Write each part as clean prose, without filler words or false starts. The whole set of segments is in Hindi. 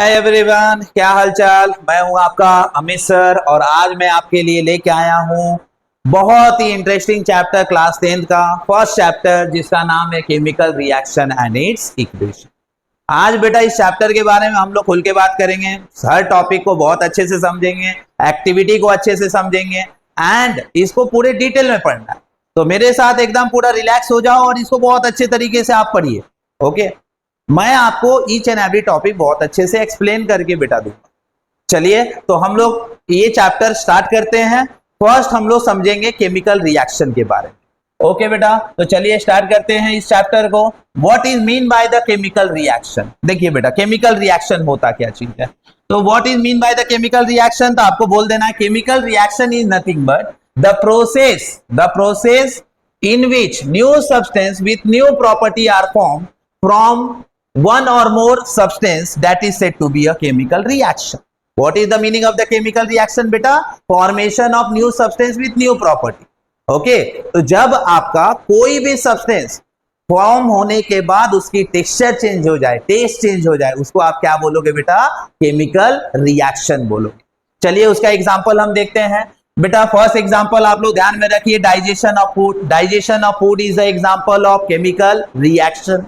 हाय एवरीवन, क्या हालचाल। मैं हूं आपका अमित सर और आज मैं आपके लिए लेके आया हूं बहुत ही इंटरेस्टिंग चैप्टर क्लास 10th का फर्स्ट चैप्टर जिसका नाम है chemical reaction and it's equation. आज बेटा इस चैप्टर के बारे में हम लोग खुल के बात करेंगे, हर टॉपिक को बहुत अच्छे से समझेंगे, एक्टिविटी को अच्छे से समझेंगे एंड इसको पूरे डिटेल में पढ़ना है। तो मेरे साथ एकदम पूरा रिलैक्स हो जाओ और इसको बहुत अच्छे तरीके से आप पढ़िए। ओके, मैं आपको ईच एंड एवरी टॉपिक बहुत अच्छे से एक्सप्लेन करके बेटा दूंगा। चलिए तो हम लोग ये चैप्टर स्टार्ट करते हैं। फर्स्ट हम लोग समझेंगे केमिकल रिएक्शन के बारे में। ओके बेटा, तो चलिए स्टार्ट करते हैं इस चैप्टर को। What is mean by the chemical reaction. देखिए बेटा, केमिकल रिएक्शन होता क्या चीज है। तो what is mean by the chemical reaction, तो आपको बोल देना है chemical reaction is nothing but the process in which new substance with new property are formed from one or more substance that is said to be a chemical reaction. What is the meaning of the chemical reaction beta? Formation of new substance with new property. Okay, तो जब आपका कोई भी substance फॉर्म होने के बाद उसकी टेक्सचर चेंज हो जाए, टेस्ट चेंज हो जाए, उसको आप क्या बोलोगे बेटा? केमिकल रिएक्शन बोलोगे। चलिए उसका एग्जांपल हम देखते हैं बेटा। फर्स्ट एग्जांपल आप लोग ध्यान में रखिए, digestion of food. Digestion of food is the example of chemical reaction.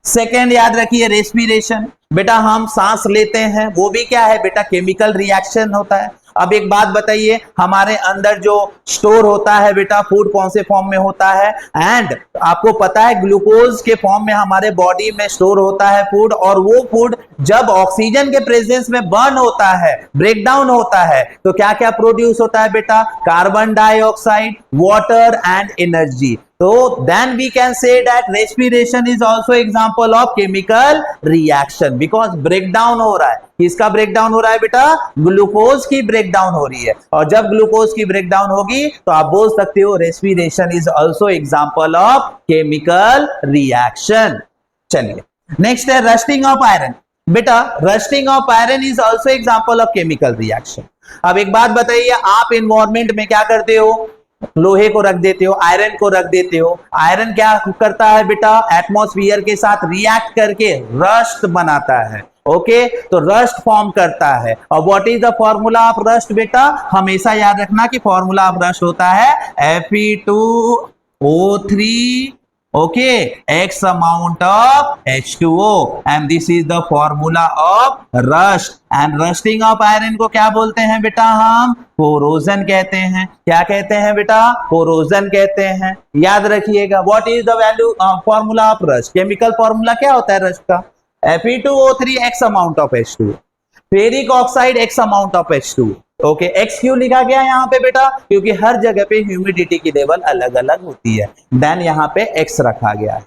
Second याद रखिए, रेस्पिरेशन। बेटा हम सांस लेते हैं, वो भी क्या है बेटा? केमिकल रिएक्शन होता है। अब एक बात बताइए, हमारे अंदर जो स्टोर होता है बेटा, फूड कौन से फॉर्म में होता है? एंड आपको पता है ग्लूकोज के फॉर्म में हमारे बॉडी में स्टोर होता है फूड, और वो फूड जब ऑक्सीजन के प्रेजेंस में बर्न होता है, ब्रेक डाउन होता है, तो क्या क्या प्रोड्यूस होता है बेटा? Carbon dioxide, water and energy. तो then we can say that respiration is also example of chemical reaction because breakdown हो रहा है। किसका ब्रेकडाउन हो रहा है बेटा? ग्लूकोज की ब्रेकडाउन हो रही है, और जब ग्लूकोज की ब्रेकडाउन होगी तो आप बोल सकते हो respiration is also example of chemical reaction. चलिए नेक्स्ट है रस्टिंग ऑफ आयरन। बेटा rusting of iron is also example of chemical reaction. अब एक बात बताइए, आप इन्वायरमेंट में क्या करते हो? लोहे को रख देते हो, आयरन को रख देते हो। आयरन क्या करता है बेटा? एटमॉस्फेयर के साथ रिएक्ट करके रस्ट बनाता है। ओके, तो रस्ट फॉर्म करता है। और what is the formula of rust बेटा? हमेशा याद रखना कि फॉर्मूला ऑफ रस्ट होता है Fe2O3 okay, X amount of H2O and this is the formula of rust. and rusting of iron को क्या बोलते हैं बेटा? हम कोरोजन कहते हैं। क्या कहते हैं बेटा? कोरोजन कहते हैं। याद रखिएगा, what is the value formula of rust? Chemical formula क्या होता है रस्ट का? Fe2O3 X amount of H2O, ferric oxide X amount of H2O। Okay, x क्यों लिखा गया यहाँ पे बेटा? क्योंकि हर जगह पे ह्यूमिडिटी की लेवल अलग अलग होती है, देन यहाँ पे एक्स रखा गया है।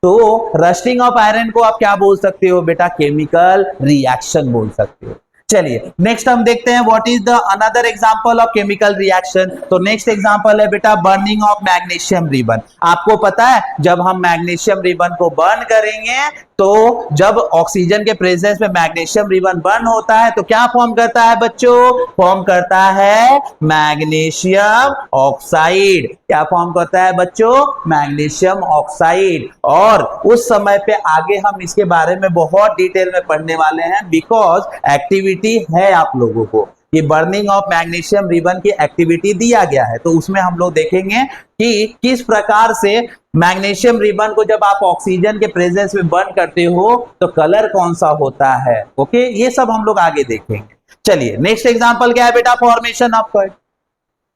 तो रस्टिंग ऑफ आयरन को आप क्या बोल सकते हो बेटा? केमिकल रिएक्शन बोल सकते हो। चलिए नेक्स्ट हम देखते हैं what is the another example of chemical reaction. तो नेक्स्ट एग्जांपल है बेटा बर्निंग ऑफ मैग्नीशियम रिबन। आपको पता है जब हम मैग्नीशियम रिबन को बर्न करेंगे तो जब ऑक्सीजन के प्रेजेंस में मैग्नीशियम रिबन बर्न होता है तो क्या फॉर्म करता है बच्चों? फॉर्म करता है मैग्नीशियम ऑक्साइड। क्या फॉर्म करता है बच्चों? Magnesium oxide. और उस समय पे आगे हम इसके बारे में बहुत डिटेल में पढ़ने वाले हैं, बिकॉज एक्टिविटी है आप लोगों को कि बर्निंग ऑफ मैग्नीशियम रिबन की एक्टिविटी दिया गया है। तो उसमें हम लोग देखेंगे कि किस प्रकार से मैग्नीशियम रिबन को जब आप ऑक्सीजन के प्रेजेंस में बर्न करते हो तो कलर कौन सा होता है। ओके, ये सब हम लोग आगे देखेंगे। चलिए नेक्स्ट एग्जांपल क्या है बेटा? Formation of curd.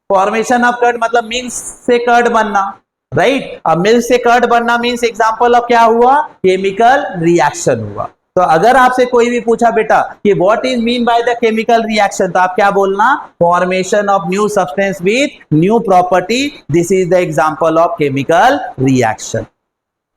Formation of curd मतलब मिल्क से कर्ड बनना, राइट? अब मिल्क से कर्ड बनना मीन्स एग्जांपल ऑफ क्या हुआ? केमिकल रिएक्शन हुआ। तो अगर आपसे कोई भी पूछा बेटा कि what is mean by the chemical reaction, तो आप क्या बोलना? Formation of new substance with new property, this is the example of chemical reaction.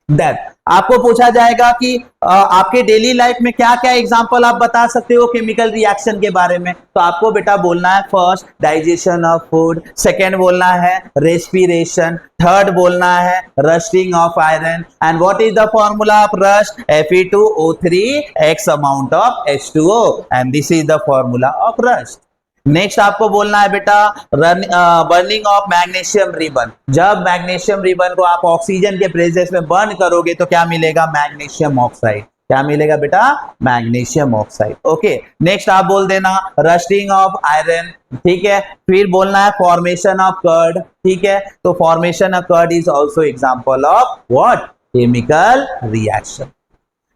Then आपको पूछा जाएगा कि आपके डेली लाइफ में क्या क्या एग्जांपल आप बता सकते हो केमिकल रिएक्शन के बारे में। तो आपको बेटा बोलना है first digestion of food, second बोलना है रेस्पिरेशन, थर्ड बोलना है rusting of iron, and what is the formula of rust? Fe2O3 X amount of H2O and this is the formula of rust. Next आपको बोलना है बेटा बर्निंग ऑफ मैग्नीशियम रिबन। जब मैग्नीशियम रिबन को आप ऑक्सीजन के प्रेजेंस में बर्न करोगे तो क्या मिलेगा? Magnesium oxide. क्या मिलेगा बेटा? Magnesium oxide. ओके, नेक्स्ट आप बोल देना रस्टिंग ऑफ आयरन, ठीक है। फिर बोलना है फॉर्मेशन ऑफ कर्ड, ठीक है। तो formation of curd is also example of what? Chemical reaction.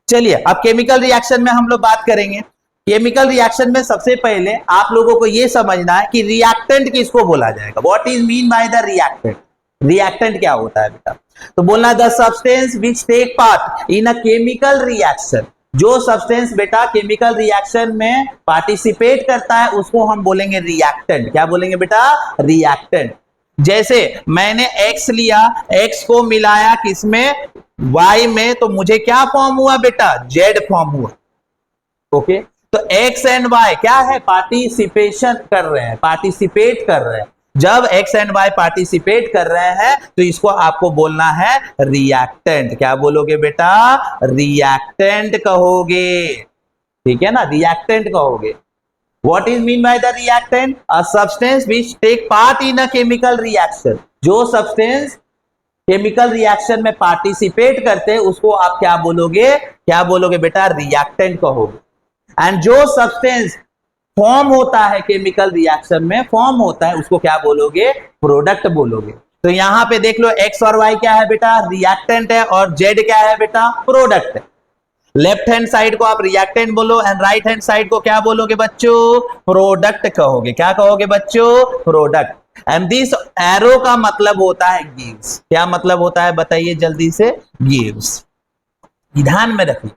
चलिए अब केमिकल रिएक्शन में हम लोग बात करेंगे। केमिकल रिएक्शन में सबसे पहले आप लोगों को यह समझना है कि रिएक्टेंट किसको बोला जाएगा। What is mean by the reactant? Reactant क्या होता है बेटा? तो बोलना the substance which take part in a chemical reaction. जो सब्सटेंस बेटा केमिकल रिएक्शन में पार्टिसिपेट करता है उसको हम बोलेंगे रिएक्टेंट। क्या बोलेंगे बेटा? रिएक्टेंट। जैसे मैंने X लिया, X को मिलाया किसमें? Y में, तो मुझे क्या फॉर्म हुआ बेटा? Z फॉर्म हुआ। ओके, तो X एंड Y क्या है? पार्टिसिपेशन कर रहे हैं, पार्टिसिपेट कर रहे हैं। जब X एंड Y पार्टिसिपेट कर रहे हैं तो इसको आपको बोलना है रिएक्टेंट। क्या बोलोगे बेटा? रिएक्टेंट कहोगे, ठीक है ना? रिएक्टेंट कहोगे। What is mean by the reactant? A substance which take part in a chemical reaction. जो सब्सटेंस केमिकल रिएक्शन में पार्टिसिपेट करते हैं उसको आप क्या बोलोगे? क्या बोलोगे बेटा? रिएक्टेंट कहोगे। एंड जो सब्सटेंस फॉर्म होता है केमिकल रिएक्शन में, फॉर्म होता है, उसको क्या बोलोगे? प्रोडक्ट बोलोगे। तो यहां पे देख लो एक्स और वाई क्या है बेटा? रिएक्टेंट है, और जेड क्या है बेटा? प्रोडक्ट है। लेफ्ट हैंड साइड को आप रिएक्टेंट बोलो एंड राइट हैंड साइड को क्या बोलोगे बच्चों? प्रोडक्ट कहोगे। क्या कहोगे बच्चों? प्रोडक्ट। एंड दिस एरो का मतलब होता है गिव्स। क्या मतलब होता है बताइए जल्दी से? गिव्स। ध्यान में रखिए।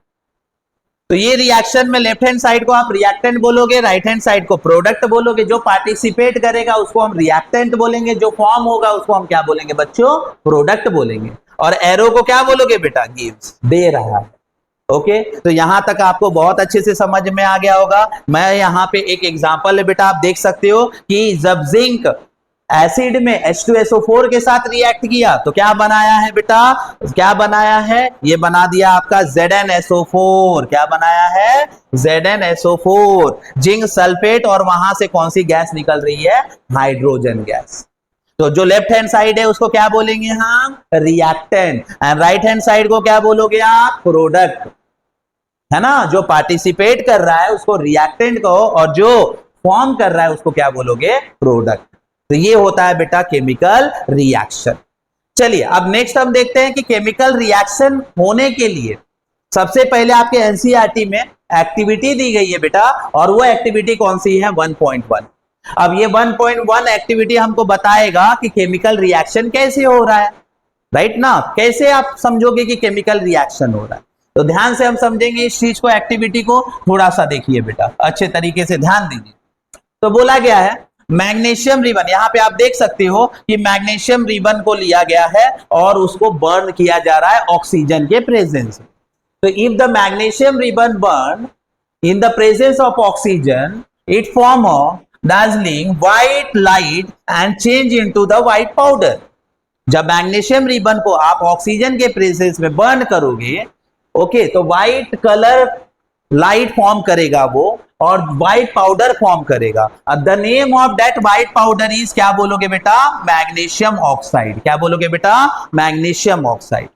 तो ये रिएक्शन में लेफ्ट हैंड साइड को आप रिएक्टेंट बोलोगे, राइट हैंड साइड को प्रोडक्ट बोलोगे। जो पार्टिसिपेट करेगा उसको हम रिएक्टेंट बोलेंगे, जो फॉर्म होगा उसको हम क्या बोलेंगे बच्चों? प्रोडक्ट बोलेंगे। और एरो को क्या बोलोगे बेटा? गिव्स, दे रहा है। ओके, तो यहां तक आपको बहुत अच्छे से समझ में आ गया होगा। मैं यहां पे एक एग्जांपल है बेटा, आप देख सकते हो कि जब जिंक एसिड में H2SO4 के साथ रिएक्ट किया तो क्या बनाया है बेटा? क्या बनाया है? ये बना दिया आपका ZnSO4। क्या बनाया है? ZnSO4, जिंक सल्फेट, और वहां से कौन सी गैस निकल रही है? Hydrogen gas. तो जो लेफ्ट हैंड साइड है उसको क्या बोलेंगे हम? Reactant. And right hand side को क्या बोलोगे आप? प्रोडक्ट, है ना? जो पार्टिसिपेट कर रहा है उसको रिएक्टेंट कहो, और जो फॉर्म कर रहा है उसको क्या बोलोगे? प्रोडक्ट। तो ये होता है बेटा केमिकल रिएक्शन। चलिए अब नेक्स्ट हम देखते हैं कि केमिकल रिएक्शन होने के लिए सबसे पहले आपके एनसीईआरटी में एक्टिविटी दी गई है बेटा, और वो एक्टिविटी कौन सी है? 1.1। अब ये 1.1 एक्टिविटी हमको बताएगा कि केमिकल रिएक्शन कैसे हो रहा है, राइट ना? कैसे आप समझोगे कि केमिकल रिएक्शन हो रहा है? तो ध्यान से हम समझेंगे इस चीज को, एक्टिविटी को। थोड़ा सा देखिए बेटा, अच्छे तरीके से ध्यान दीजिए। तो बोला गया है मैग्नीशियम रिबन, यहां पे आप देख सकते हो कि मैग्नीशियम रिबन को लिया गया है और उसको बर्न किया जा रहा है ऑक्सीजन के प्रेजेंस में। तो if the magnesium ribbon burn in the presence of oxygen, it form a dazzling white light and change into the white powder। जब मैग्नीशियम रिबन को आप ऑक्सीजन के प्रेजेंस में बर्न करोगे, ओके, तो व्हाइट कलर लाइट फॉर्म करेगा वो, और व्हाइट पाउडर फॉर्म करेगा। The name of that white powder is, क्या बोलोगे बेटा? Magnesium oxide. क्या बोलोगे बेटा? Magnesium oxide.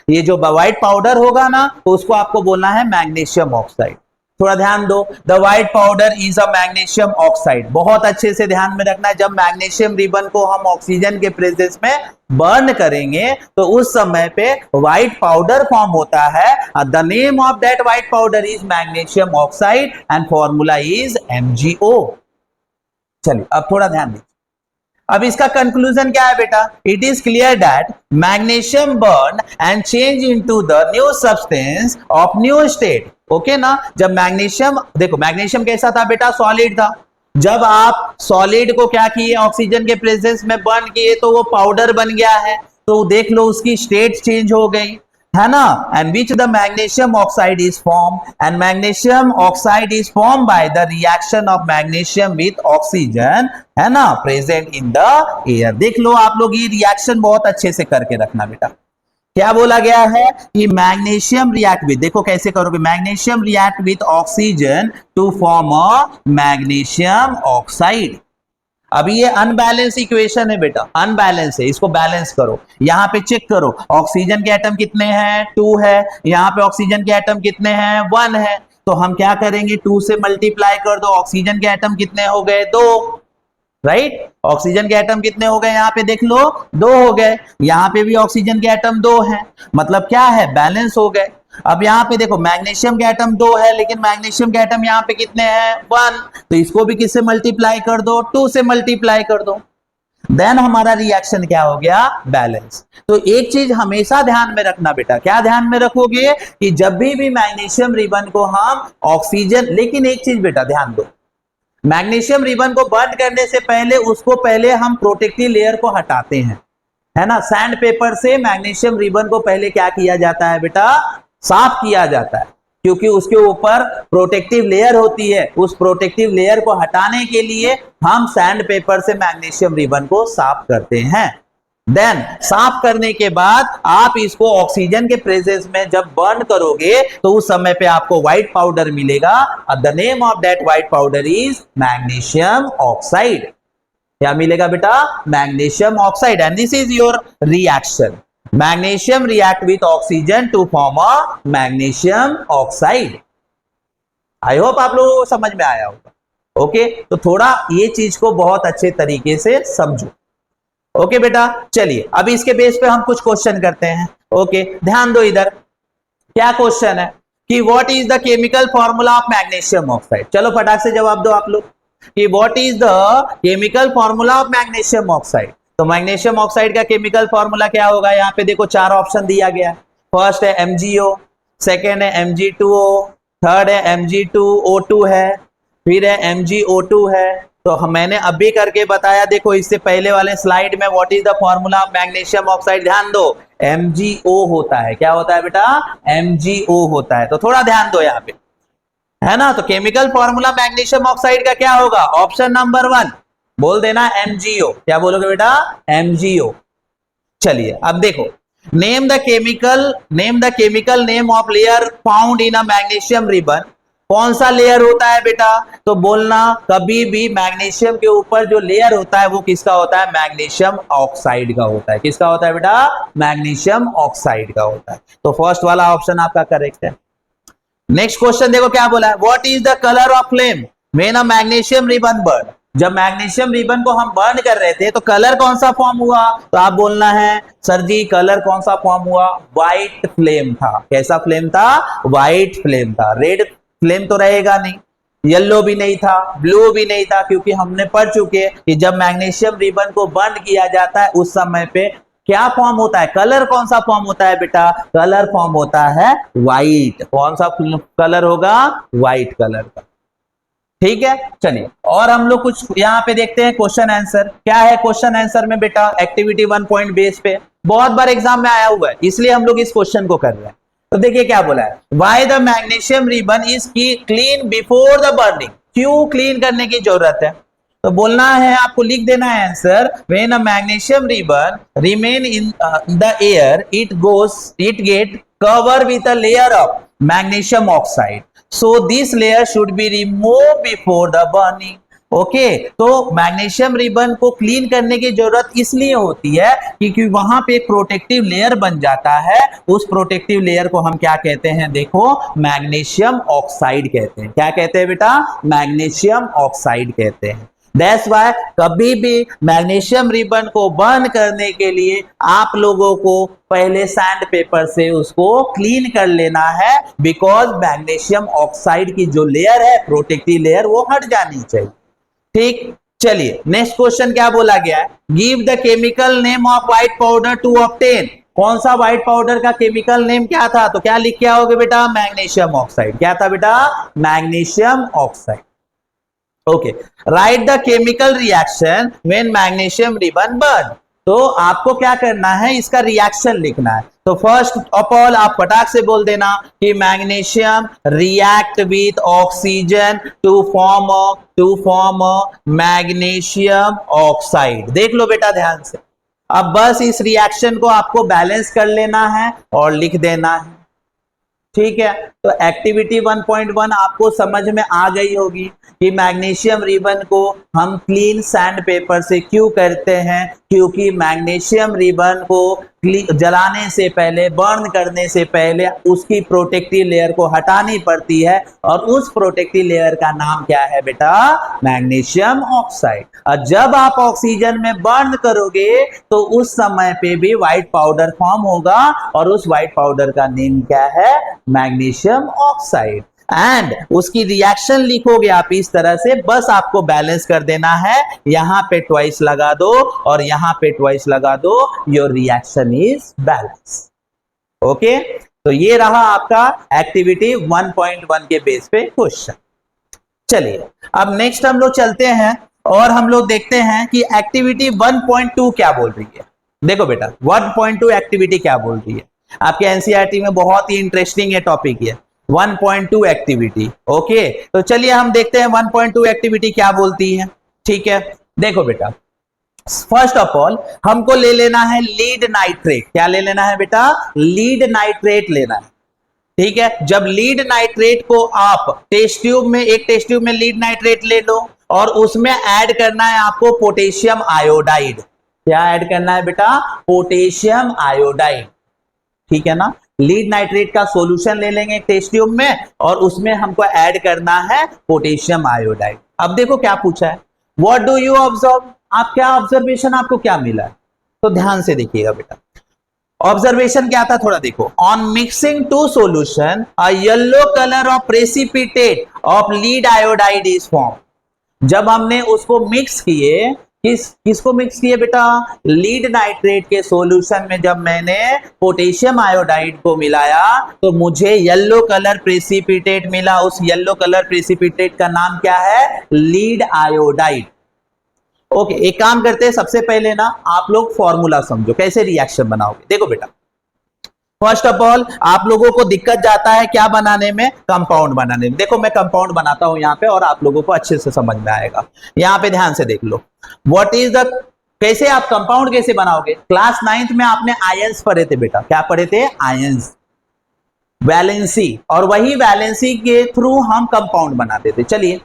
ये जो व्हाइट पाउडर होगा ना, तो उसको आपको बोलना है मैग्नीशियम ऑक्साइड। थोड़ा ध्यान दो, the white powder is a magnesium oxide. बहुत अच्छे से ध्यान में रखना है, जब मैग्नीशियम रिबन को हम ऑक्सीजन के प्रेजेंस में बर्न करेंगे तो उस समय पे व्हाइट पाउडर फॉर्म होता है। The name of that white powder is magnesium oxide and formula is MgO। चलिए अब थोड़ा ध्यान दीजिए। अब इसका कंक्लूजन क्या है बेटा? It is clear that magnesium burn and change into the new substance of new state. Okay ना? जब मैग्नीशियम, देखो मैग्नीशियम कैसा था बेटा? सॉलिड था। जब आप सॉलिड को क्या किए? ऑक्सीजन के प्रेजेंस में बर्न किए तो वो पाउडर बन गया है। तो देख लो उसकी स्टेट चेंज हो गई, है ना? And which the magnesium oxide is form, and magnesium oxide is form by the reaction of magnesium with oxygen, है ना, प्रेजेंट इन द एयर। देख लो आप लोग, ये रिएक्शन बहुत अच्छे से करके रखना बेटा। क्या बोला गया है कि मैग्नीशियम रिएक्ट विथ, देखो कैसे करोगे, magnesium react with oxygen to form a magnesium oxide. अभी ये अनबैलेंस इक्वेशन है बेटा, अनबैलेंस है, इसको बैलेंस करो। यहां पे चेक करो, ऑक्सीजन के एटम कितने हैं, 2 है, यहां पे ऑक्सीजन के एटम कितने हैं, 1 है। तो हम क्या करेंगे, 2 से मल्टीप्लाई कर दो, ऑक्सीजन के एटम कितने हो गए, 2, राइट। ऑक्सीजन के एटम कितने हो गए, यहां पे देख लो 2 हो गए, यहां पे भी ऑक्सीजन के एटम 2 हैं, मतलब क्या है, बैलेंस हो गए। अब यहां पे देखो मैग्नीशियम के एटम 2 है, लेकिन मैग्नीशियम के एटम यहां पे कितने हैं, 1, तो इसको भी किससे मल्टीप्लाई कर दो, 2 से मल्टीप्लाई कर दो, देन हमारा रिएक्शन क्या हो गया, बैलेंस। तो एक चीज हमेशा ध्यान में रखना बेटा, क्या ध्यान में रखोगे कि जब भी मैग्नीशियम रिबन को हम ऑक्सीजन, लेकिन एक चीज बेटा ध्यान दो, मैग्नीशियम रिबन को बर्न करने से पहले उसको पहले हम प्रोटेक्टिव लेयर को हटाते हैं, है ना। सैंड पेपर से मैग्नीशियम रिबन को पहले क्या किया जाता है बेटा, साफ किया जाता है, क्योंकि उसके ऊपर प्रोटेक्टिव लेयर होती है। उस प्रोटेक्टिव लेयर को हटाने के लिए हम सैंड पेपर से मैग्नीशियम रिबन को साफ करते हैं। देन साफ करने के बाद आप इसको ऑक्सीजन के प्रेजेंस में जब बर्न करोगे तो उस समय पे आपको व्हाइट पाउडर मिलेगा। The name of that white powder is magnesium oxide. क्या मिलेगा बेटा, magnesium oxide. And this is your reaction, magnesium react with oxygen to form a magnesium oxide. I hope आप लोगों को समझ में आया होगा। ओके, तो थोड़ा ये चीज को बहुत अच्छे तरीके से समझो। ओके बेटा, चलिए अब इसके बेस पे हम कुछ क्वेश्चन करते हैं। ओके, ध्यान दो इधर, क्या क्वेश्चन है कि what is the chemical formula of magnesium oxide. चलो फटाक से जवाब दो आप लोग कि what is the chemical formula of magnesium oxide. तो मैग्नीशियम ऑक्साइड का केमिकल फॉर्मूला क्या होगा, यहाँ पे देखो 4 ऑप्शन दिया गया है। फर्स्ट है MgO, सेकेंड है Mg2O, थर्ड है Mg2O2 है, फिर है MgO2 है। तो मैंने अभी करके बताया, देखो इससे पहले वाले स्लाइड में what is the formula of magnesium oxide, ध्यान दो MgO होता है। क्या होता है बेटा, MgO होता है। तो थोड़ा ध्यान दो यहाँ पे, है ना। तो केमिकल फॉर्मूला मैग्नीशियम ऑक्साइड का क्या होगा, ऑप्शन नंबर 1 बोल देना MgO। क्या बोलोगे बेटा, MgO। चलिए अब देखो, name the chemical name of layer found in a magnesium ribbon. कौन सा लेयर होता है बेटा, तो बोलना कभी भी मैग्नीशियम के ऊपर जो लेयर होता है वो किसका होता है, मैग्नीशियम ऑक्साइड का होता है। किसका होता है बेटा, मैग्नीशियम ऑक्साइड का होता है। तो फर्स्ट वाला ऑप्शन आपका करेक्ट है। नेक्स्ट क्वेश्चन देखो क्या बोला है, what is the colour of flame when a magnesium ribbon burn. जब मैग्नीशियम रिबन को हम बर्न कर रहे थे तो कलर कौन सा फॉर्म हुआ, तो आप बोलना है सर जी कलर कौन सा फॉर्म हुआ, व्हाइट फ्लेम था। कैसा फ्लेम था, व्हाइट फ्लेम था। रेड फ्लेम तो रहेगा नहीं, येलो भी नहीं था, ब्लू भी नहीं था, क्योंकि हमने पढ़ चुके कि जब मैग्नीशियम रिबन को बर्न किया जाता है उस समय पे क्या फॉर्म होता है, कलर कौन सा फॉर्म होता है बेटा, कलर फॉर्म होता है व्हाइट। कौन सा कलर होगा, व्हाइट कलर का। ठीक है, चलिए और हम लोग कुछ यहाँ पे देखते हैं क्वेश्चन आंसर। क्या है क्वेश्चन आंसर में बेटा, एक्टिविटी 1 पॉइंट बेस पे बहुत बार एग्जाम में आया हुआ है, इसलिए हम लोग इस क्वेश्चन को कर रहे हैं। तो देखिए क्या बोला है, why the magnesium ribbon is clean before the burning. क्यों क्लीन करने की जरूरत है, तो बोलना है आपको, लिख देना है answer, when a magnesium ribbon remain in the air it get cover with a layer of magnesium oxide, so this layer should be remove before the burning. Okay, तो मैग्नीशियम रिबन को क्लीन करने की जरूरत इसलिए होती है क्योंकि वहां पे एक प्रोटेक्टिव लेयर बन जाता है। उस प्रोटेक्टिव लेयर को हम क्या कहते हैं, देखो मैग्नीशियम ऑक्साइड कहते हैं। क्या कहते हैं बेटा, मैग्नीशियम ऑक्साइड कहते हैं। दैट्स व्हाई कभी भी मैग्नीशियम रिबन को बर्न करने के लिए आप लोगों को पहले सैंड पेपर से उसको क्लीन कर लेना है, बिकॉज मैग्नीशियम ऑक्साइड की जो लेयर है, प्रोटेक्टिव लेयर, वो हट जानी चाहिए। ठीक, चलिए नेक्स्ट क्वेश्चन क्या बोला गया है, give the chemical name of white powder to obtain. कौन सा व्हाइट पाउडर का केमिकल नेम क्या था, तो क्या लिख के आओगे बेटा, मैग्नीशियम ऑक्साइड। क्या था बेटा, magnesium oxide. Okay, right the chemical reaction when magnesium ribbon burn. तो आपको क्या करना है, इसका रिएक्शन लिखना है। तो फर्स्ट ऑफ ऑल आप फटाक से बोल देना कि magnesium react with oxygen to form magnesium oxide. देख लो बेटा ध्यान से, अब बस इस रिएक्शन को आपको बैलेंस कर लेना है और लिख देना है। ठीक है, तो एक्टिविटी 1.1 आपको समझ में आ गई होगी कि मैग्नीशियम रिबन को हम क्लीन सैंड पेपर से क्यों करते हैं, क्योंकि मैग्नीशियम रिबन को जलाने से पहले, बर्न करने से पहले उसकी प्रोटेक्टिव लेयर को हटानी पड़ती है, और उस प्रोटेक्टिव लेयर का नाम क्या है बेटा, मैग्नीशियम ऑक्साइड। और जब आप ऑक्सीजन में बर्न करोगे तो उस समय पे भी व्हाइट पाउडर फॉर्म होगा, और उस व्हाइट पाउडर का नेम क्या है, मैग्नीशियम ऑक्साइड। एंड उसकी रिएक्शन लिखोगे आप इस तरह से, बस आपको बैलेंस कर देना है, यहां पे ट्वाइस लगा दो और यहां पे ट्वाइस लगा दो, your reaction is balance. Okay, तो ये रहा आपका एक्टिविटी 1.1 के बेस पे क्वेश्चन। चलिए अब नेक्स्ट हम लोग चलते हैं और हम लोग देखते हैं कि एक्टिविटी 1.2 क्या बोल रही है। देखो बेटा 1.2 एक्टिविटी क्या बोल रही है, आपके एनसीईआरटी में बहुत ही इंटरेस्टिंग है टॉपिक ये 1.2 एक्टिविटी। ओके, तो चलिए हम देखते हैं 1.2 एक्टिविटी क्या बोलती है। ठीक है, देखो बेटा फर्स्ट ऑफ ऑल हमको ले लेना है लीड नाइट्रेट। क्या ले लेना है बेटा, लीड नाइट्रेट लेना है। ठीक है, जब लीड नाइट्रेट को आप टेस्ट ट्यूब में, एक टेस्ट ट्यूब में लीड नाइट्रेट ले लो और उसमें ऐड करना है आपको पोटेशियम आयोडाइड। क्या ऐड करना है बेटा, पोटेशियम आयोडाइड। ठीक है ना, लीड नाइट्रेट का सॉल्यूशन ले लेंगे एक टेस्ट ट्यूब में और उसमें हमको ऐड करना है पोटेशियम आयोडाइड। अब देखो क्या पूछा है, व्हाट डू यू ऑब्जर्व, आप क्या ऑब्जर्वेशन, आपको क्या मिला है, तो ध्यान से देखिएगा बेटा। ऑब्जर्वेशन क्या था, थोड़ा देखो। On mixing two solution a yellow colour of precipitate of lead iodide is form. जब हमने उसको मिक्स किए, किसको मिक्स किए बेटा, लीड नाइट्रेट के सॉल्यूशन में जब मैंने पोटेशियम आयोडाइड को मिलाया तो मुझे येलो कलर प्रेसिपिटेट मिला। उस येलो कलर प्रेसिपिटेट का नाम क्या है, लीड आयोडाइड। ओके, एक काम करते हैं, सबसे पहले ना आप लोग फॉर्मूला समझो कैसे रिएक्शन बनाओगे। देखो बेटा फर्स्ट ऑफ ऑल आप लोगों को दिक्कत जाता है क्या बनाने में, कंपाउंड बनाने में। देखो मैं कंपाउंड बनाता हूं यहां पे और आप लोगों को अच्छे से समझ में आएगा। यहां पे ध्यान से देख लो, व्हाट इज द, कैसे आप कंपाउंड कैसे बनाओगे। क्लास 9th में आपने आयंस पढ़े थे बेटा, क्या पढ़े थे, आयंस, वैलेंसी, और वही वैलेंसी के थ्रू हम कंपाउंड बनाते थे। चलिए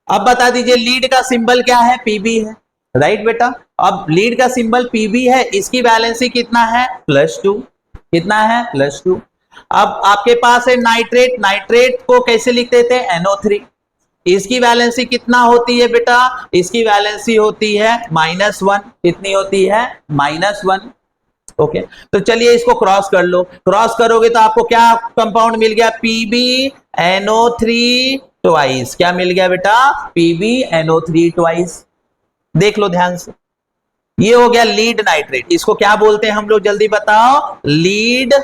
अब बता दीजिए लीड का सिंबल क्या है, पीबी है, राइट बेटा। अब लीड का सिंबल पीबी है, इसकी वैलेंसी कितना है, +2, कितना है, +2। अब आपके पास है नाइट्रेट, नाइट्रेट को कैसे लिखते थे, NO3, इसकी वैलेंसी कितना होती है बेटा, इसकी वैलेंसी होती है -1, कितनी होती है, -1। ओके, तो चलिए इसको क्रॉस कर लो, क्रॉस करोगे तो आपको क्या कंपाउंड मिल गया, PbNO3 ट्वाइस। क्या मिल गया बेटा, PbNO3 ट्वाइस। देख लो ध्यान से, ये हो गया लीड नाइट्रेट। इसको क्या बोलते हैं हम लोग, जल्दी बताओ, lead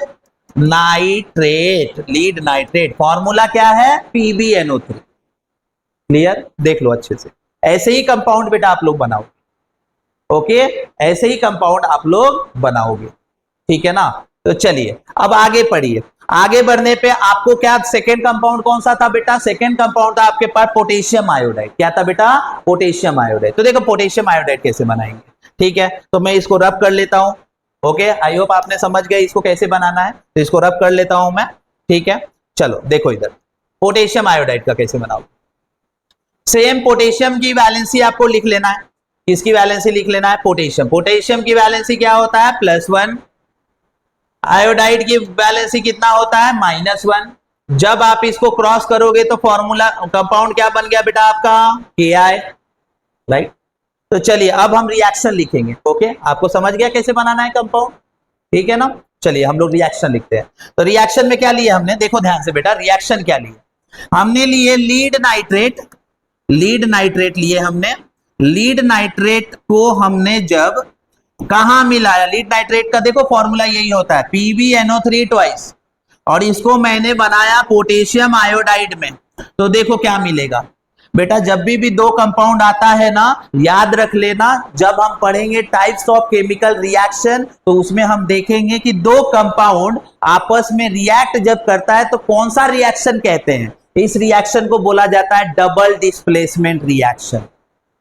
nitrate. Lead nitrate formula क्या है, PbNO3। क्लियर, देख लो अच्छे से। ऐसे ही कंपाउंड बेटा आप लोग बनाओ। ओके, ऐसे ही कंपाउंड आप लोग बनाओगे, ठीक है ना। तो चलिए अब आगे पढ़िए। आगे बढ़ने पे आपको क्या, सेकेंड कंपाउंड कौन सा था बेटा, सेकेंड कंपाउंड था आपके पास पोटेशियम आयोडाइड। क्या था बेटा, पोटेशियम आयोडाइड। तो देखो पोटेशियम आयोडाइड कैसे बनाएंगे, ठीक है। तो मैं इसको रब कर लेता हूं। ओके, आई होप आपने समझ गए इसको कैसे बनाना है, तो इसको रब कर लेता हूं मैं, ठीक है। चलो देखो इधर पोटेशियम आयोडाइड का कैसे बनाओ। सेम पोटेशियम की वैलेंसी आपको लिख लेना है, किसकी वैलेंसी लिख लेना है, पोटेशियम। पोटेशियम की वैलेंसी क्या होता है, +1। आयोडाइड की वैलेंसी कितना होता है, -1। जब आप इसको क्रॉस करोगे तो फॉर्मूला, कंपाउंड क्या बन गया बेटा आपका, Ki, राइट। तो चलिए अब हम रिएक्शन लिखेंगे। ओके, आपको समझ गया कैसे बनाना है कंपाउंड, ठीक है ना। चलिए हम लोग रिएक्शन लिखते हैं। तो रिएक्शन में क्या लिया हमने, देखो ध्यान से बेटा, रिएक्शन क्या लिया हमने, लिए लीड नाइट्रेट, लीड नाइट्रेट लिए हमने। लीड नाइट्रेट को हमने जब कहां मिलाया, लीड नाइट्रेट का देखो फॉर्मूला यही होता है, PbNO3 ट्वाइस, और इसको मैंने बनाया पोटेशियम आयोडाइड में। तो देखो क्या मिलेगा बेटा, जब भी दो कंपाउंड आता है ना, याद रख लेना, जब हम पढ़ेंगे टाइप्स ऑफ केमिकल रिएक्शन तो उसमें हम देखेंगे कि दो कंपाउंड आपस में रिएक्ट जब करता है तो कौन सा रिएक्शन कहते हैं। इस रिएक्शन को बोला जाता है डबल डिस्प्लेसमेंट रिएक्शन,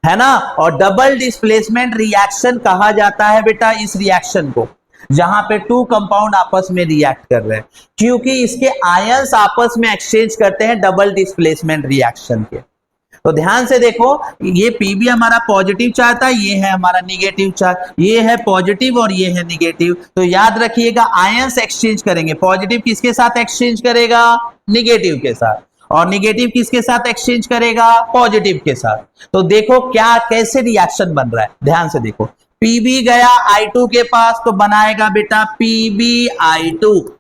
है ना। और डबल डिस्प्लेसमेंट रिएक्शन कहा जाता है बेटा इस रिएक्शन को, जहां पे टू कंपाउंड आपस में रिएक्ट कर रहे हैं, क्योंकि इसके आयंस आपस में एक्सचेंज करते हैं डबल डिस्प्लेसमेंट रिएक्शन के। तो ध्यान से देखो, ये पीबी हमारा पॉजिटिव चार्ज था, ये है हमारा निगेटिव चार्ज, ये है पॉजिटिव और ये है निगेटिव। तो याद रखिएगा आयंस एक्सचेंज करेंगे, पॉजिटिव किसके साथ एक्सचेंज करेगा, निगेटिव के साथ, और निगेटिव किसके साथ एक्सचेंज करेगा, पॉजिटिव के साथ। तो देखो क्या कैसे रिएक्शन बन रहा है, ध्यान से देखो, पीबी गया I2 के पास तो बनाएगा बेटा PbI2,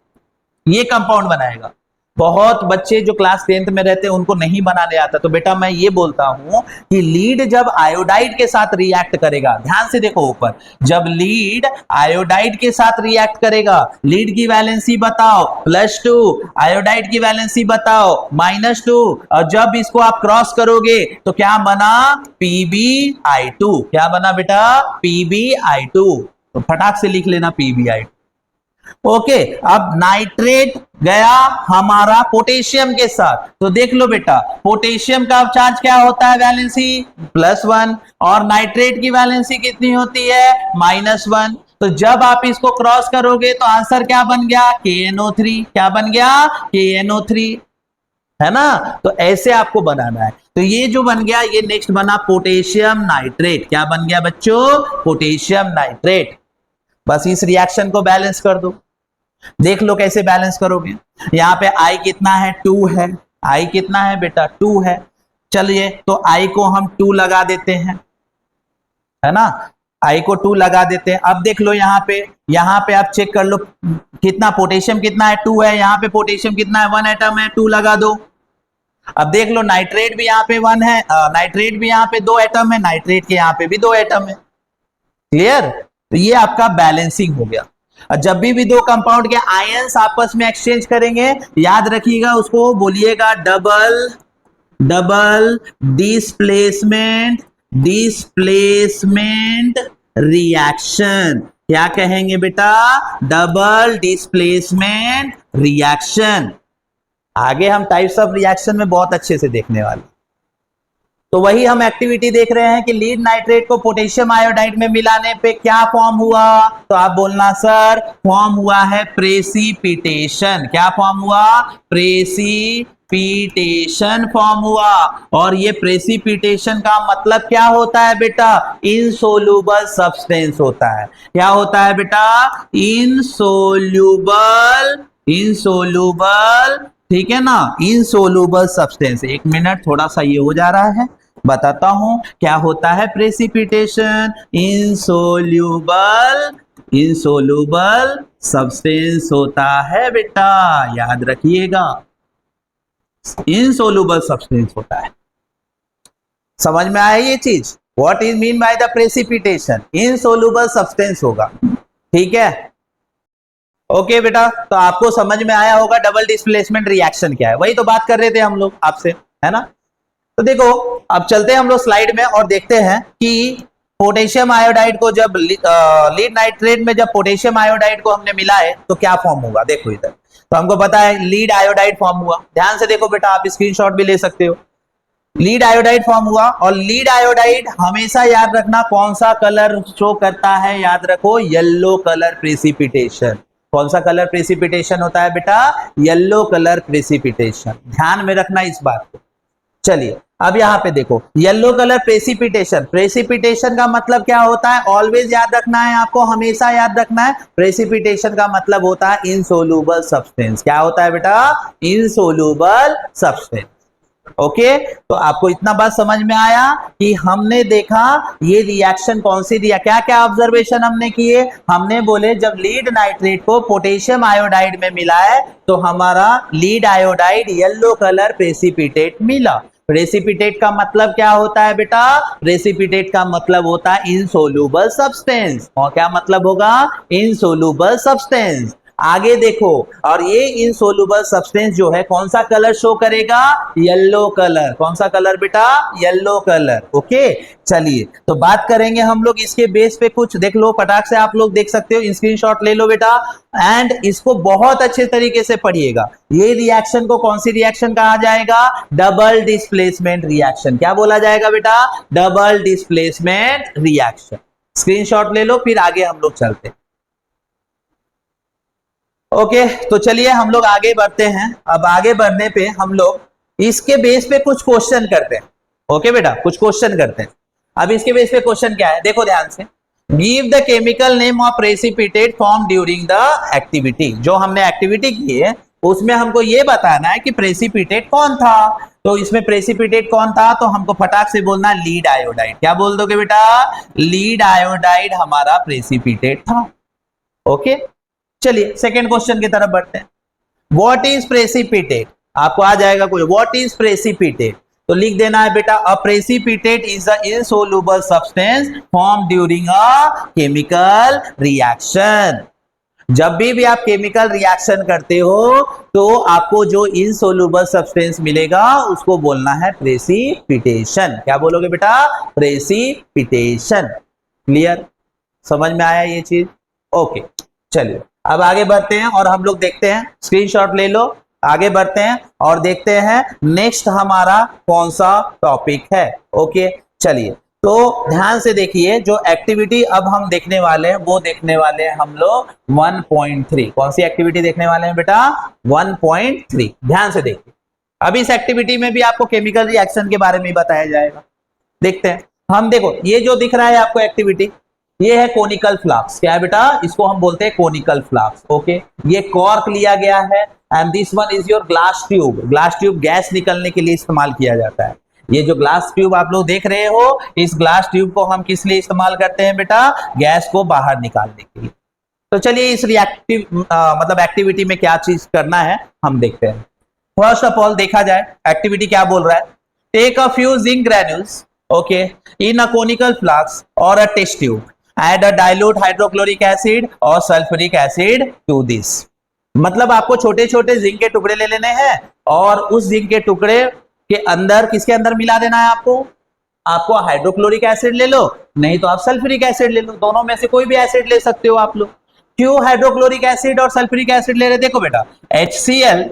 ये कंपाउंड बनाएगा। बहुत बच्चे जो क्लास 10th में रहते हैं उनको नहीं बनाने आता, तो बेटा मैं ये बोलता हूं कि लीड जब आयोडाइड के साथ रिएक्ट करेगा, ध्यान से देखो ऊपर, जब लीड आयोडाइड के साथ रिएक्ट करेगा, लीड की वैलेंसी बताओ +2, आयोडाइड की वैलेंसी बताओ -2, और जब इसको आप क्रॉस करोगे तो क्या बना, PbI2। क्या बना बेटा, PbI2। तो फटाक से लिख लेना PbI2। ओके, अब नाइट्रेट गया हमारा पोटेशियम के साथ, तो देख लो बेटा पोटेशियम का चार्ज क्या होता है, वैलेंसी +1, और नाइट्रेट की वैलेंसी कितनी होती है, -1। तो जब आप इसको क्रॉस करोगे तो आंसर क्या बन गया, KNO3। क्या बन गया, KNO3, है ना। तो ऐसे आपको बनाना है। तो ये जो बन गया, ये नेक्स्ट बना पोटेशियम नाइट्रेट। क्या बन गया बच्चों, पोटेशियम नाइट्रेट। बस इस रिएक्शन को बैलेंस कर दो, देख लो कैसे बैलेंस करोगे। यहां पे I कितना है, 2 है, I कितना है बेटा, 2 है। चलिए तो I को हम 2 लगा देते हैं, है ना, I को 2 लगा देते हैं। अब देख लो यहाँ पे आप चेक कर लो कितना पोटेशियम कितना है, 2 है, यहाँ पे पोटेशियम कितना है, 1 एटम है, 2 लगा दो। अब देख लो नाइट्रेट भी यहाँ पे 1 है, नाइट्रेट भी यहाँ पे 2 एटम है, नाइट्रेट के यहाँ पे भी 2 एटम है। क्लियर, तो ये आपका बैलेंसिंग हो गया। जब भी दो कंपाउंड के आयंस आपस में एक्सचेंज करेंगे, याद रखिएगा उसको बोलिएगा डबल डिस्प्लेसमेंट रिएक्शन। क्या कहेंगे बेटा, डबल डिस्प्लेसमेंट रिएक्शन। आगे हम टाइप्स ऑफ रिएक्शन में बहुत अच्छे से देखने वाले। तो वही हम एक्टिविटी देख रहे हैं कि लीड नाइट्रेट को पोटेशियम आयोडाइड में मिलाने पे क्या फॉर्म हुआ, तो आप बोलना सर फॉर्म हुआ है प्रेसिपिटेशन। क्या फॉर्म हुआ, प्रेसिपिटेशन फॉर्म हुआ। और ये प्रेसिपिटेशन का मतलब क्या होता है बेटा, इनसोल्यूबल सब्सटेंस होता है। क्या होता है बेटा, इनसोल्यूबल, ठीक है ना, इनसोल्यूबल सब्सटेंस। एक मिनट, थोड़ा सा ये हो जा रहा है, बताता हूं क्या होता है प्रेसिपिटेशन। इनसोल्यूबल सब्सटेंस होता है बेटा, याद रखिएगा, इनसोल्यूबल सब्सटेंस होता है। समझ में आया ये चीज, what is mean by the precipitation, insoluble substance होगा। ठीक है, ओके बेटा, तो आपको समझ में आया होगा डबल डिस्प्लेसमेंट रिएक्शन क्या है, वही तो बात कर रहे थे हम लोग आपसे, है ना। तो देखो अब चलते हैं हम लोग स्लाइड में और देखते हैं कि पोटेशियम आयोडाइड को जब लीड नाइट्रेट में जब पोटेशियम आयोडाइड को हमने मिलाए तो क्या फॉर्म होगा। देखो इधर तो हमको पता है लीड आयोडाइड फॉर्म हुआ, ध्यान से देखो बेटा, आप स्क्रीनशॉट भी ले सकते हो। लीड आयोडाइड फॉर्म हुआ, और लीड आयोडाइड हमेशा याद रखना कौन सा कलर शो करता है, याद रखो येलो कलर प्रेसिपिटेशन। कौन सा कलर प्रेसिपिटेशन होता है बेटा, येलो कलर प्रेसिपिटेशन। ध्यान में रखना इस बात को। चलिए अब यहां पे देखो येलो कलर प्रेसिपिटेशन, प्रेसिपिटेशन का मतलब क्या होता है, ऑलवेज याद रखना है आपको, हमेशा याद रखना है, प्रेसिपिटेशन का मतलब होता है इनसोल्यूबल सब्सटेंस। क्या होता है बेटा, इनसोल्यूबल सब्सटेंस। ओके, तो आपको इतना बात समझ में आया कि हमने देखा ये रिएक्शन कौन सी दिया, क्या क्या ऑब्जर्वेशन हमने किए। हमने बोले जब लीड नाइट्रेट को पोटेशियम आयोडाइड में मिलाए तो हमारा lead iodide yellow colour precipitate मिला। प्रेसिपिटेट का मतलब क्या होता है बेटा, प्रेसिपिटेट का मतलब होता है इनसोल्यूबल सब्सटेंस। और क्या मतलब होगा, इनसोल्यूबल सब्सटेंस। आगे देखो, और ये इनसोल्यूबल सब्सटेंस जो है कौन सा कलर शो करेगा, येलो कलर। कौन सा कलर बेटा, येलो कलर। ओके, चलिए तो बात करेंगे हम लोग इसके बेस पे कुछ। देख लो फटाक से, आप लोग देख सकते हो, स्क्रीनशॉट ले लो बेटा, एंड इसको बहुत अच्छे तरीके से पढ़िएगा। ये रिएक्शन को कौन सी रिएक्शन कहा जाएगा, डबल डिस्प्लेसमेंट रिएक्शन। क्या बोला जाएगा बेटा, डबल डिस्प्लेसमेंट रिएक्शन। स्क्रीनशॉट ले लो, फिर आगे हम लोग चलते हैं। ओके, तो चलिए हम लोग आगे बढ़ते हैं। अब आगे बढ़ने पे हम लोग इसके बेस पे कुछ क्वेश्चन करते हैं। ओके बेटा, कुछ क्वेश्चन करते हैं। अब इसके बेस पे क्वेश्चन क्या है, देखो ध्यान से। Give the chemical name of precipitate form during the activity. जो हमने एक्टिविटी की है उसमें हमको ये बताना है कि प्रेसिपिटेट कौन था। तो इसमें प्रेसिपिटेट कौन था, तो हमको फटाक से बोलना लीड आयोडाइड। क्या बोल दोगे बेटा, लीड आयोडाइड हमारा प्रेसिपिटेट था। ओके, चलिए सेकेंड क्वेश्चन की तरफ बढ़ते हैं। व्हाट इज प्रेसिपिटेट, आपको आ जाएगा कोई, व्हाट इज प्रेसिपिटेट, तो लिख देना है बेटा, a precipitate is a insoluble substance form during a chemical reaction. जब भी आप केमिकल रिएक्शन करते हो तो आपको जो इनसोल्युबल सब्सटेंस मिलेगा उसको बोलना है प्रेसिपिटेशन। क्या बोलोगे बेटा, प्रेसिपिटेशन। क्लियर, समझ में आया ये चीज? ओके, चलिए अब आगे बढ़ते हैं और हम लोग देखते हैं, स्क्रीनशॉट ले लो, आगे बढ़ते हैं और देखते हैं नेक्स्ट हमारा कौन सा टॉपिक है। ओके, चलिए तो ध्यान से देखिए, जो एक्टिविटी अब हम देखने वाले हैं वो देखने वाले हैं हम लोग 1.3। कौन सी एक्टिविटी देखने वाले हैं बेटा, 1.3। ध्यान से देखिए, अब इस एक्टिविटी में भी आपको केमिकल रिएक्शन के बारे में बताया जाएगा। देखते हैं हम, देखो ये जो दिख रहा है आपको एक्टिविटी, ये है कोनिकल फ्लास्क। क्या है बेटा, इसको हम बोलते हैं कोनिकल फ्लास्क। ओके, ये कॉर्क लिया गया है and this one is your glass tube. Glass tube gas निकलने के लिए इस्तेमाल किया जाता है। ये जो ग्लास ट्यूब आप लोग देख रहे हो, इस ग्लास ट्यूब को हम किस लिए इस्तेमाल करते हैं बेटा, गैस को बाहर निकालने के लिए। तो चलिए इस रिएक्टिव मतलब एक्टिविटी में क्या चीज करना है हम देखते हैं। फर्स्ट ऑफ ऑल देखा जाए एक्टिविटी क्या बोल रहा है, take a few zinc granules okay in a conical flask or a test tube, add a dilute hydrochloric acid or sulphuric acid to this. मतलब आपको छोटे छोटे जिंक के टुकड़े ले लेने हैं और उस जिंक के टुकड़े के अंदर किसके अंदर मिला देना है आपको हाइड्रोक्लोरिक एसिड ले लो, नहीं तो आप सल्फ्यूरिक एसिड ले लो, दोनों में से कोई भी एसिड ले सकते हो आप लोग। क्यों हाइड्रोक्लोरिक एसिड और सल्फ्यूरिक एसिड ले रहे, देखो बेटा HCl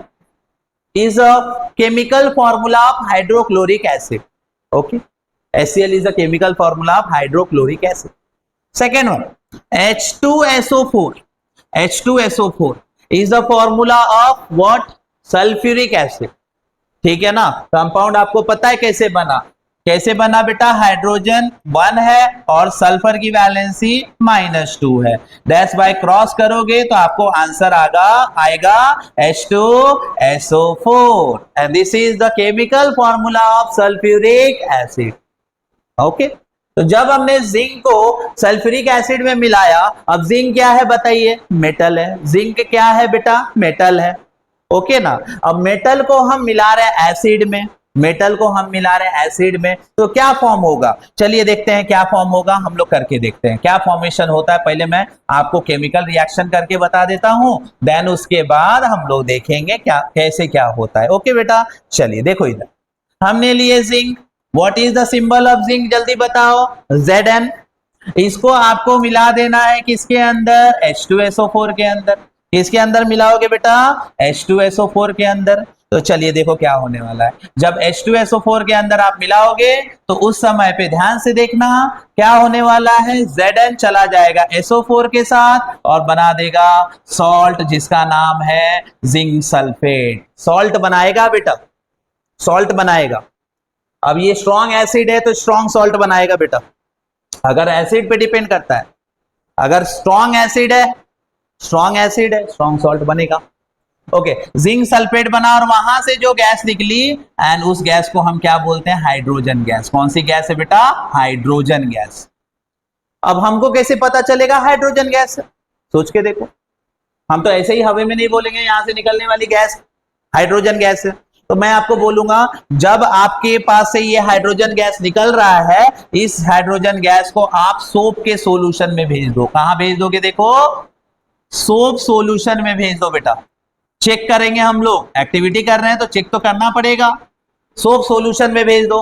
is a chemical formula of hydrochloric acid. Okay, HCl is a chemical formula of hydrochloric acid. Second one, H2SO4. H2SO4 is the formula of what? Sulfuric acid. ठीक है ना, कंपाउंड आपको पता है कैसे बना बेटा, हाइड्रोजन 1 है और सल्फर की वैलेंसी -2 है। दैट्स बाय क्रॉस करोगे तो आपको आंसर आएगा H2SO4 and this is the chemical formula of sulphuric acid. Okay, तो जब हमने जिंक को सल्फ्यूरिक एसिड में मिलाया, अब जिंक क्या है बताइए, मेटल है। जिंक क्या है बेटा, मेटल है। ओके ना, अब मेटल को हम मिला रहे हैं एसिड में, तो क्या फॉर्म होगा, चलिए देखते हैं क्या फॉर्म होगा, हम लोग करके देखते हैं क्या फॉर्मेशन होता है। पहले मैं आपको केमिकल रिएक्शन करके बता देता हूं, देन उसके बाद हम लोग देखेंगे कैसे क्या होता है। ओके बेटा, चलिए देखो इधर हमने लिए zinc. What is the symbol of zinc, जल्दी बताओ, Zn। इसको आपको मिला देना है किसके अंदर, H2SO4 के अंदर। किसके अंदर मिलाओगे बेटा, H2SO4 के अंदर। तो चलिए देखो क्या होने वाला है, जब H2SO4 के अंदर आप मिलाओगे तो उस समय पे ध्यान से देखना क्या होने वाला है, Zn चला जाएगा SO4 के साथ और बना देगा सॉल्ट जिसका नाम है जिंक सल्फेट। सॉल्ट बनाएगा बेटा, सॉल्ट बनाएगा। अब ये स्ट्रॉन्ग एसिड है तो स्ट्रॉन्ग सॉल्ट बनाएगा बेटा, अगर एसिड पे डिपेंड करता है। अगर स्ट्रॉन्ग एसिड है स्ट्रॉन्ग सॉल्ट बनेगा। ओके, जिंक सल्फेट बना और वहां से जो गैस निकली एंड उस गैस को हम क्या बोलते हैं, हाइड्रोजन गैस। कौन सी गैस है बेटा, हाइड्रोजन गैस। अब हमको कैसे पता चलेगा हाइड्रोजन गैस, सोच के देखो, हम तो ऐसे ही हवा में नहीं बोलेंगे यहां से निकलने वाली गैस हाइड्रोजन गैस है। तो मैं आपको बोलूंगा जब आपके पास से ये हाइड्रोजन गैस निकल रहा है, इस हाइड्रोजन गैस को आप सोप के सॉल्यूशन में भेज दो। कहां भेज दोगे, देखो सोप सॉल्यूशन में भेज दो बेटा। चेक करेंगे हम लोग, एक्टिविटी कर रहे हैं तो चेक तो करना पड़ेगा। सोप सॉल्यूशन में भेज दो।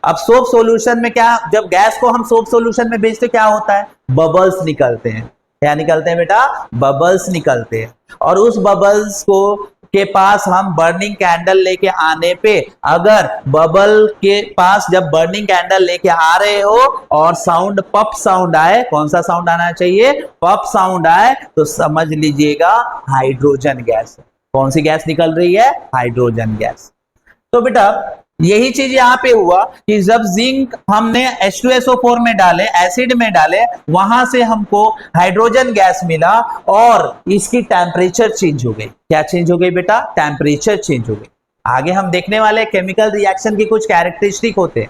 अब सोप सॉल्यूशन में क्या, जब गैस को हम सोप सॉल्यूशन में भेजते क्या होता है, बबल्स निकलते हैं। क्या निकलते हैं बेटा, बबल्स निकलते हैं। और उस बबल्स को के पास हम बर्निंग कैंडल लेके आने पे, अगर बबल के पास जब बर्निंग कैंडल लेके आ रहे हो और साउंड पप साउंड आए, कौन सा साउंड आना चाहिए, पप साउंड आए, तो समझ लीजिएगा हाइड्रोजन गैस। कौन सी गैस निकल रही है, हाइड्रोजन गैस। तो बेटा यही चीज यहां पे हुआ कि जब जिंक हमने H2SO4 में डाले, एसिड में डाले, वहां से हमको हाइड्रोजन गैस मिला और इसकी टेम्परेचर चेंज हो गई। क्या चेंज हो गई बेटा, टेम्परेचर चेंज हो गई। आगे हम देखने वाले केमिकल रिएक्शन की कुछ कैरेक्टरिस्टिक होते हैं,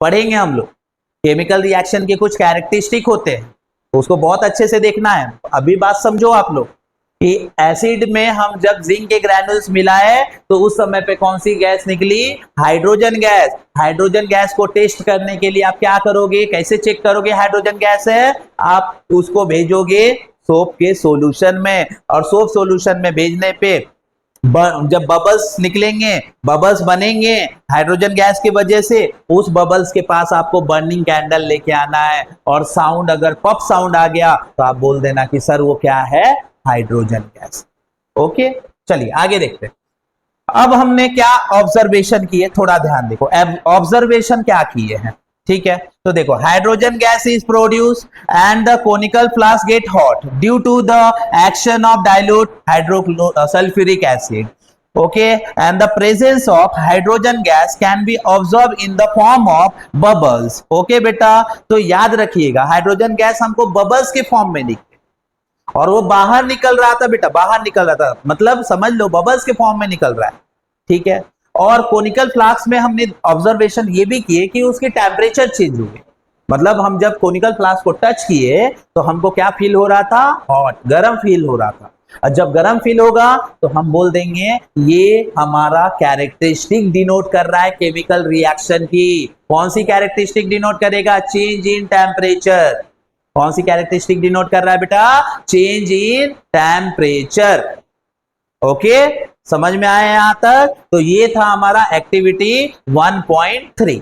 पढ़ेंगे हम लोग। केमिकल रिएक्शन के कुछ कैरेक्टरिस्टिक होते हैं, तो उसको बहुत अच्छे से देखना है। अभी बात समझो आप लोग कि एसिड में हम जब जिंक के ग्रैन्यूल्स मिलाए तो उस समय पे कौन सी गैस निकली, हाइड्रोजन गैस। हाइड्रोजन गैस को टेस्ट करने के लिए आप क्या करोगे, कैसे चेक करोगे हाइड्रोजन गैस है, आप उसको भेजोगे सोप के सॉल्यूशन में, और सोप सॉल्यूशन में भेजने पे जब बबल्स निकलेंगे, बबल्स बनेंगे हाइड्रोजन गैस की वजह से, उस बबल्स के पास आपको बर्निंग कैंडल लेके आना है, और साउंड अगर पप साउंड आ गया तो आप बोल देना कि सर वो क्या है, हाइड्रोजन गैस। ओके, चलिए आगे देखते हैं। अब हमने क्या ऑब्जर्वेशन किए, थोड़ा ध्यान देखो। ऑब्जर्वेशन क्या किए हैं, ठीक है। तो देखो, hydrogen gas is produce and the conical flask get hot due to the action of dilute hydrosulphuric acid. Okay, and the presence of hydrogen gas can be observed in the form of bubbles. Okay बेटा, तो याद रखिएगा हाइड्रोजन गैस हमको बबल्स के फॉर्म में दिखते, और वो बाहर निकल रहा था बेटा, बाहर निकल रहा था, मतलब समझ लो बबल्स के फॉर्म में निकल रहा है, ठीक है। और कोनिकल फ्लास्क में हमने ऑब्जर्वेशन ये भी किए कि उसकी टेम्परेचर चेंज हो गई, मतलब हम जब कोनिकल फ्लास्क को टच किए तो हमको क्या फील हो रहा था, हॉट, गर्म फील हो रहा था। और जब गर्म फील होगा तो हम बोल देंगे ये हमारा कैरेक्टरिस्टिक डिनोट कर रहा है केमिकल रिएक्शन की। कौन सी कैरेक्टरिस्टिक डिनोट करेगा, चेंज इन टेम्परेचर। कौन सी कैरेक्टरिस्टिक डिनोट कर रहा है बेटा, चेंज इन टेम्परेचर। ओके, समझ में आया यहां तक। तो ये था हमारा एक्टिविटी 1.3,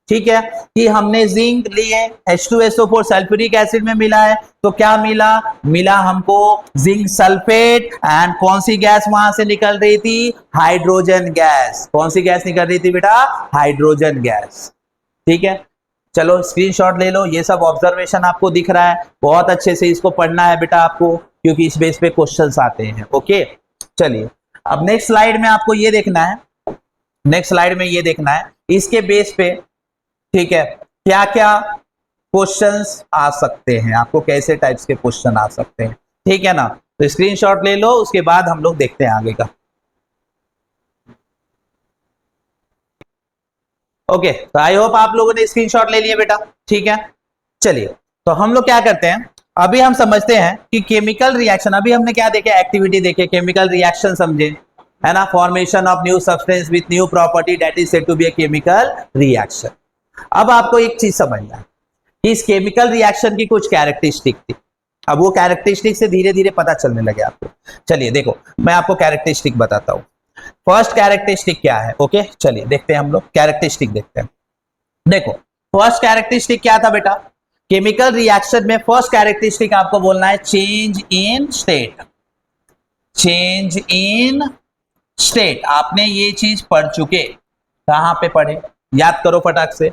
ठीक है, कि हमने जिंक लिए, H2SO4 सल्फ्यूरिक एसिड में मिला है, तो क्या मिला, मिला हमको जिंक सल्फेट, एंड कौन सी गैस वहां से निकल रही थी, हाइड्रोजन गैस। कौन सी गैस निकल रही थी बेटा, हाइड्रोजन गैस, ठीक है। चलो स्क्रीनशॉट ले लो, ये सब ऑब्जर्वेशन आपको दिख रहा है, बहुत अच्छे से इसको पढ़ना है बेटा आपको, क्योंकि इस बेस पे क्वेश्चंस आते हैं। ओके, चलिए अब नेक्स्ट स्लाइड में आपको ये देखना है, नेक्स्ट स्लाइड में ये देखना है इसके बेस पे, ठीक है, क्या क्या क्वेश्चंस आ सकते हैं, आपको कैसे टाइप्स के क्वेश्चन आ सकते हैं, ठीक है ना। तो स्क्रीनशॉट ले लो, उसके बाद हम लोग देखते हैं आगे का। ओके, तो आई होप आप लोगों ने स्क्रीनशॉट ले लिए बेटा, ठीक है। चलिए, तो हम लोग क्या करते हैं, अभी हम समझते हैं कि केमिकल रिएक्शन, अभी हमने क्या देखे, एक्टिविटी देखे, केमिकल रिएक्शन समझे, है ना, formation of new substance with new property that is said to be a chemical reaction. अब आपको एक चीज समझना है कि इस केमिकल रिएक्शन की कुछ कैरेक्टरिस्टिक थी, अब वो कैरेक्टरिस्टिक से धीरे धीरे पता चलने लगे आपको। चलिए देखो, मैं आपको कैरेक्टरिस्टिक बताता हूं। फर्स्ट कैरेक्टरिस्टिक क्या है, ओके, चलिए देखते हैं हम लोग, कैरेक्टरिस्टिक देखते हैं। देखो, फर्स्ट कैरेक्टरिस्टिक क्या था बेटा, केमिकल रिएक्शन में फर्स्ट कैरेक्टरिस्टिक आपको बोलना है change in state. Change in state, आपने ये चीज पढ़ चुके, कहां पे पढ़े, याद करो फटाक से।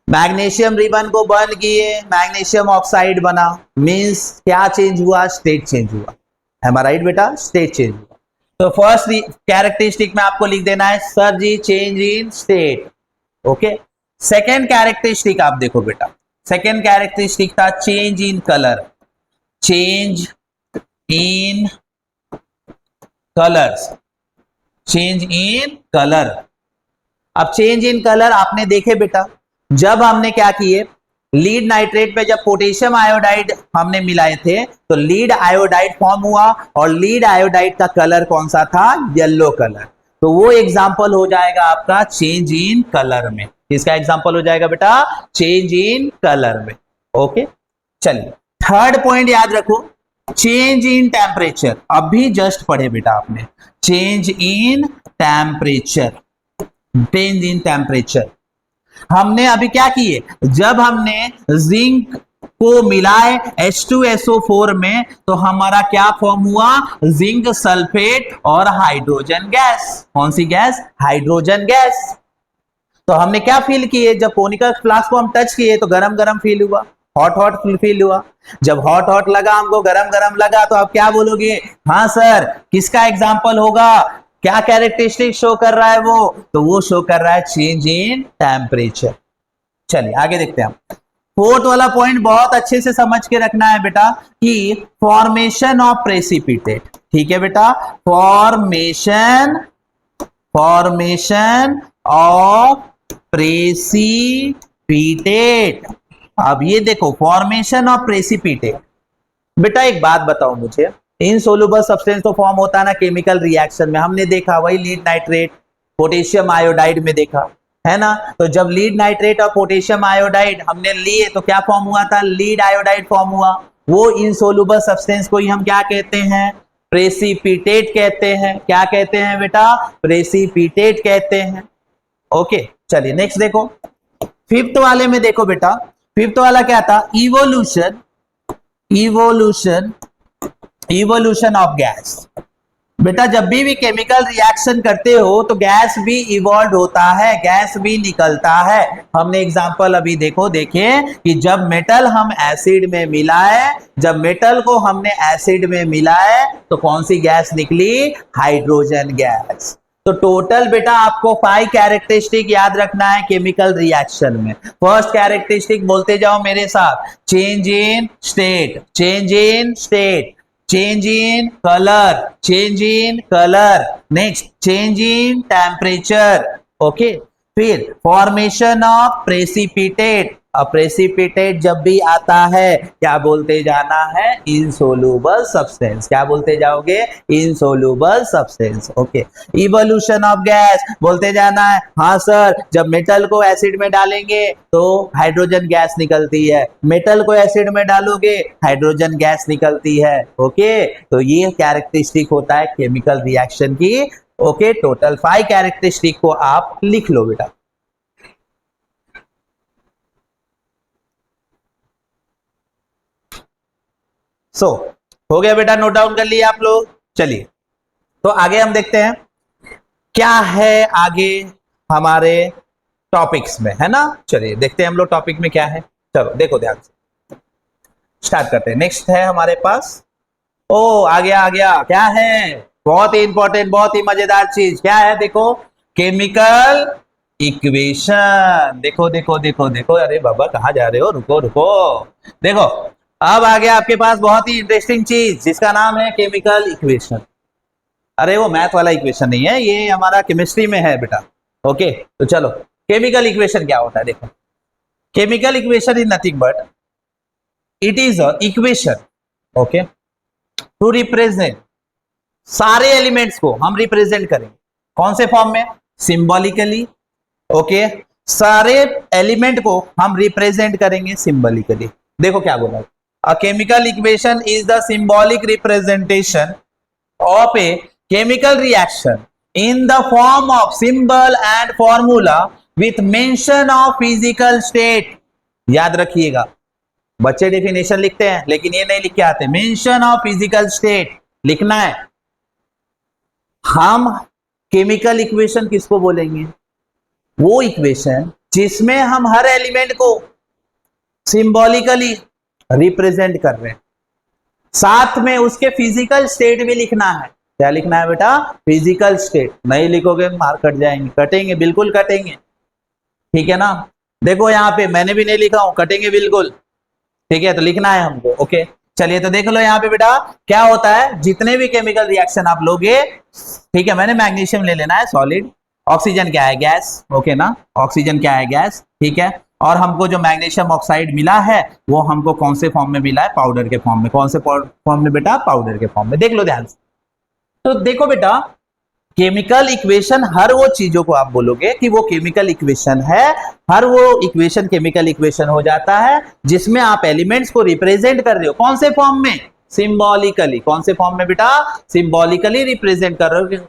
मैग्नीशियम रिबन को बर्न किए, मैग्नीशियम ऑक्साइड बना, मींस क्या चेंज हुआ, स्टेट चेंज हुआ, है ना राइट बेटा, स्टेट चेंज हुआ। तो फर्स्ट कैरेक्टरिस्टिक में आपको लिख देना है सर जी change in state. Okay, second characteristic आप देखो बेटा, सेकेंड कैरेक्टरिस्टिक था change in colour. Change in colours, change in colour. अब चेंज इन कलर आपने देखे बेटा, जब हमने क्या किए, लीड नाइट्रेट पे जब पोटेशियम आयोडाइड हमने मिलाए थे तो लीड आयोडाइड फॉर्म हुआ, और लीड आयोडाइड का कलर कौन सा था, येलो कलर। तो वो एग्जांपल हो जाएगा आपका चेंज इन कलर में। किसका एग्जांपल हो जाएगा बेटा, चेंज इन कलर में। ओके, चलिए थर्ड पॉइंट याद रखो, चेंज इन टेम्परेचर। अभी जस्ट पढ़े बेटा आपने, change in temperature, change in temperature. हमने अभी क्या किए, जब हमने जिंक को मिलाए H2SO4 में तो हमारा क्या फॉर्म हुआ, जिंक सल्फेट और हाइड्रोजन गैस। कौन सी गैस, हाइड्रोजन गैस। तो हमने क्या फील किए, जब कोनिकल फ्लास्क को हम टच किए तो गरम गरम फील हुआ, हॉट हॉट फील हुआ। जब हॉट हॉट लगा हमको, गरम गरम लगा, तो आप क्या बोलोगे, हाँ सर किसका एग्जाम्पल होगा, क्या कैरेक्टरिस्टिक शो कर रहा है वो, तो वो शो कर रहा है चेंज इन टेम्परेचर। चलिए आगे देखते हैं हम। फोर्थ वाला पॉइंट बहुत अच्छे से समझ के रखना है बेटा कि फॉर्मेशन ऑफ प्रेसिपिटेट। ठीक है बेटा, फॉर्मेशन ऑफ प्रेसिपिटेट। अब ये देखो फॉर्मेशन ऑफ प्रेसिपिटेट। बेटा एक बात बताओ मुझे, इनसोल्युबल सब्सटेंस तो फॉर्म होता है ना केमिकल रिएक्शन में, हमने देखा वही लीड नाइट्रेट पोटेशियम आयोडाइड में देखा है ना। तो जब लीड नाइट्रेट और पोटेशियम आयोडाइड हमने लिए तो क्या फॉर्म हुआ था, लीड आयोडाइड फॉर्म हुआ। वो इनसोल्युबल सब्सटेंस को ही हम क्या कहते हैं, प्रेसिपिटेट कहते हैं। क्या कहते हैं बेटा, प्रेसिपिटेट कहते हैं। ओके चलिए नेक्स्ट देखो, फिफ्थ वाले में देखो बेटा, फिफ्थ वाला क्या था, इवोल्यूशन ऑफ गैस। बेटा जब भी केमिकल रिएक्शन करते हो तो गैस भी इवॉल्व होता है, गैस भी निकलता है। हमने एग्जांपल अभी देखे कि जब मेटल हम एसिड में मिलाए, जब मेटल को हमने एसिड में मिलाए तो कौन सी गैस निकली, हाइड्रोजन गैस। तो टोटल बेटा आपको 5 कैरेक्टरिस्टिक याद रखना है केमिकल रिएक्शन में। फर्स्ट कैरेक्टरिस्टिक बोलते जाओ मेरे साथ, change in state, change in state, change in color, next change in temperature, okay। फिर फॉर्मेशन ऑफ प्रेसिपिटेट। अब प्रेसिपिटेट जब भी आता है क्या बोलते जाना है, इनसोल्युबल सब्सटेंस। क्या बोलते जाओगे, insoluble substance. Okay, evolution of gas बोलते जाना है, हाँ सर जब मेटल को एसिड में डालेंगे तो हाइड्रोजन गैस निकलती है, मेटल को एसिड में डालोगे हाइड्रोजन गैस निकलती है। ओके, तो ये कैरेक्टरिस्टिक होता है केमिकल रिएक्शन की। ओके, टोटल 5 कैरेक्टरिस्टिक को आप लिख लो बेटा। हो गया बेटा, नोट डाउन कर लिया आप लोग। चलिए तो आगे हम देखते हैं क्या है आगे हमारे टॉपिक्स में, है ना। चलिए देखते हैं हम लोग टॉपिक में क्या है। चलो देखो ध्यान से, स्टार्ट करते हैं। नेक्स्ट है हमारे पास, आ गया क्या है, बहुत ही इंपॉर्टेंट, बहुत ही मजेदार चीज क्या है, देखो केमिकल इक्वेशन। देखो, अरे बाबा कहाँ जा रहे हो, रुको देखो, अब आ गया आपके पास बहुत ही इंटरेस्टिंग चीज जिसका नाम है केमिकल इक्वेशन। अरे वो मैथ वाला इक्वेशन नहीं है, ये हमारा केमिस्ट्री में है बेटा। ओके, तो चलो केमिकल इक्वेशन क्या होता है, देखो chemical equation is nothing but it is a equation, okay, to represent, सारे एलिमेंट्स को हम रिप्रेजेंट करेंगे कौन से फॉर्म में, सिंबॉलिकली। ओके, सारे एलिमेंट को हम रिप्रेजेंट करेंगे सिंबॉलिकली। देखो क्या बोला, a chemical equation is the symbolic representation of A chemical reaction in the form of symbol and formula with mention of physical state। याद रखिएगा, बच्चे डेफिनेशन लिखते हैं लेकिन ये नहीं लिख के आते, मेंशन ऑफ फिजिकल स्टेट लिखना है। हम केमिकल इक्वेशन किसको बोलेंगे, वो इक्वेशन जिसमें हम हर एलिमेंट को सिंबॉलिकली रिप्रेजेंट कर रहे हैं, साथ में उसके फिजिकल स्टेट भी लिखना है। क्या लिखना है बेटा, फिजिकल स्टेट। नहीं लिखोगे मार्क कट जाएंगे, कटेंगे, बिल्कुल कटेंगे, ठीक है ना। देखो यहाँ पे मैंने भी नहीं लिखा हूं, कटेंगे बिल्कुल, ठीक है, तो लिखना है हमको। ओके चलिए तो देख लो यहाँ पे बेटा क्या होता है, जितने भी केमिकल रिएक्शन आप लोगे, ठीक है, मैंने मैग्नीशियम ले लेना है सॉलिड, ऑक्सीजन क्या है गैस, ओके ना, ऑक्सीजन क्या है गैस, ठीक है, और हमको जो मैग्नीशियम ऑक्साइड मिला है वो हमको कौन से फॉर्म में मिला है, पाउडर के फॉर्म में। कौन से फॉर्म में बेटा, पाउडर के फॉर्म में। देख लो ध्यान से, तो देखो बेटा केमिकल इक्वेशन, हर वो चीजों को आप बोलोगे कि वो केमिकल इक्वेशन है, हर वो इक्वेशन केमिकल इक्वेशन हो जाता है जिसमें आप एलिमेंट्स को रिप्रेजेंट कर रहे हो कौन से फॉर्म में, सिंबॉलिकली। कौन से फॉर्म में बेटा, सिंबॉलिकली रिप्रेजेंट कर रहे हो।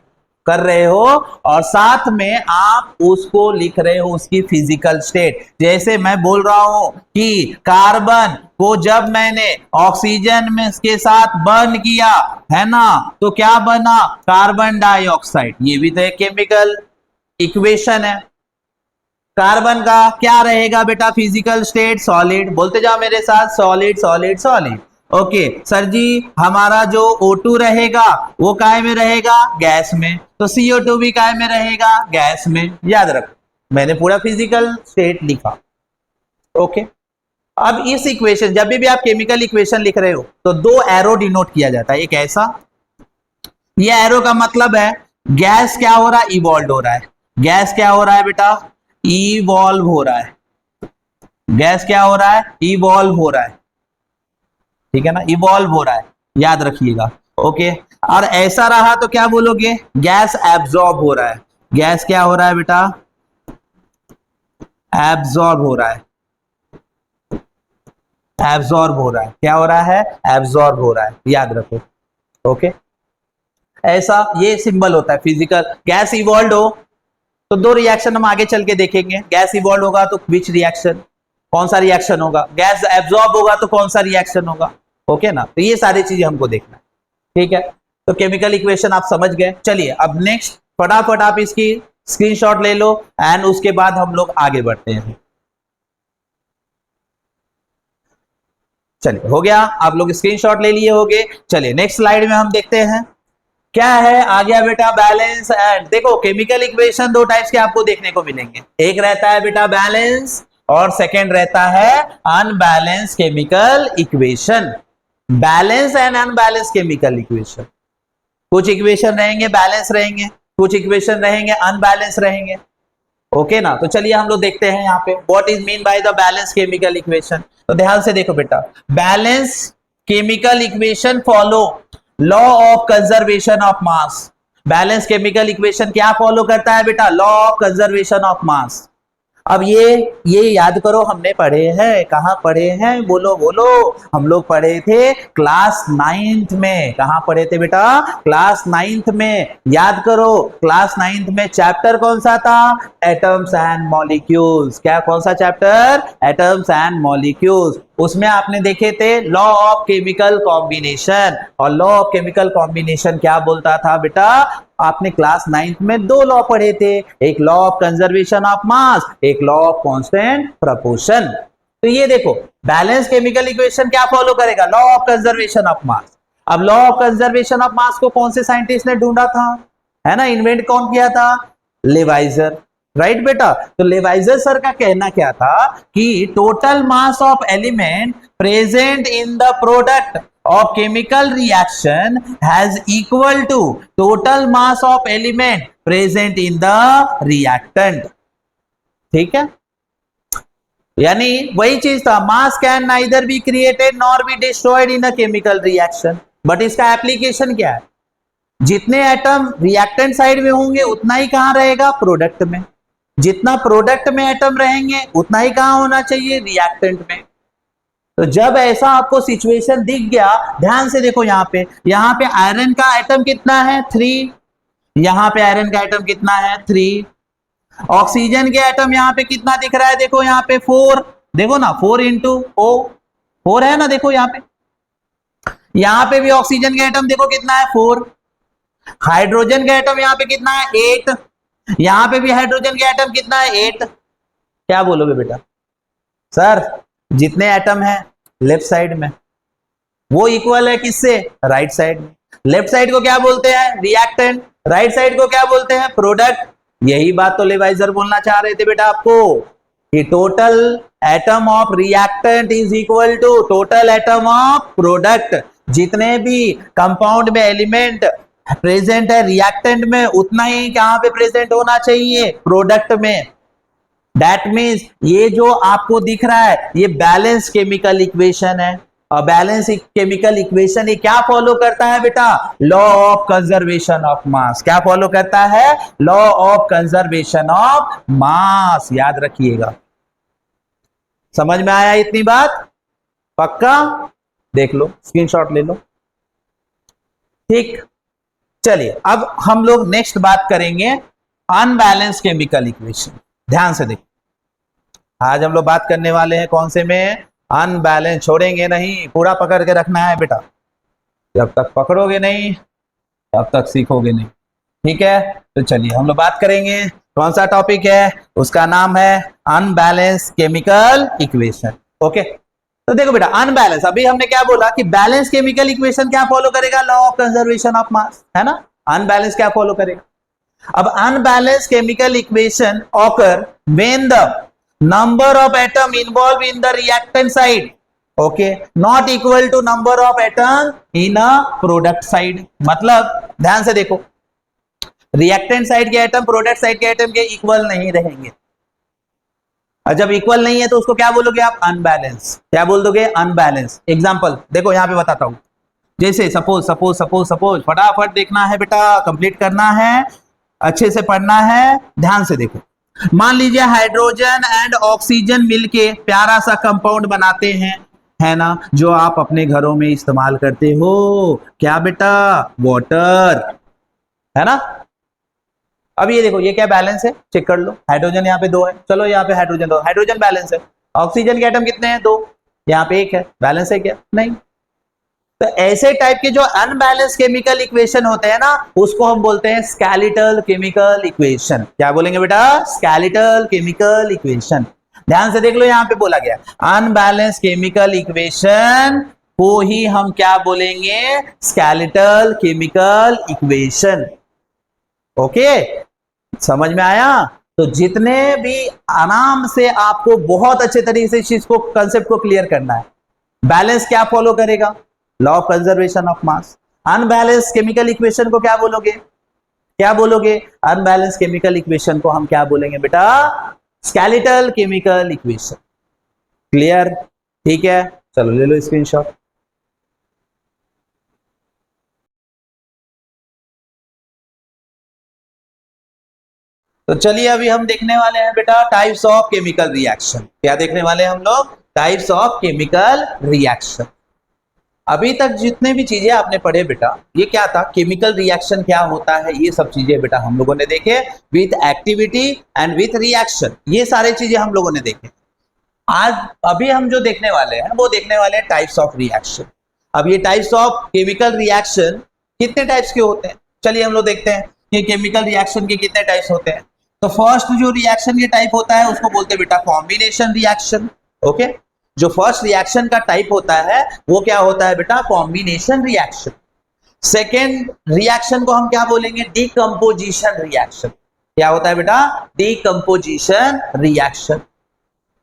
कर रहे हो और साथ में आप उसको लिख रहे हो उसकी फिजिकल स्टेट। जैसे मैं बोल रहा हूं कि कार्बन को जब मैंने ऑक्सीजन में के साथ बर्न किया है ना, तो क्या बना, कार्बन डाइऑक्साइड। ये भी तो एक केमिकल इक्वेशन है। कार्बन का क्या रहेगा बेटा फिजिकल स्टेट, सॉलिड। बोलते जाओ मेरे साथ, solid solid solid. Okay sir जी, हमारा जो O2 रहेगा वो काय में रहेगा, गैस में। तो CO2 भी काय में रहेगा, गैस में। याद रखो, मैंने पूरा फिजिकल स्टेट लिखा। ओके, अब इस इक्वेशन, जब भी आप केमिकल इक्वेशन लिख रहे हो तो दो एरो डिनोट किया जाता है। एक ऐसा, ये एरो का मतलब है गैस क्या हो रहा है, इवॉल्व हो रहा है। गैस क्या हो रहा है बेटा, इवॉल्व हो रहा है। गैस क्या हो रहा है, इवॉल्व हो रहा है। ठीक है ना, इवॉल्व हो रहा है, याद रखिएगा। ओके, और ऐसा रहा तो क्या बोलोगे, गैस एब्जॉर्ब हो रहा है। गैस क्या हो रहा है बेटा, एब्जॉर्ब हो रहा है। एब्जॉर्ब हो रहा है, क्या हो रहा है, एब्जॉर्ब हो रहा है, याद रखो। ओके, ऐसा ये सिंबल होता है फिजिकल। गैस इवॉल्व हो तो दो रिएक्शन हम आगे चल के देखेंगे। गैस इवॉल्व होगा तो विच रिएक्शन, कौन सा रिएक्शन होगा। गैस एब्जॉर्ब होगा तो कौन सा रिएक्शन होगा। ओके ना, तो ये सारी चीजें हमको देखना है। ठीक है, तो केमिकल इक्वेशन आप समझ गए। चलिए अब नेक्स्ट, फटाफट आप इसकी स्क्रीनशॉट ले लो एंड उसके बाद हम लोग आगे बढ़ते हैं। चलिए हो गया, आप लोग स्क्रीनशॉट ले लिए होंगे। चलिए नेक्स्ट स्लाइड में हम देखते हैं क्या है। आ गया बेटा बैलेंस एंड, देखो केमिकल इक्वेशन दो टाइप्स के आपको देखने को मिलेंगे। एक रहता है बेटा बैलेंस और सेकंड रहता है unbalance chemical equation. Balance and unbalance chemical equation, कुछ इक्वेशन रहेंगे बैलेंस रहेंगे, कुछ इक्वेशन रहेंगे अनबैलेंस रहेंगे। ओके ना, तो चलिए हम लोग देखते हैं यहाँ पे what is mean by the balance chemical equation. तो ध्यान से देखो बेटा, balance chemical equation follow law of conservation of mass. Balance chemical equation क्या फॉलो करता है बेटा, law of conservation of mass. अब ये याद करो, हमने पढ़े हैं, कहां पढ़े हैं, बोलो बोलो। हम लोग पढ़े थे क्लास 9th में। कहां पढ़े थे बेटा, क्लास 9th में। याद करो, क्लास 9th में चैप्टर कौन सा था, एटम्स एंड मॉलिक्यूल्स। क्या, कौन सा चैप्टर, एटम्स एंड मॉलिक्यूल्स। उसमें आपने देखे थे लॉ ऑफ केमिकल कॉम्बिनेशन। और लॉ ऑफ केमिकल कॉम्बिनेशन क्या बोलता था बेटा, आपने क्लास 9th में दो लॉ पढ़े थे, एक law of conservation of mass, एक लॉ ऑफ कांस्टेंट प्रोपोर्शन। तो ये देखो, बैलेंस केमिकल इक्वेशन क्या फॉलो करेगा, law of conservation of mass. अब law of conservation of mass को कौन से साइंटिस्ट ने ढूंढा था, है ना, इन्वेंट कौन किया था, लेवाइजर। राइट बेटा, तो लेवाइजर सर का कहना क्या था कि total mass of element present in the product of chemical reaction has equal to total mass of element present in the reactant। ठीक है, यानी वही चीज था, मास can neither be created nor be destroyed in a chemical reaction. But इसका एप्लीकेशन क्या है, जितने एटम रिएक्टेंट साइड में होंगे उतना ही कहां रहेगा, प्रोडक्ट में। जितना प्रोडक्ट में एटम रहेंगे उतना ही कहां होना चाहिए, रिएक्टेंट में। तो जब ऐसा आपको सिचुएशन दिख गया, ध्यान से देखो, यहाँ पे आयरन का एटम कितना है, 3। यहाँ पे आयरन का एटम कितना है, 3। ऑक्सीजन के एटम यहाँ पे कितना दिख रहा है, देखो यहाँ पे 4। देखो ना, 4 इंटू ओ 4 है ना, देखो यहाँ पे। यहाँ पे भी ऑक्सीजन का एटम देखो कितना है, 4। हाइड्रोजन का एटम यहाँ पे कितना है, 8। यहाँ पे भी हाइड्रोजन का एटम कितना है, 8। क्या बोलोगे बेटा, सर जितने एटम है लेफ्ट साइड में वो इक्वल है किससे, राइट साइड में। लेफ्ट साइड को क्या बोलते हैं, रिएक्टेंट। राइट साइड को क्या बोलते हैं, प्रोडक्ट। यही बात तो लेवाइजर बोलना चाह रहे थे बेटा आपको, कि total atom of reactant is equal to total atom of product. जितने भी कंपाउंड में एलिमेंट प्रेजेंट है रिएक्टेंट में, उतना ही कहां पे प्रेजेंट होना चाहिए, प्रोडक्ट में। दैट मीन्स ये जो आपको दिख रहा है ये बैलेंस केमिकल इक्वेशन है। और बैलेंस केमिकल इक्वेशन ये क्या फॉलो करता है बेटा, लॉ ऑफ कंजर्वेशन ऑफ मास। क्या फॉलो करता है, लॉ ऑफ कंजर्वेशन ऑफ मास। याद रखिएगा, समझ में आया इतनी बात, पक्का। देख लो, स्क्रीनशॉट ले लो। ठीक, चलिए अब हम लोग नेक्स्ट बात करेंगे अनबैलेंस केमिकल इक्वेशन। ध्यान से देखो, आज हम लोग बात करने वाले हैं कौन से में, अनबैलेंस। छोड़ेंगे नहीं, पूरा पकड़ के रखना है बेटा, जब तक पकड़ोगे नहीं तब तक सीखोगे नहीं, ठीक है। तो चलिए हम लोग बात करेंगे कौन सा टॉपिक है, उसका नाम है अनबैलेंस केमिकल इक्वेशन। ओके, तो देखो बेटा अनबैलेंस, अभी हमने क्या बोला कि बैलेंस केमिकल इक्वेशन क्या फॉलो करेगा, law of conservation of mass, है ना। अनबैलेंस क्या फॉलो करेगा, अब unbalance chemical equation occur when the number of atom involve in the reactant side okay not equal to number of atom in a product side. मतलब ध्यान से देखो, रिएक्टेंट साइड के एटम प्रोडक्ट साइड के एटम के इक्वल नहीं रहेंगे, और जब इक्वल नहीं है तो उसको क्या बोलोगे आप, अनबैलेंस। क्या बोल दोगे, अनबैलेंस। एग्जांपल देखो यहां पे बताता हूं, जैसे सपोज सपोज सपोज सपोज, फटाफट देखना है बेटा, कंप्लीट करना है, अच्छे से पढ़ना है, ध्यान से देखो। मान लीजिए हाइड्रोजन एंड ऑक्सीजन मिलके प्यारा सा कंपाउंड बनाते हैं, है ना, जो आप अपने घरों में इस्तेमाल करते हो, क्या बेटा, वाटर, है ना। अब ये देखो, ये क्या बैलेंस है, चेक कर लो। हाइड्रोजन यहाँ पे 2 है, चलो यहाँ पे हाइड्रोजन 2, हाइड्रोजन बैलेंस है। ऑक्सीजन के एटम कितने हैं, 2, यहाँ पे 1 है, बैलेंस है क्या, नहीं। तो ऐसे टाइप के जो अनबैलेंस केमिकल इक्वेशन होते हैं ना, उसको हम बोलते हैं स्केलेटल केमिकल इक्वेशन। क्या बोलेंगे बेटा, स्केलेटल केमिकल इक्वेशन। ध्यान से देख लो, यहां पे बोला गया अनबैलेंस केमिकल इक्वेशन को ही हम क्या बोलेंगे, स्केलेटल केमिकल इक्वेशन। ओके, समझ में आया। तो जितने भी आराम से आपको बहुत अच्छे तरीके से इस चीज को, कंसेप्ट को क्लियर करना है। बैलेंस क्या फॉलो करेगा, law of conservation of mass. Unbalance chemical equation को क्या बोलोगे, क्या बोलोगे, अनबैलेंस केमिकल इक्वेशन को हम क्या बोलेंगे बेटा, स्केलेटल केमिकल इक्वेशन। क्लियर, ठीक है, चलो ले लो स्क्रीनशॉट। तो चलिए अभी हम देखने वाले हैं बेटा टाइप्स ऑफ केमिकल रिएक्शन। क्या देखने वाले हैं हम लोग, टाइप्स ऑफ केमिकल रिएक्शन। अभी तक जितने भी चीजें आपने पढ़े बेटा, ये क्या था, केमिकल रिएक्शन क्या होता है, ये सब चीजें बेटा हम लोगों ने देखे, with activity and with reaction, ये सारे चीजें हम लोगों ने देखे। आज अभी हम जो देखने वाले हैं वो देखने वाले हैं टाइप्स ऑफ रिएक्शन। अब ये टाइप्स ऑफ केमिकल रिएक्शन कितने टाइप्स के होते हैं, चलिए हम लोग देखते हैं कि केमिकल रिएक्शन के कितने टाइप्स होते हैं। तो फर्स्ट जो रिएक्शन के टाइप होता है उसको बोलते हैं बेटा कॉम्बिनेशन रिएक्शन। ओके, जो फर्स्ट रिएक्शन का टाइप होता है वो क्या होता है बेटा, कॉम्बिनेशन रिएक्शन। सेकेंड रिएक्शन को हम क्या बोलेंगे, डीकंपोजिशन रिएक्शन। क्या होता है बेटा, डीकंपोजिशन रिएक्शन।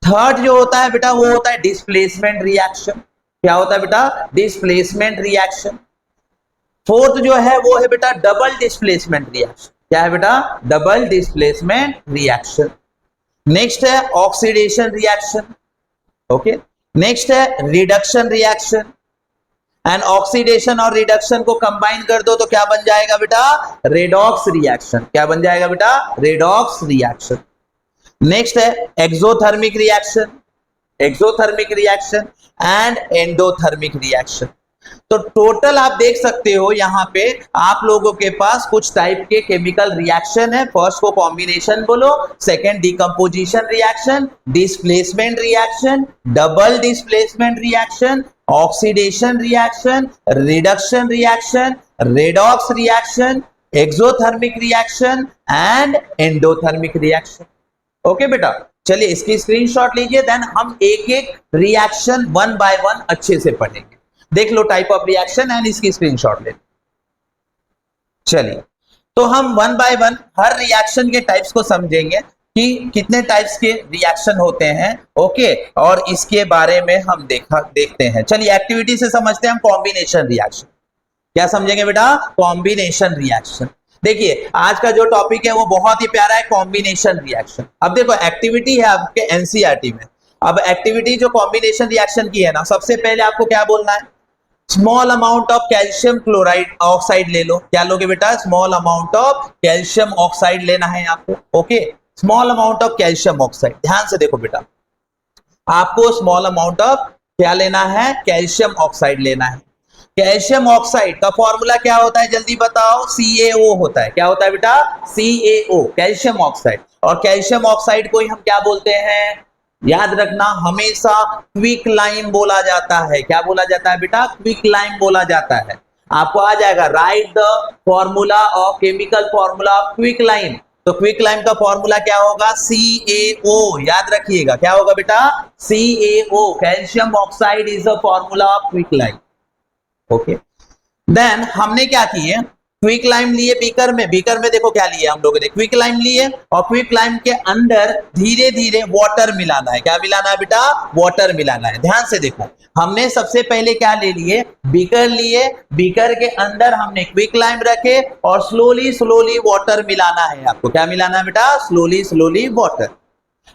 थर्ड जो होता है बेटा वो होता है डिस्प्लेसमेंट रिएक्शन। क्या होता है बेटा, डिस्प्लेसमेंट रिएक्शन। फोर्थ जो है वो है बेटा डबल डिस्प्लेसमेंट रिएक्शन। क्या है बेटा, डबल डिस्प्लेसमेंट रिएक्शन। नेक्स्ट है ऑक्सीडेशन रिएक्शन। ओके, नेक्स्ट है रिडक्शन रिएक्शन। एंड ऑक्सीडेशन और रिडक्शन को कंबाइन कर दो तो क्या बन जाएगा बेटा, रेडॉक्स रिएक्शन। क्या बन जाएगा बेटा, रेडॉक्स रिएक्शन। नेक्स्ट है exothermic reaction, exothermic reaction and endothermic reaction. तो टोटल आप देख सकते हो यहां पे आप लोगों के पास कुछ टाइप के केमिकल रिएक्शन है। फर्स्ट को कॉम्बिनेशन बोलो, second decomposition reaction, displacement reaction, double displacement reaction, oxidation reaction, reduction reaction, redox reaction, exothermic reaction and endothermic reaction. Okay बेटा, चलिए इसकी स्क्रीनशॉट लीजिए, देन हम एक एक रिएक्शन वन बाय वन अच्छे से पढ़ेंगे। देख लो टाइप ऑफ रिएक्शन एंड इसकी स्क्रीनशॉट ले। चलिए तो हम one by one her reaction के टाइप्स को समझेंगे कि कितने टाइप्स के रिएक्शन होते हैं। ओके, और इसके बारे में हम देखते हैं। चलिए एक्टिविटी से समझते हैं हम कॉम्बिनेशन रिएक्शन। क्या समझेंगे बेटा, कॉम्बिनेशन रिएक्शन। देखिए आज का जो टॉपिक है वो बहुत ही प्यारा है, कॉम्बिनेशन रिएक्शन। अब देखो एक्टिविटी है आपके एनसीईआरटी में। अब एक्टिविटी जो कॉम्बिनेशन रिएक्शन की है ना, सबसे पहले आपको क्या बोलना है, small amount of calcium chloride oxide ले लो। क्या लोगे बेटा, small amount of calcium oxide लेना है आपको। Okay, small amount of calcium oxide. ध्यान से देखो बेटा, आपको स्मॉल अमाउंट ऑफ क्या लेना है, कैल्शियम ऑक्साइड लेना है। कैल्शियम ऑक्साइड का फॉर्मूला क्या होता है, जल्दी बताओ? CaO होता है। क्या होता है बेटा? CaO, calcium oxide. और कैल्शियम ऑक्साइड को ही हम क्या बोलते हैं, याद रखना, हमेशा क्विक लाइम बोला जाता है। क्या बोला जाता है बेटा? क्विक लाइम बोला जाता है। आपको आ जाएगा, write the formula of chemical formula of quick lime. तो क्विक लाइम का फॉर्मूला क्या होगा? CaO, याद रखिएगा। क्या होगा बेटा? CaO, calcium oxide is the formula of quick lime. Okay, then हमने क्या किए, क्विक लाइम लिए बीकर में। बीकर में देखो क्या लिए हम लोगों ने, क्विक लाइम लिए, और क्विक लाइम के अंदर धीरे धीरे वाटर मिलाना है। क्या मिलाना है बेटा? वाटर मिलाना है। ध्यान से देखो, हमने सबसे पहले क्या ले लिए, बीकर लिए, बीकर के अंदर हमने क्विक लाइम रखे और स्लोली स्लोली वाटर मिलाना है। आपको क्या मिलाना है बेटा? Slowly slowly water.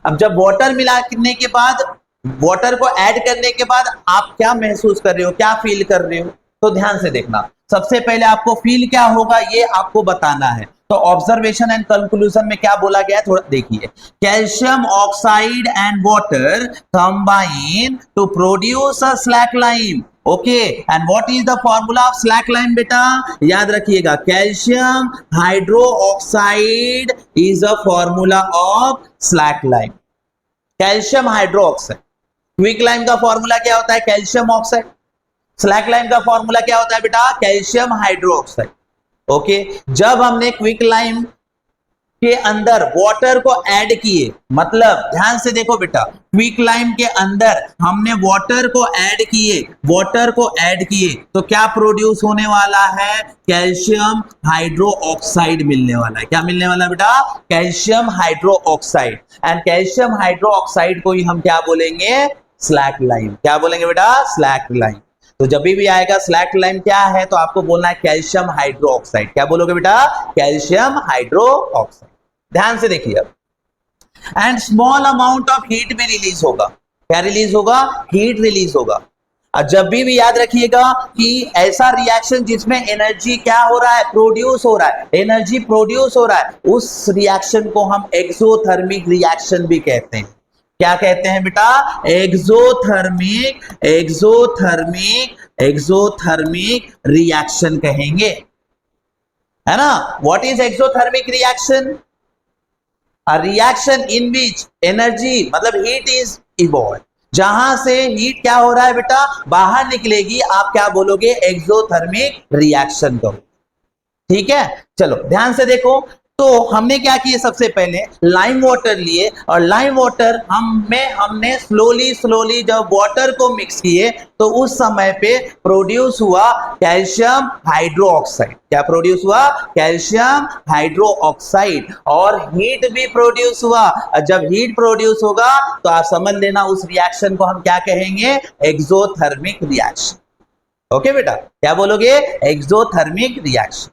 अब जब वाटर मिलाने के बाद, वाटर को ऐड करने के बाद आप क्या महसूस कर रहे हो, क्या फील कर रहे हो? तो ध्यान से देखना, सबसे पहले आपको फील क्या होगा ये आपको बताना है। तो ऑब्जर्वेशन एंड कंक्लूजन में क्या बोला गया है, थोड़ा देखिए। Calcium oxide and water combine to produce a slack lime. Okay, and what is the formula of slack lime बेटा? याद रखिएगा, calcium hydro oxide is a formula of slack lime. Calcium hydro oxide. Quick lime का फॉर्मूला क्या होता है? Calcium oxide. स्लैक लाइम का फॉर्मूला क्या होता है बेटा? Calcium hydro oxide. ओके, जब हमने क्विक लाइम के अंदर वाटर को ऐड किए, मतलब ध्यान से देखो बेटा, क्विक लाइम के अंदर हमने वाटर को ऐड किए, वाटर को ऐड किए तो क्या प्रोड्यूस होने वाला है? कैल्शियम हाइड्रो ऑक्साइड मिलने वाला है। क्या मिलने वाला है बेटा? Calcium hydro oxide. And calcium hydro oxide को ही हम क्या बोलेंगे? Slack lime. क्या बोलेंगे बेटा? Slack lime. तो जब भी आएगा स्लैक लाइम क्या है तो आपको बोलना है कैल्शियम हाइड्रो ऑक्साइड। क्या बोलोगे बेटा? Calcium hydro oxide. ध्यान से देखिए अब, and small amount of heat भी रिलीज होगा। क्या रिलीज होगा? हीट रिलीज होगा। और जब भी याद रखिएगा कि ऐसा रिएक्शन जिसमें एनर्जी क्या हो रहा है? प्रोड्यूस हो रहा है, एनर्जी प्रोड्यूस हो रहा है, उस रिएक्शन को हम एक्सोथर्मिक रिएक्शन भी कहते हैं। क्या कहते हैं बेटा? एक्सोथर्मिक, एक्सोथर्मिक, एक्सोथर्मिक रिएक्शन कहेंगे, है ना? What is exothermic reaction? A reaction in which energy, मतलब हीट इज इवॉल्व, जहां से हीट क्या हो रहा है बेटा? बाहर निकलेगी। आप क्या बोलोगे? एक्सोथर्मिक रिएक्शन कहो। ठीक है, चलो ध्यान से देखो। तो हमने क्या किया, सबसे पहले लाइम वाटर लिए, और लाइम वाटर हमने स्लोली स्लोली जब वाटर को मिक्स किए तो उस समय पे प्रोड्यूस हुआ कैल्शियम हाइड्रो ऑक्साइड। क्या प्रोड्यूस हुआ? Calcium hydro oxide. और हीट भी प्रोड्यूस हुआ। जब हीट प्रोड्यूस होगा तो आप समझ लेना उस रिएक्शन को हम क्या कहेंगे? Exothermic reaction. ओके बेटा, क्या बोलोगे? Exothermic reaction.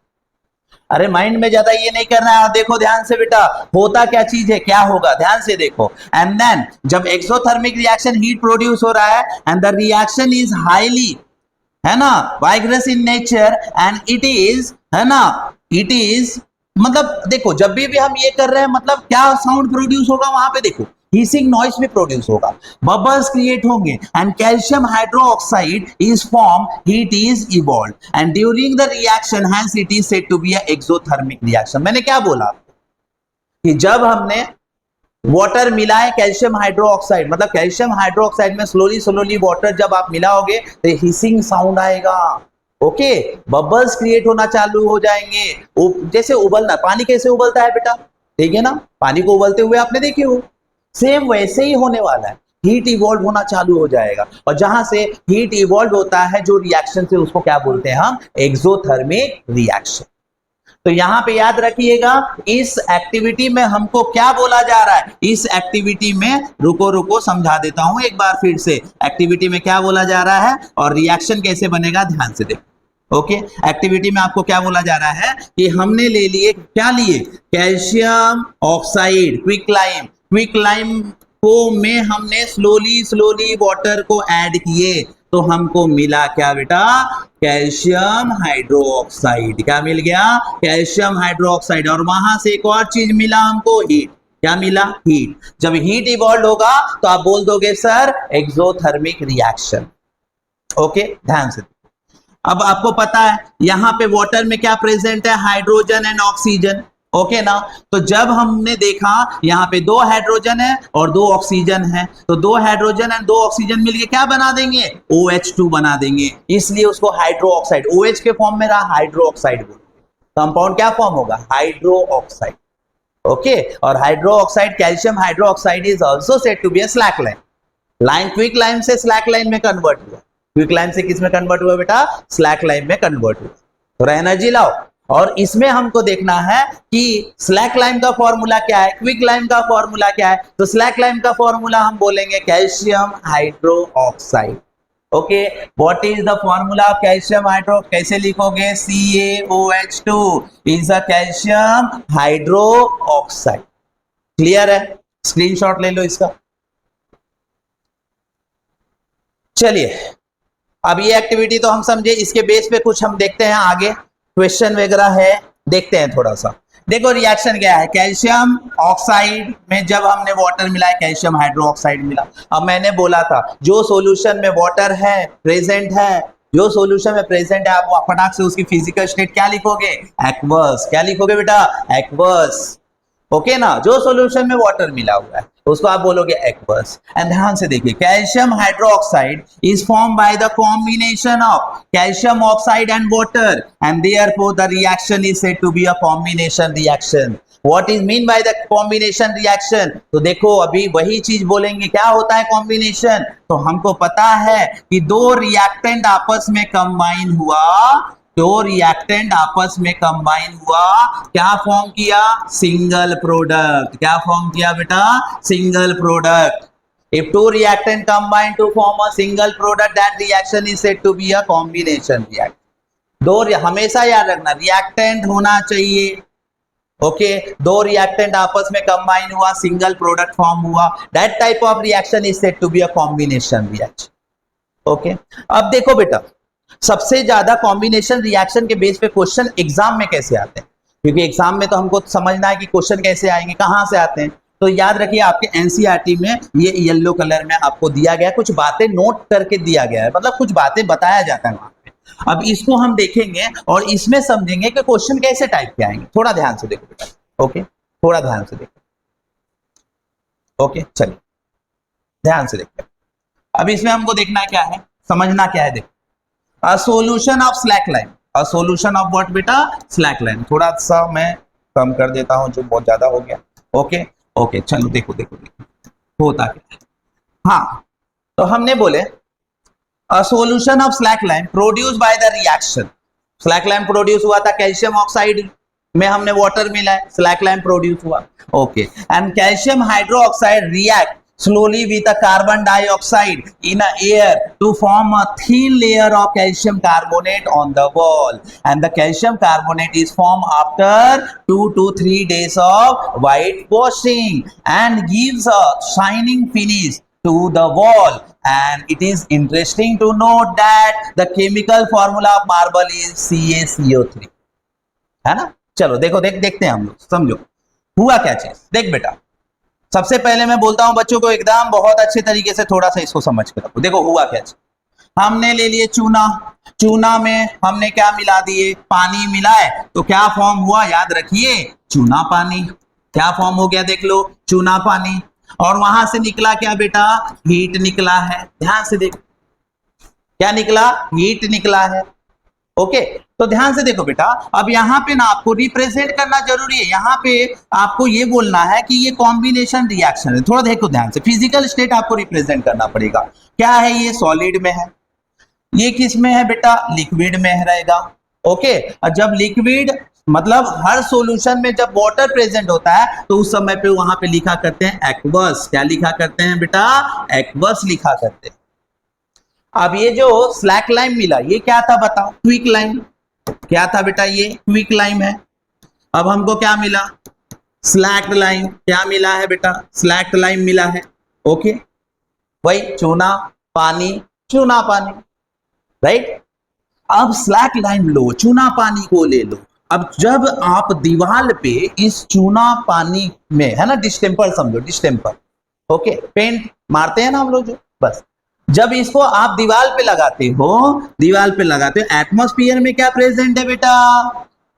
अरे माइंड में ज्यादा ये नहीं करना है। देखो ध्यान से बेटा, होता क्या चीज है, क्या होगा, ध्यान से देखो। एंड देन जब एक्सोथर्मिक रिएक्शन, हीट प्रोड्यूस हो रहा है and the reaction is highly, है ना, vigorous in nature, and it is, है ना, इट इज, मतलब देखो जब भी हम ये कर रहे हैं, मतलब क्या साउंड प्रोड्यूस होगा वहां पे? देखो हिसिंग नॉइज भी प्रोड्यूस होगा, बबल्स क्रिएट होंगे, and calcium hydro oxide is form, heat is evolve, and during the reaction hence it is said to be a exothermic reaction. मैंने क्या बोला कि जब हमने वाटर मिलाए कैल्शियम हाइड्रो ऑक्साइड, मतलब कैल्शियम हाइड्रो ऑक्साइड में स्लोली स्लोली वाटर जब आप मिलाओगे तो हिसिंग साउंड आएगा। ओके, बबल्स क्रिएट होना चालू हो जाएंगे, जैसे उबलना, पानी कैसे उबलता है बेटा? ठीक है ना, पानी को उबलते हुए आपने देखे हो, सेम वैसे ही होने वाला है। हीट इवॉल्व होना चालू हो जाएगा, और जहां से हीट इवॉल्व होता है जो रिएक्शन से, उसको क्या बोलते हैं हम? Exothermic reaction. तो यहां पे याद रखिएगा, इस एक्टिविटी में हमको क्या बोला जा रहा है? इस एक्टिविटी में रुको समझा देता हूं एक बार फिर से, एक्टिविटी में क्या बोला जा रहा है और रिएक्शन कैसे बनेगा, ध्यान से देखो। ओके, एक्टिविटी में आपको क्या बोला जा रहा है कि हमने ले लिए, क्या लिए? Calcium oxide, quick lime, quick lime को में हमने स्लोली स्लोली वाटर को ऐड किए तो हमको मिला क्या बेटा? Calcium hydro oxide. क्या मिल गया? Calcium hydro oxide. और वहां से एक और चीज मिला हमको, हीट। क्या मिला? हीट। जब हीट इवॉल्व होगा तो आप बोल दोगे सर एक्सोथर्मिक रिएक्शन। ओके, ध्यान से। अब आपको पता है यहाँ पे वाटर में क्या प्रेजेंट है, हाइड्रोजन एंड ऑक्सीजन, ओके ना। तो जब हमने देखा यहाँ पे 2 हाइड्रोजन है और 2 ऑक्सीजन है, तो 2 हाइड्रोजन एंड 2 ऑक्सीजन मिलके क्या बना देंगे, OH2 बना देंगे, इसलिए उसको हाइड्रो ऑक्साइड, OH के फॉर्म में रहा, हाइड्रो ऑक्साइड कंपाउंड क्या फॉर्म होगा, हाइड्रो ऑक्साइड, ओके। और hydro oxide, calcium hydro oxide is also said to be a slack lime. Lime quick lime से स्लैक लाइन में कन्वर्ट हुआ, क्विक लाइन से किस में कन्वर्ट हुआ बेटा, स्लैक लाइन में कन्वर्ट हुआ। तो एनर्जी लाओ, और इसमें हमको देखना है कि स्लैक लाइन का फॉर्मूला क्या है, क्विक लाइन का फॉर्मूला क्या है। तो स्लैक लाइन का फॉर्मूला हम बोलेंगे calcium hydro oxide, okay. What is the formula of calcium hydro, कैसे लिखोगे, CaOH2 is a calcium hydro oxide. Clear है, स्क्रीनशॉट ले लो इसका। चलिए अब ये एक्टिविटी तो हम समझे, इसके बेस पे कुछ हम देखते हैं आगे, क्वेश्चन वगैरह है, देखते हैं थोड़ा सा। देखो रिएक्शन क्या है, कैल्शियम ऑक्साइड में जब हमने वाटर मिला है, कैल्शियम हाइड्रो ऑक्साइड मिला। अब मैंने बोला था जो सॉल्यूशन में वाटर है प्रेजेंट है, जो सॉल्यूशन में प्रेजेंट है, आप फटाक से उसकी फिजिकल स्टेट क्या लिखोगे, एक्वस। क्या लिखोगे बेटा, एक्वस, ओके ना। जो सॉल्यूशन में वाटर मिला हुआ है उसको आप बोलोगे एक्वस। एंड ध्यान से देखिए, calcium hydroxide is form by the combination of calcium oxide and water, and therefore the reaction is said to be a combination reaction. What is mean by the combination reaction, तो देखो अभी वही चीज बोलेंगे, क्या होता है कॉम्बिनेशन। तो हमको पता है कि 2 रिएक्टेंट आपस में कंबाइन हुआ, 2 रिएक्टेंट आपस में कंबाइन हुआ, क्या फॉर्म किया, सिंगल प्रोडक्ट। क्या फॉर्म किया बेटा, single product. If 2 reactant combine to form a single product, that reaction is said to be a combination reaction. 2 हमेशा याद रखना, रिएक्टेंट होना चाहिए, ओके। 2 रिएक्टेंट आपस में कंबाइन हुआ, सिंगल प्रोडक्ट फॉर्म हुआ, that type of reaction is said to be a combination reaction, okay. अब देखो बेटा, सबसे ज्यादा कॉम्बिनेशन रिएक्शन के बेस पे क्वेश्चन एग्जाम में कैसे आते हैं, क्योंकि एग्जाम में तो हमको समझना है कि क्वेश्चन कैसे आएंगे, कहां से आते हैं। तो याद रखिए आपके एनसीईआरटी में ये येलो कलर में आपको दिया गया है, कुछ बातें नोट करके दिया गया है, मतलब कुछ बातें बताया जाता है वहां पे। अब इसको हम देखेंगे और इसमें समझेंगे कि क्वेश्चन कैसे टाइप के आएंगे। थोड़ा ध्यान से देखो बेटा, ओके, थोड़ा ध्यान से देखो, ओके। चलिए ध्यान से देखते हैं। अब इसमें हमको देखना क्या है, समझना क्या है, देखो A solution of slack line, a solution of what बेटा, slack line। थोड़ा सा मैं कम कर देता हूं जो बहुत ज्यादा हो गया, ओके ओके। चलो देखो देखो देखो होता क्या है। हाँ, तो हमने बोले a solution of slack line produced by the reaction, slack line produce हुआ था कैल्शियम ऑक्साइड में, हमने वाटर मिला है, स्लैक लाइन प्रोड्यूस हुआ, okay. And calcium hydro oxide react slowly with a carbon dioxide in a air to form a thin layer of calcium carbonate on the wall, and the calcium carbonate is formed after 2 to 3 days of whitewashing and gives a shining finish to the wall. And it is interesting to note that the chemical formula of marble is CaCO3, है ना। चलो देखो देखते हैं हम लोग, समझो हुआ क्या चीज। देख बेटा, सबसे पहले मैं बोलता हूं बच्चों को एकदम बहुत अच्छे तरीके से थोड़ा सा इसको समझ के रखो। देखो हुआ क्या चीज, हमने ले लिए चूना, चूना में हमने क्या मिला दिए, पानी मिलाए, तो क्या फॉर्म हुआ, याद रखिए, चूना पानी। क्या फॉर्म हो गया, देख लो, चूना पानी। और वहां से निकला क्या बेटा, हीट निकला है। ध्यान से देखो क्या निकला, हीट निकला है, ओके। तो ध्यान से देखो बेटा, अब यहाँ पे ना आपको रिप्रेजेंट करना जरूरी है, यहाँ पे आपको ये बोलना है कि ये कॉम्बिनेशन रिएक्शन है। थोड़ा देखो ध्यान से, फिजिकल स्टेट आपको रिप्रेजेंट करना पड़ेगा। क्या है, ये सॉलिड में है, ये किस में है बेटा, लिक्विड में रहेगा, ओके। और जब लिक्विड मतलब हर सॉल्यूशन में जब वाटर प्रेजेंट होता है तो उस समय पे वहां पे लिखा करते हैं एक्वस। क्या लिखा करते हैं बेटा, एक्वस लिखा करते हैं। अब ये जो स्लैक लाइन मिला, ये क्या था बताओ, क्विक लाइन। क्या था बेटा, ये क्विक लाइन है। अब हमको क्या मिला, स्लैक लाइन। क्या मिला है बेटा, स्लैक लाइन मिला है, ओके। वही चूना पानी, चूना पानी, राइट। अब स्लैक लाइन लो, चूना पानी को ले लो। अब जब आप दीवार पे इस चूना पानी में, है ना, डिस्टेम्पर समझो, डिस्टेम्पर, ओके, पेंट मारते हैं ना हम लोग जो, बस जब इसको आप दीवार पे लगाते हो, एटमॉस्फेयर में क्या प्रेजेंट है बेटा?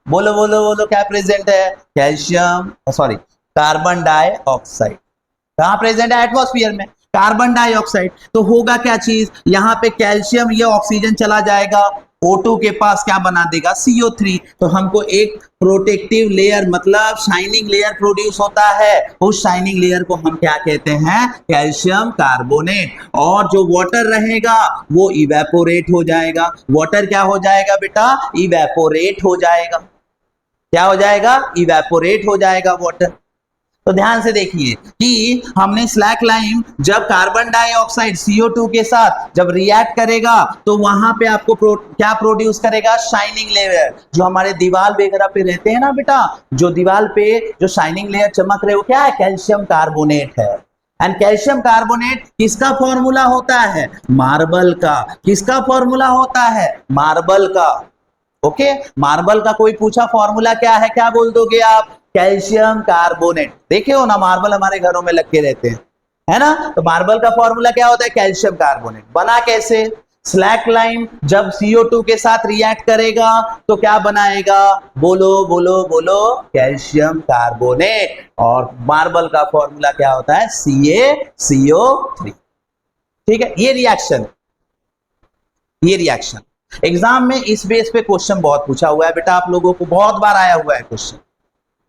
बोलो बोलो बोलो, क्या प्रेजेंट है? Calcium, sorry, carbon dioxide. कहां प्रेजेंट है? एटमॉस्फेयर में, कार्बन डाइऑक्साइड। तो होगा क्या चीज, यहाँ पे कैल्शियम, ये ऑक्सीजन चला जाएगा, O2 के पास क्या बना देगा? CO3। तो हमको एक प्रोटेक्टिव लेयर, मतलब शाइनिंग लेयर प्रोड्यूस होता है। उस शाइनिंग लेयर को हम क्या कहते हैं? Calcium carbonate. और जो वाटर रहेगा वो इवेपोरेट हो जाएगा। वाटर क्या हो जाएगा बेटा? इवेपोरेट हो जाएगा। क्या हो जाएगा? इवेपोरेट हो जाएगा वाटर। तो ध्यान से देखिए कि हमने स्लैक लाइम जब कार्बन डाइऑक्साइड CO2 के साथ जब रिएक्ट करेगा तो वहां पे आपको क्या प्रोड्यूस करेगा? Shining layer. जो हमारे दीवार वगैरह पे रहते हैं ना बेटा, जो दीवार पे जो शाइनिंग लेयर चमक रहे हो, क्या है? कैल्शियम कार्बोनेट है। एंड कैल्शियम कार्बोनेट किसका फॉर्मूला होता है? मार्बल का। किसका फॉर्मूला होता है? मार्बल का। ओके, मार्बल का कोई पूछा फॉर्मूला क्या है, क्या बोल दोगे आप? Calcium carbonate. देखे हो ना, मार्बल हमारे घरों में लग के रहते हैं, है ना? तो मार्बल का फॉर्मूला क्या होता है? Calcium carbonate. बना कैसे? स्लैक लाइम जब CO2 के साथ रिएक्ट करेगा तो क्या बनाएगा? बोलो बोलो बोलो, कैल्शियम कार्बोनेट। और मार्बल का फॉर्मूला क्या होता है? CaCO3। ठीक है, ये रिएक्शन एग्जाम में इस बेस पे क्वेश्चन बहुत पूछा हुआ है बेटा, आप लोगों को बहुत बार आया हुआ है क्वेश्चन।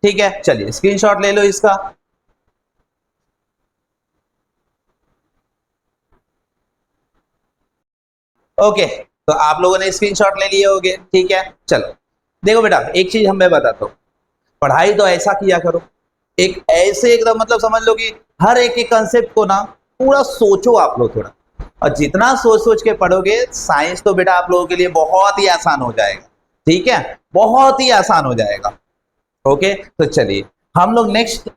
ठीक है, चलिए स्क्रीनशॉट ले लो इसका। ओके, तो आप लोगों ने स्क्रीनशॉट ले लिए होंगे। ठीक है, चलो देखो बेटा, एक चीज मैं बताता हूं, पढ़ाई तो ऐसा किया करो, एक ऐसे एकदम मतलब समझ लो कि हर एक कंसेप्ट को ना पूरा सोचो आप लोग थोड़ा, और जितना सोच सोच के पढ़ोगे साइंस तो बेटा आप लोगों के लिए बहुत ही आसान हो जाएगा। ठीक है, बहुत ही आसान हो जाएगा। ओके, तो चलिए हम लोग नेक्स्ट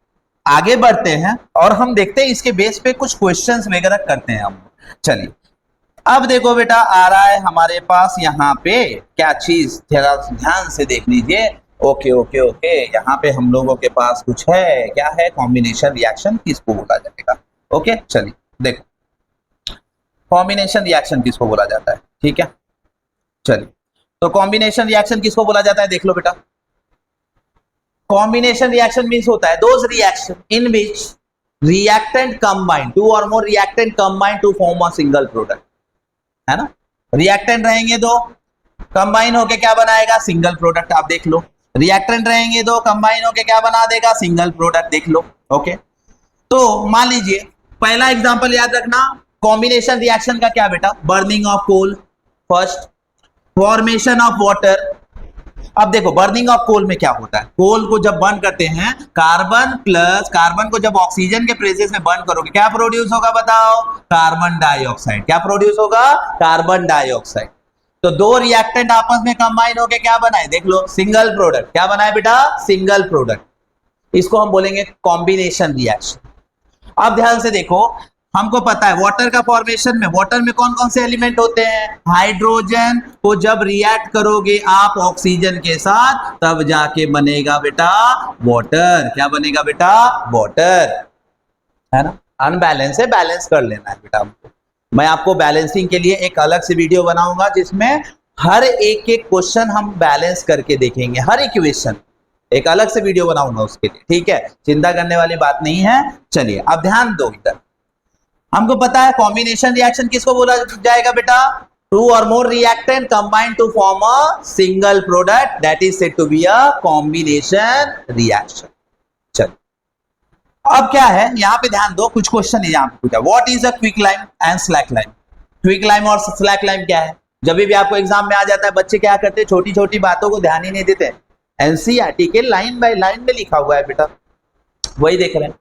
आगे बढ़ते हैं और हम देखते हैं इसके बेस पे कुछ क्वेश्चंस वगैरह करते हैं हम। चलिए, अब देखो बेटा आ रहा है हमारे पास यहाँ पे क्या चीज, जरा ध्यान से देख लीजिए। ओके ओके ओके, यहाँ पे हम लोगों के पास कुछ है, क्या है? कॉम्बिनेशन रिएक्शन किसको बोला जाएगा? ओके, चलिए देखो, कॉम्बिनेशन रिएक्शन किसको बोला जाता है? ठीक है, चलिए, तो कॉम्बिनेशन रिएक्शन किसको बोला जाता है? देख लो बेटा, कॉम्बिनेशन रिएक्शन मींस होता है those reaction in which reactant combine, two or more reactant combine to form a single product, है ना? रिएक्टेंट रहेंगे दो, कंबाइन होके क्या बनाएगा? Single product. आप देख लो, रिएक्टेंट रहेंगे दो, कंबाइन होके क्या बना देगा? Single product. देख लो। ओके, तो मान लीजिए पहला एग्जांपल याद रखना, कॉम्बिनेशन रिएक्शन का क्या बेटा? Burning of coal first, formation of water. अब देखो बर्निंग ऑफ कोल में क्या होता है? कोल को जब बर्न करते हैं, कार्बन प्लस कार्बन को जब ऑक्सीजन के प्रेजेंस में बर्न करोगे, क्या प्रोड्यूस होगा बताओ? Carbon dioxide. क्या प्रोड्यूस होगा? Carbon dioxide. तो दो रिएक्टेंट आपस में कंबाइन होके क्या बनाए? देख लो, सिंगल प्रोडक्ट। क्या बनाए बेटा? Single product. इसको हम बोलेंगे कॉम्बिनेशन रिएक्शन। अब ध्यान से देखो, हमको पता है वाटर का फॉर्मेशन में, वाटर में कौन कौन से एलिमेंट होते हैं? हाइड्रोजन को जब रिएक्ट करोगे आप ऑक्सीजन के साथ तब जाके बनेगा बेटा वाटर। क्या बनेगा बेटा? वाटर, है ना? अनबैलेंस है, बैलेंस कर लेना है बेटा हमको। मैं आपको बैलेंसिंग के लिए एक अलग से वीडियो बनाऊंगा जिसमें हर एक क्वेश्चन हम बैलेंस करके देखेंगे, हर इक्वेशन एक अलग से वीडियो बनाऊंगा उसके लिए। ठीक है, चिंता करने वाली बात नहीं है। चलिए अब ध्यान दो इधर, हमको पता है कॉम्बिनेशन रिएक्शन किसको बोला जाएगा बेटा? Two or more reactant combine to form a single product, that is said to be a combination reaction. चलो अब क्या है, यहां पे ध्यान दो, कुछ क्वेश्चन है यहां पे पूछा, what is a quick lime and slack lime? Quick lime और स्लैक लाइम क्या है? जब भी आपको एग्जाम में आ जाता है, बच्चे क्या करते हैं, छोटी छोटी बातों को ध्यान ही नहीं देते। एनसीईआरटी के लाइन बाय लाइन में लिखा हुआ है बेटा, वही देख रहे हैं।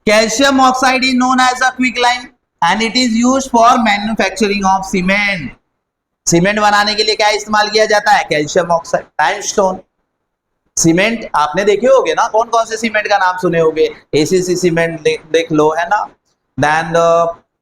Calcium oxide is known as a quick lime and it is used for manufacturing of cement. Cement बनाने के लिए क्या इस्तेमाल किया जाता है? Calcium oxide. लाइमस्टोन सीमेंट आपने देखे होंगे ना, कौन कौन से सीमेंट का नाम सुने होंगे? एसीसी सीमेंट देख लो, है ना? देन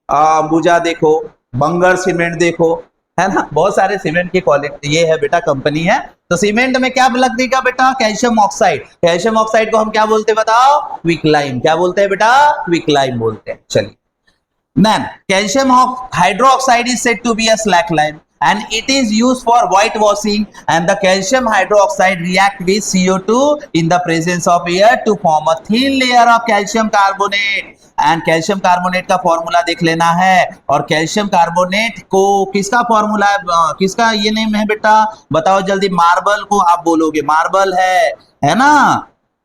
अंबुजा देखो, बंगर सीमेंट देखो, है ना? बहुत सारे सीमेंट की क्वालिटी, ये है बेटा कंपनी है। तो सीमेंट में क्या लगेगा बेटा? Calcium oxide. कैल्शियम ऑक्साइड को हम क्या बोलते हैं बताओ? Quick lime. क्या बोलते हैं बेटा? क्विक लाइम बोलते हैं। चलिए Then calcium hydroxide is said to be a slack lime and it is used for whitewashing, and the calcium hydroxide react with CO2 in the presence of air to form a thin layer of calcium carbonate. And calcium carbonate का फॉर्मूला देख लेना है। और कैल्शियम कार्बोनेट को किसका फॉर्मूला है, किसका ये नेम है बेटा, बताओ जल्दी। मार्बल को आप बोलोगे मार्बल है ना,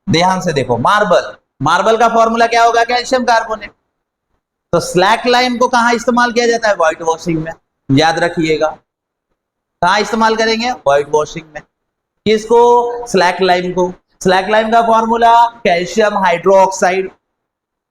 ध्यान से देखो, मार्बल का फॉर्मूला क्या होगा, कैल्शियम कार्बोनेट। तो स्लैक लाइम को कहां इस्तेमाल किया जाता है, व्हाइट वॉशिंग में, याद रखिएगा। कहां इस्तेमाल करेंगे, व्हाइट वॉशिंग में। किसको, स्लैक लाइम को। स्लैक लाइम का formula calcium hydroxide.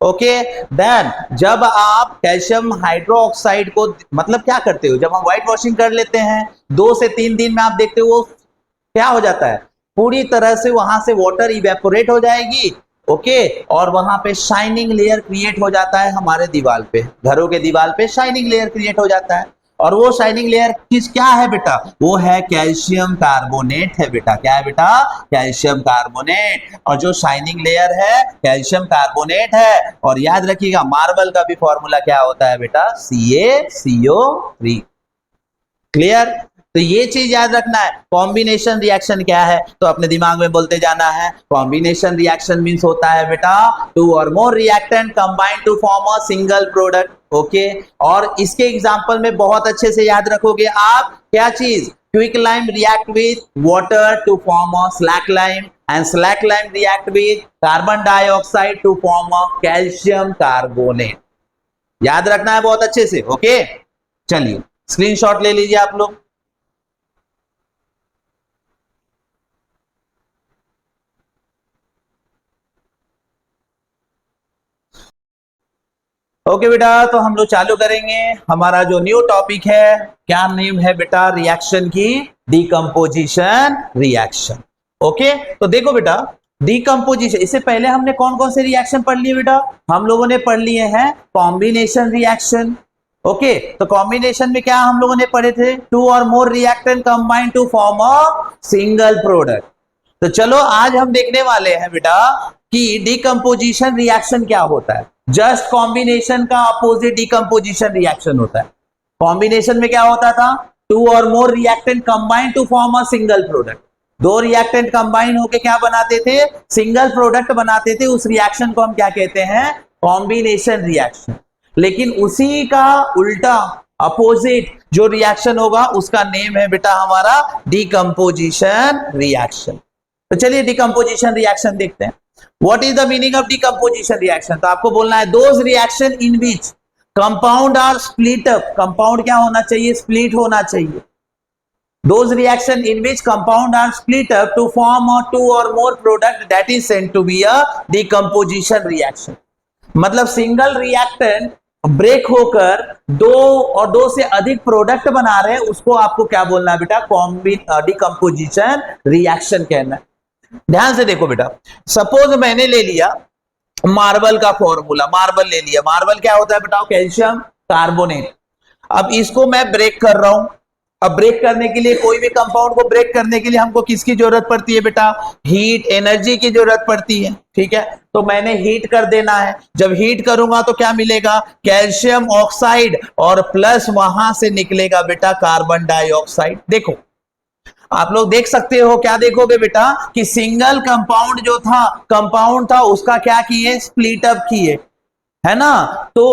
Okay, then जब आप कैल्शियम हाइड्रोक्साइड को मतलब क्या करते हो, जब हम व्हाइट वॉशिंग कर लेते हैं 2 से 3 दिन में आप देखते हो वो क्या हो जाता है, पूरी तरह से वहां से वाटर इवेपोरेट हो जाएगी। ओके, और वहां पे शाइनिंग लेयर क्रिएट हो जाता है हमारे दीवार पे, घरों के दीवार पे शाइनिंग लेयर क्रिएट हो जाता है। और वो शाइनिंग लेयर क्या है बेटा, वो है कैल्शियम कार्बोनेट है बेटा। क्या है बेटा, कैल्शियम कार्बोनेट। और जो शाइनिंग लेयर है कैल्शियम कार्बोनेट है। और याद रखिएगा मार्बल का भी फॉर्मूला क्या होता है बेटा, CaCO3। क्लियर, तो ये चीज याद रखना है। कॉम्बिनेशन रिएक्शन क्या है, तो अपने दिमाग में बोलते जाना है। कॉम्बिनेशन रिएक्शन मींस होता है बेटा 2 or more reactant combine to form a single product. Okay, और इसके एग्जांपल में बहुत अच्छे से याद रखोगे आप क्या चीज, quick lime react with water to form a slack lime and slack lime react with carbon dioxide to form a calcium carbonate. याद रखना है बहुत अच्छे से। ओके, चलिए स्क्रीनशॉट ले लीजिए आप लोग। ओके बेटा, तो हम लोग चालू करेंगे हमारा जो न्यू टॉपिक है। क्या नेम है बेटा, रिएक्शन की डिकम्पोजिशन रिएक्शन। ओके, तो देखो बेटा डिकम्पोजिशन, इससे पहले हमने कौन कौन से रिएक्शन पढ़ लिए बेटा, हम लोगों ने पढ़ लिए हैं कॉम्बिनेशन रिएक्शन। ओके, तो कॉम्बिनेशन में क्या हम लोगों ने पढ़े थे, 2 or more reactant combine to form a single product. तो चलो आज हम देखने वाले हैं बेटा कि डिकम्पोजिशन रिएक्शन क्या होता है। जस्ट कॉम्बिनेशन का अपोजिट डिकम्पोजिशन रिएक्शन होता है। कॉम्बिनेशन में क्या होता था, 2 or more reactant combine to form a single product. 2 reactant combine होके क्या बनाते थे, सिंगल प्रोडक्ट बनाते थे। उस रिएक्शन को हम क्या कहते हैं, कॉम्बिनेशन रिएक्शन। लेकिन उसी का उल्टा अपोजिट जो रिएक्शन होगा उसका नेम है बेटा हमारा डिकम्पोजिशन रिएक्शन। तो चलिए डिकम्पोजिशन रिएक्शन देखते हैं। What is the meaning of decomposition reaction? तो आपको बोलना है those reaction in which compound are split up। compound क्या होना चाहिए, split होना चाहिए। Those reaction in which compound are split up to form a 2 or more product that is said to be a decomposition reaction। मतलब सिंगल रिएक्टेंट ब्रेक होकर 2 और 2 से अधिक प्रोडक्ट बना रहे हैं, उसको आपको क्या बोलना है बेटा, डिकम्पोजिशन रिएक्शन कहना है। ध्यान से देखो बेटा, सपोज मैंने ले लिया मार्बल का फॉर्मूला, मार्बल ले लिया। मार्बल क्या होता है बेटा, कैल्शियम कार्बोनेट। अब इसको मैं ब्रेक कर रहा हूं। अब ब्रेक करने के लिए, कोई भी कंपाउंड को ब्रेक करने के लिए हमको किसकी जरूरत पड़ती है बेटा, हीट, एनर्जी की जरूरत पड़ती है। ठीक है, तो मैंने हीट कर देना है। जब हीट करूंगा तो क्या मिलेगा, कैल्शियम ऑक्साइड, और प्लस वहां से निकलेगा बेटा कार्बन डाइऑक्साइड। देखो आप लोग देख सकते हो, क्या देखोगे बेटा कि सिंगल कंपाउंड जो था, कंपाउंड था उसका क्या किए, स्प्लिट अप किए, है ना। तो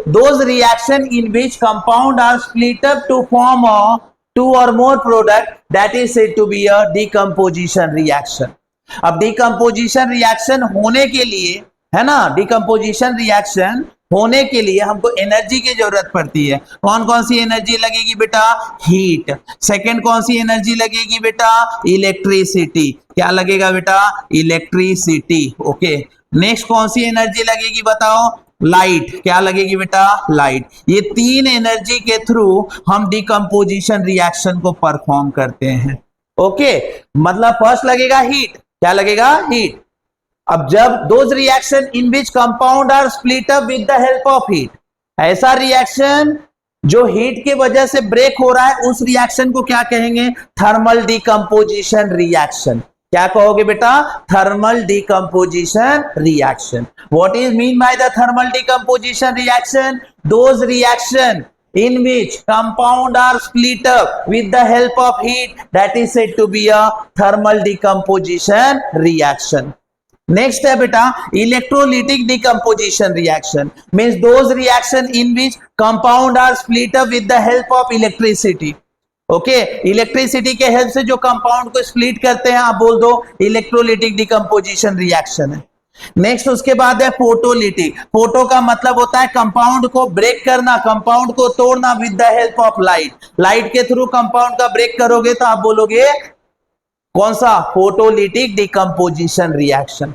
those reaction in which compound are split up to form a 2 or more product that is said to be a decomposition reaction। अब डिकम्पोजिशन रिएक्शन होने के लिए, है ना, डिकम्पोजिशन रिएक्शन होने के लिए हमको एनर्जी की जरूरत पड़ती है। कौन कौन सी एनर्जी लगेगी बेटा, हीट। सेकंड कौन सी एनर्जी लगेगी बेटा, इलेक्ट्रिसिटी। क्या लगेगा बेटा, इलेक्ट्रिसिटी। ओके, नेक्स्ट कौन सी एनर्जी लगेगी बताओ, लाइट। क्या लगेगी बेटा, लाइट। ये 3 एनर्जी के थ्रू हम डिकम्पोजिशन रिएक्शन को परफॉर्म करते हैं। ओके, मतलब फर्स्ट लगेगा हीट। क्या लगेगा, हीट। अब जब those reaction in which compound are split up with the help of heat, ऐसा रिएक्शन जो हीट के वजह से ब्रेक हो रहा है, उस रिएक्शन को क्या कहेंगे, थर्मल डिकम्पोजिशन रिएक्शन। क्या कहोगे बेटा, thermal decomposition reaction. What is mean by the thermal decomposition reaction, those reaction in which compound are split up with the help of heat, that is said to be a thermal decomposition reaction. Next है बेटा electrolytic decomposition reaction, means those reaction in which compound are split up with the help of electricity. Okay, electricity के हेल्प से जो कंपाउंड को स्प्लिट करते हैं आप बोल दो इलेक्ट्रोलिटिक डिकम्पोजिशन रिएक्शन है। नेक्स्ट उसके बाद है फोटोलिटिक। फोटो का मतलब होता है कंपाउंड को ब्रेक करना, कंपाउंड को तोड़ना with the help of light. Light के थ्रू कंपाउंड का ब्रेक करोगे तो आप बोलोगे कौन सा, फोटोलिटिक डिकम्पोजिशन रिएक्शन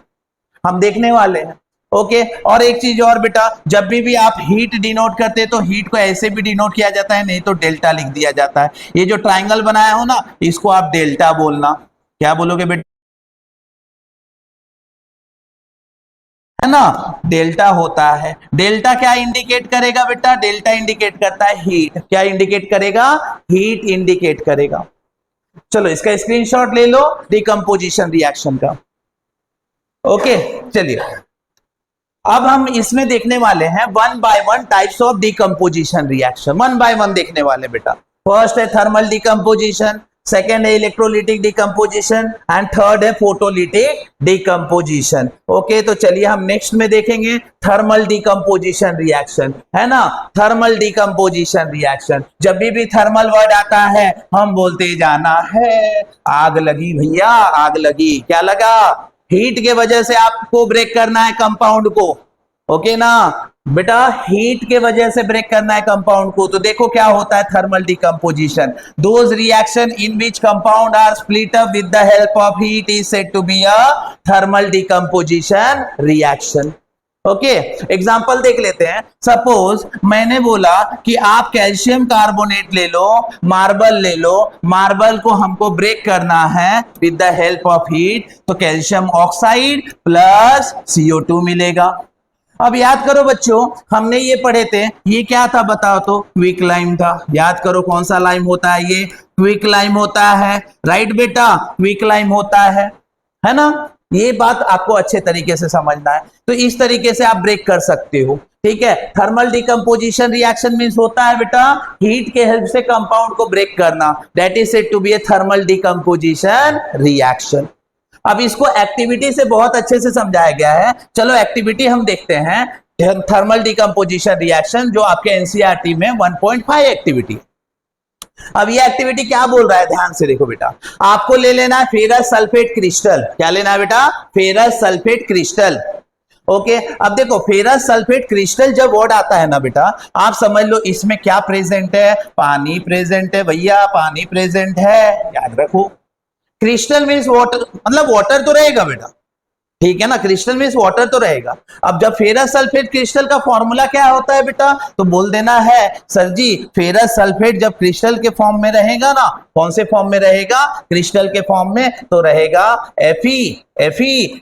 हम देखने वाले हैं। ओके, और एक चीज और बेटा, जब भी आप हीट डिनोट करते हैं तो हीट को ऐसे भी डिनोट किया जाता है, नहीं तो डेल्टा लिख दिया जाता है। ये जो ट्राइंगल बनाया हो ना, इसको आप डेल्टा बोलना। क्या बोलोगे बेटा, है ना, डेल्टा होता है। डेल्टा क्या इंडिकेट करेगा बेटा, डेल्टा इंडिकेट करता है हीट। क्या इंडिकेट करेगा, हीट इंडिकेट करेगा। चलो इसका स्क्रीनशॉट ले लो डिकम्पोजिशन रिएक्शन का। ओके चलिए, अब हम इसमें देखने वाले हैं one by one types of decomposition reaction. One by one देखने वाले बेटा। फर्स्ट है थर्मल डिकम्पोजिशन, सेकेंड है इलेक्ट्रोलिटिक डिकम्पोजिशन एंड थर्ड है फोटोलिटिक डिकम्पोजिशन। ओके, तो चलिए हम नेक्स्ट में देखेंगे थर्मल डिकम्पोजिशन रिएक्शन, है ना। थर्मल डिकम्पोजिशन रिएक्शन, जब भी थर्मल वर्ड आता है हम बोलते जाना है आग लगी भैया, आग लगी। क्या लगा, हीट के वजह से आपको ब्रेक करना है कंपाउंड को। ओके ना बेटा, हीट के वजह से ब्रेक करना है कंपाउंड को। तो देखो क्या होता है thermal decomposition, those reaction in which compound are split up with the help of heat is said to be a thermal decomposition reaction. Okay, example देख लेते हैं। सपोज मैंने बोला कि आप कैल्शियम कार्बोनेट ले लो, मार्बल ले लो, मार्बल को हमको ब्रेक करना है with the help of heat, तो कैल्शियम ऑक्साइड प्लस CO2 मिलेगा। अब याद करो बच्चों, हमने ये पढ़े थे, ये क्या था बताओ तो, क्विक लाइम था। याद करो कौन सा लाइम होता है, ये क्विक लाइम होता है। राइट बेटा, क्विक लाइम होता है ना। ये बात आपको अच्छे तरीके से समझना है। तो इस तरीके से आप ब्रेक कर सकते हो, ठीक है। थर्मल डिकम्पोजिशन रिएक्शन मींस होता है बेटा हीट के हेल्प से कंपाउंड को ब्रेक करना, that is said to be a thermal decomposition reaction. अब इसको एक्टिविटी से बहुत अच्छे से समझाया गया है। चलो एक्टिविटी हम देखते हैं थर्मल डिकम्पोजिशन रिएक्शन, जो आपके एनसीईआरटी में 1.5 एक्टिविटी। अब ये एक्टिविटी क्या बोल रहा है, ध्यान से देखो बेटा। आपको ले लेना है फेरस सल्फेट क्रिस्टल। क्या लेना है बेटा, फेरस सल्फेट क्रिस्टल। ओके, अब देखो फेरस सल्फेट क्रिस्टल जब वर्ड आता है ना बेटा, आप समझ लो इसमें क्या प्रेजेंट है, पानी प्रेजेंट है भैया, पानी प्रेजेंट है। याद रखो क्रिस्टल मीन्स वाटर, मतलब वाटर तो रहेगा बेटा, ठीक है ना। क्रिस्टल मीन्स वाटर तो रहेगा। अब जब फेरस सल्फेट क्रिस्टल का फॉर्मूला क्या होता है बेटा, तो बोल देना है सर जी फेरस सल्फेट जब क्रिस्टल के फॉर्म में रहेगा ना, कौन से फॉर्म में रहेगा, क्रिस्टल के फॉर्म में, तो रहेगा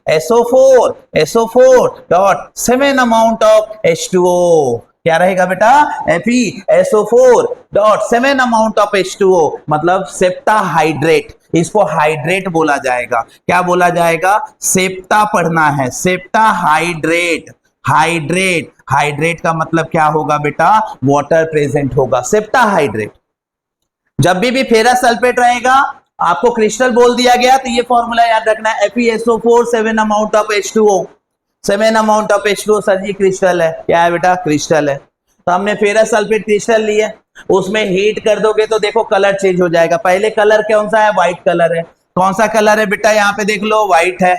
FeSO4 dot 7 amount of H2O। क्या रहेगा बेटा, FeSO4 dot 7 amount of H2O, मतलब सेप्टाहाइड्रेट। इसको हाइड्रेट बोला जाएगा। क्या बोला जाएगा, सेप्टा पढ़ना है, सेप्टाहाइड्रेट। हाइड्रेट, हाइड्रेट का मतलब क्या होगा बेटा, वाटर प्रेजेंट होगा, सेप्टाहाइड्रेट। जब भी फेरस सल्फेट रहेगा, आपको क्रिस्टल बोल दिया गया, तो ये फॉर्मूला याद रखना है, FeSO4 7 amount of H2O। 7 amount of H2O sir जी क्रिस्टल है। क्या है बेटा, क्रिस्टल है। तो हमने फेरस सल्फेट क्रिस्टल लिए, उसमें हीट कर दोगे तो देखो कलर चेंज हो जाएगा। पहले कलर कौन सा है, व्हाइट कलर है। कौन सा कलर है बेटा, यहाँ पे देख लो व्हाइट है।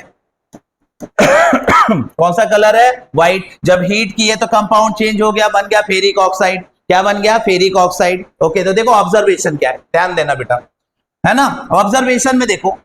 कौन सा कलर है, व्हाइट। जब हीट किए तो कंपाउंड चेंज हो गया, बन गया फेरिक ऑक्साइड। क्या बन गया, फेरिक ऑक्साइड। ओके, तो देखो ऑब्जर्वेशन क्या है, ध्यान देना बेटा, है ना। ऑब्जर्वेशन में देखो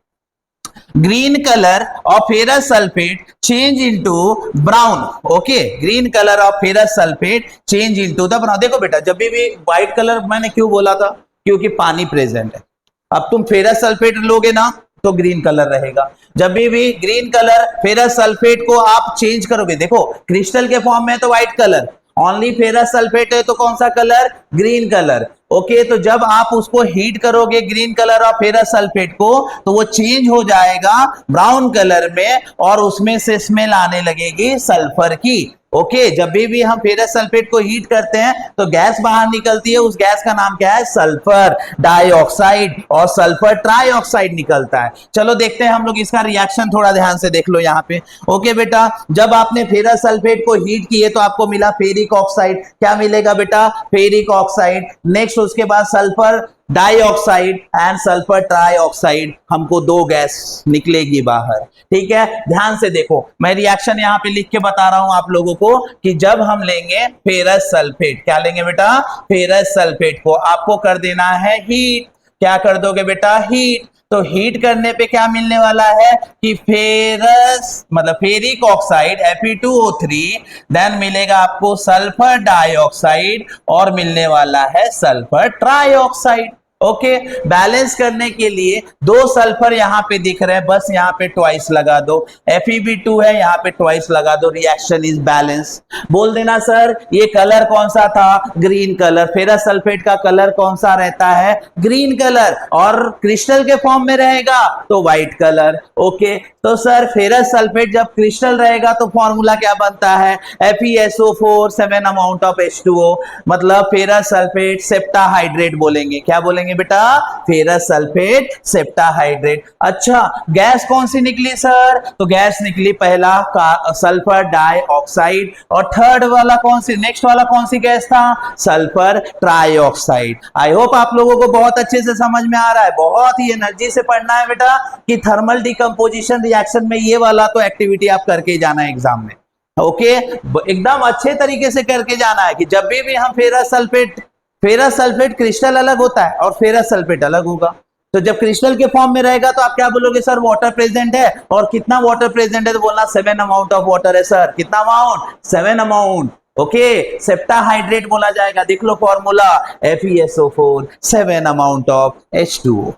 green colour of ferrous sulphate change into brown. Okay, green colour of ferrous sulphate change into the brown. देखो बेटा, जब भी व्हाइट कलर मैंने क्यों बोला था, क्योंकि पानी प्रेजेंट है। अब तुम फेरस सल्फेट लोगे ना तो ग्रीन कलर रहेगा। जब भी ग्रीन कलर फेरस सल्फेट को आप चेंज करोगे, देखो क्रिस्टल के फॉर्म में तो white colour, only ferrous sulphate है तो कौन सा कलर, ग्रीन कलर। ओके, तो जब आप उसको हीट करोगे ग्रीन कलर और फेरस सल्फेट को, तो वो चेंज हो जाएगा ब्राउन कलर में, और उसमें से स्मेल आने लगेगी सल्फर की। ओके, जब भी हम फेरस सल्फेट को हीट करते हैं तो गैस बाहर निकलती है, उस गैस का नाम क्या है? सल्फर डाइऑक्साइड और सल्फर ट्राइऑक्साइड निकलता है। चलो देखते हैं हम लोग इसका रिएक्शन, थोड़ा ध्यान से देख लो यहाँ पे। ओके बेटा, जब आपने फेरस सल्फेट को हीट किए तो आपको मिला फेरिक ऑक्साइड। क्या मिलेगा बेटा? Ferric oxide. नेक्स्ट उसके बाद sulphur dioxide and sulphur trioxide, हमको दो गैस निकलेगी बाहर। ठीक है, ध्यान से देखो, मैं रिएक्शन यहाँ पे लिख के बता रहा हूं आप लोगों को कि जब हम लेंगे फेरस सल्फेट, क्या लेंगे बेटा? फेरस सल्फेट को आपको कर देना है हीट। क्या कर दोगे बेटा? हीट। तो हीट करने पे क्या मिलने वाला है कि फेरस मतलब फेरिक ऑक्साइड Fe2O3, देन मिलेगा आपको सल्फर डाइऑक्साइड और मिलने वाला है सल्फर ट्राइऑक्साइड। ओके, बैलेंस करने के लिए दो सल्फर यहां पे दिख रहे हैं, बस यहां पे ट्वाइस लगा दो। Fe2 है, यहां पे ट्वाइस लगा दो, रिएक्शन इज बैलेंस। बोल देना सर ये कलर कौन सा था? Green colour. फेरस सल्फेट का कलर कौन सा रहता है? Green colour. और क्रिस्टल के फॉर्म में रहेगा तो व्हाइट कलर। ओके, तो सर फेरस सल्फेट जब क्रिस्टल रहेगा तो फॉर्मूला क्या बनता है? FeSO4 7 अमाउंट ऑफ H2O, मतलब फेरस सल्फेट सेप्टाहाइड्रेट बोलेंगे। क्या बोलेंगे बेटा? Ferrous sulphate septahydrate. अच्छा, गैस कौन सी निकली सर? तो गैस निकली पहला सल्फर डाइऑक्साइड, और थर्ड वाला कौन सी, नेक्स्ट वाला कौन सी गैस था? Sulphur trioxide. आई होप आप लोगों को बहुत अच्छे से समझ में आ रहा है। बहुत ही एनर्जी से पढ़ना है बेटा कि थर्मल डिकम्पोजिशन रिएक्शन में ये वाला तो एक्टिविटी आप करके जाना है एग्जाम में। ओके, एकदम अच्छे तरीके से करके जाना है कि जब भी हम फेरस सल्फेट क्रिस्टल अलग होता है और फेरस सल्फेट अलग होगा। तो जब क्रिस्टल के फॉर्म में रहेगा तो आप क्या बोलोगे? सर वाटर प्रेजेंट है। और कितना वाटर प्रेजेंट है? तो बोलना 7 अमाउंट ऑफ वाटर है सर। कितना अमाउंट? 7 अमाउंट। ओके, सेप्टाहाइड्रेट बोला जाएगा। देख लो formula, FeSO4 7 amount of H2O,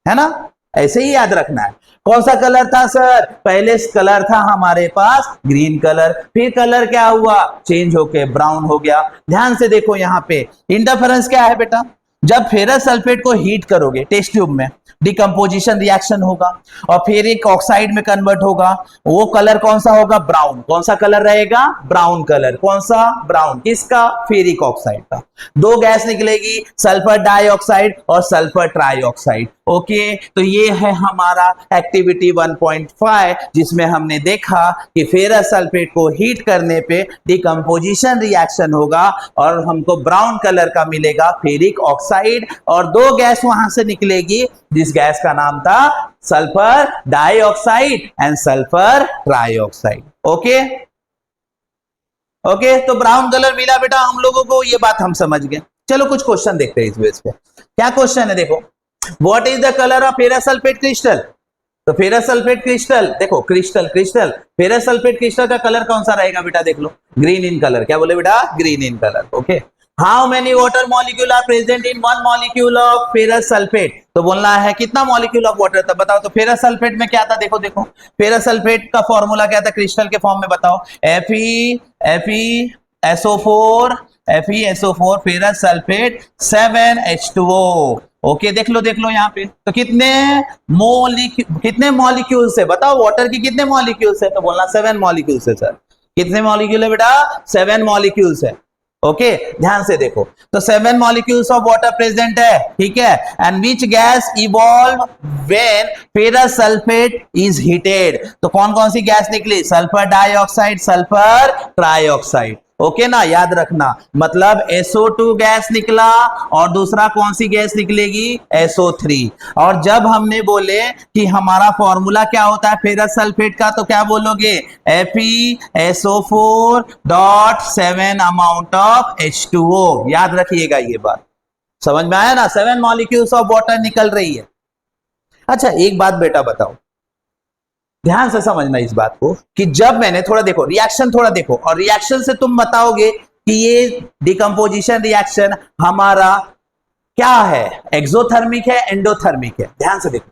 है ना? ऐसे ही याद रखना है। कौन सा कलर था सर? पहले कलर था हमारे पास ग्रीन कलर, फिर कलर क्या हुआ? चेंज होके ब्राउन हो गया। ध्यान से देखो यहाँ पे इंटरफेरेंस क्या है बेटा? जब फेरस सल्फेट को हीट करोगे टेस्ट ट्यूब में, डिकम्पोजिशन रिएक्शन होगा और फिर एक ऑक्साइड में कन्वर्ट होगा। वो कलर कौन सा होगा? ब्राउन। कौन सा कलर रहेगा? Brown colour. कौन सा? ब्राउन। किसका? फेरिक ऑक्साइड का। दो गैस निकलेगी, सल्फर डाइऑक्साइड और सल्फर ट्राइऑक्साइड। ओके, तो ये है हमारा एक्टिविटी 1.5, जिसमें हमने देखा कि फेरस सल्फेट को हीट करने पे डिकम्पोजिशन रिएक्शन होगा और हमको ब्राउन कलर का मिलेगा फेरिक ऑक्साइड, और दो गैस वहां से निकलेगी जिस गैस का नाम था sulphur dioxide and sulphur trioxide. Okay okay, तो ब्राउन कलर मिला बेटा हम लोगों को, ये बात हम समझ गए। चलो कुछ क्वेश्चन देखते हैं इस बेस पे। क्या क्वेश्चन है? देखो, what is the colour of ferrous sulphate crystal? तो फेरस सल्फेट क्रिस्टल, देखो क्रिस्टल फेरस सल्फेट क्रिस्टल का कलर कौन सा रहेगा बेटा? देख लो, ग्रीन इन कलर। क्या बोले बेटा? Green in colour. Okay, how many water molecule are present in one molecule of ferrous sulphate? तो बोलना है कितना मॉलिक्यूल ऑफ वाटर था, बताओ। तो फेरस सल्फेट में क्या था? देखो देखो, फेरस सल्फेट का फॉर्मूला क्या था क्रिस्टल के फॉर्म में? बताओ। FeSO4 ferrous sulphate 7H2O। Okay, देख लो यहाँ पे। तो कितने मॉलिक्यूल्स है बताओ? वाटर की कितने मॉलिक्यूल्स है? तो बोलना 7 मॉलिक्यूल्स है सर। कितने मॉलिक्यूल है बेटा? 7 मॉलिक्यूल्स है। ओके, ध्यान से देखो, तो 7 मॉलिक्यूल्स ऑफ वाटर प्रेजेंट है। ठीक है, and which gas evolve when ferrous sulphate is heated? तो कौन कौन सी गैस निकली? Sulphur dioxide, sulphur trioxide. Okay ना, याद रखना, मतलब SO2 गैस निकला और दूसरा कौन सी गैस निकलेगी? SO3। और जब हमने बोले कि हमारा फॉर्मूला क्या होता है फेरस सल्फेट का, तो क्या बोलोगे? FeSO4.7 amount of H2O। याद रखिएगा ये बात, समझ में आया ना? 7 मॉलिक्यूल्स ऑफ वाटर निकल रही है। अच्छा, एक बात बेटा बताओ, ध्यान से समझना इस बात को कि जब मैंने थोड़ा देखो रिएक्शन, थोड़ा देखो, और रिएक्शन से तुम बताओगे कि ये डिकम्पोजिशन रिएक्शन हमारा क्या है, एक्सोथर्मिक है एंडोथर्मिक है। ध्यान से देखो,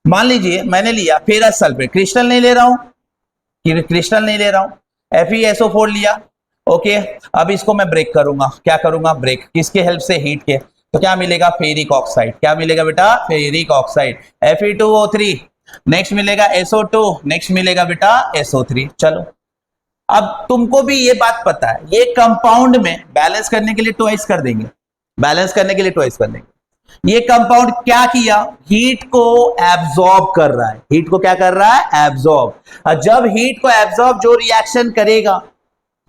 मान लीजिए मैंने लिया फेरस सल्फेट, क्रिस्टल नहीं ले रहा हूं, क्रिस्टल नहीं ले रहा हूं, FeSO4 लिया। ओके, अब इसको मैं ब्रेक करूंगा। क्या करूंगा? ब्रेक। किसके हेल्प से? हीट के। तो क्या मिलेगा? Ferric oxide. क्या मिलेगा बेटा? Ferric oxide. Fe2O3, नेक्स्ट मिलेगा SO2, नेक्स्ट मिलेगा बेटा SO3। चलो अब तुमको भी ये बात पता है, ये कंपाउंड में बैलेंस करने के लिए ट्वाइस कर देंगे, बैलेंस करने के लिए ट्वाइस कर देंगे। ये कंपाउंड क्या किया, हीट को एब्जॉर्ब कर रहा है, हीट को क्या कर रहा है, एब्जॉर्ब। जब हीट को एब्जॉर्ब जो रिएक्शन करेगा,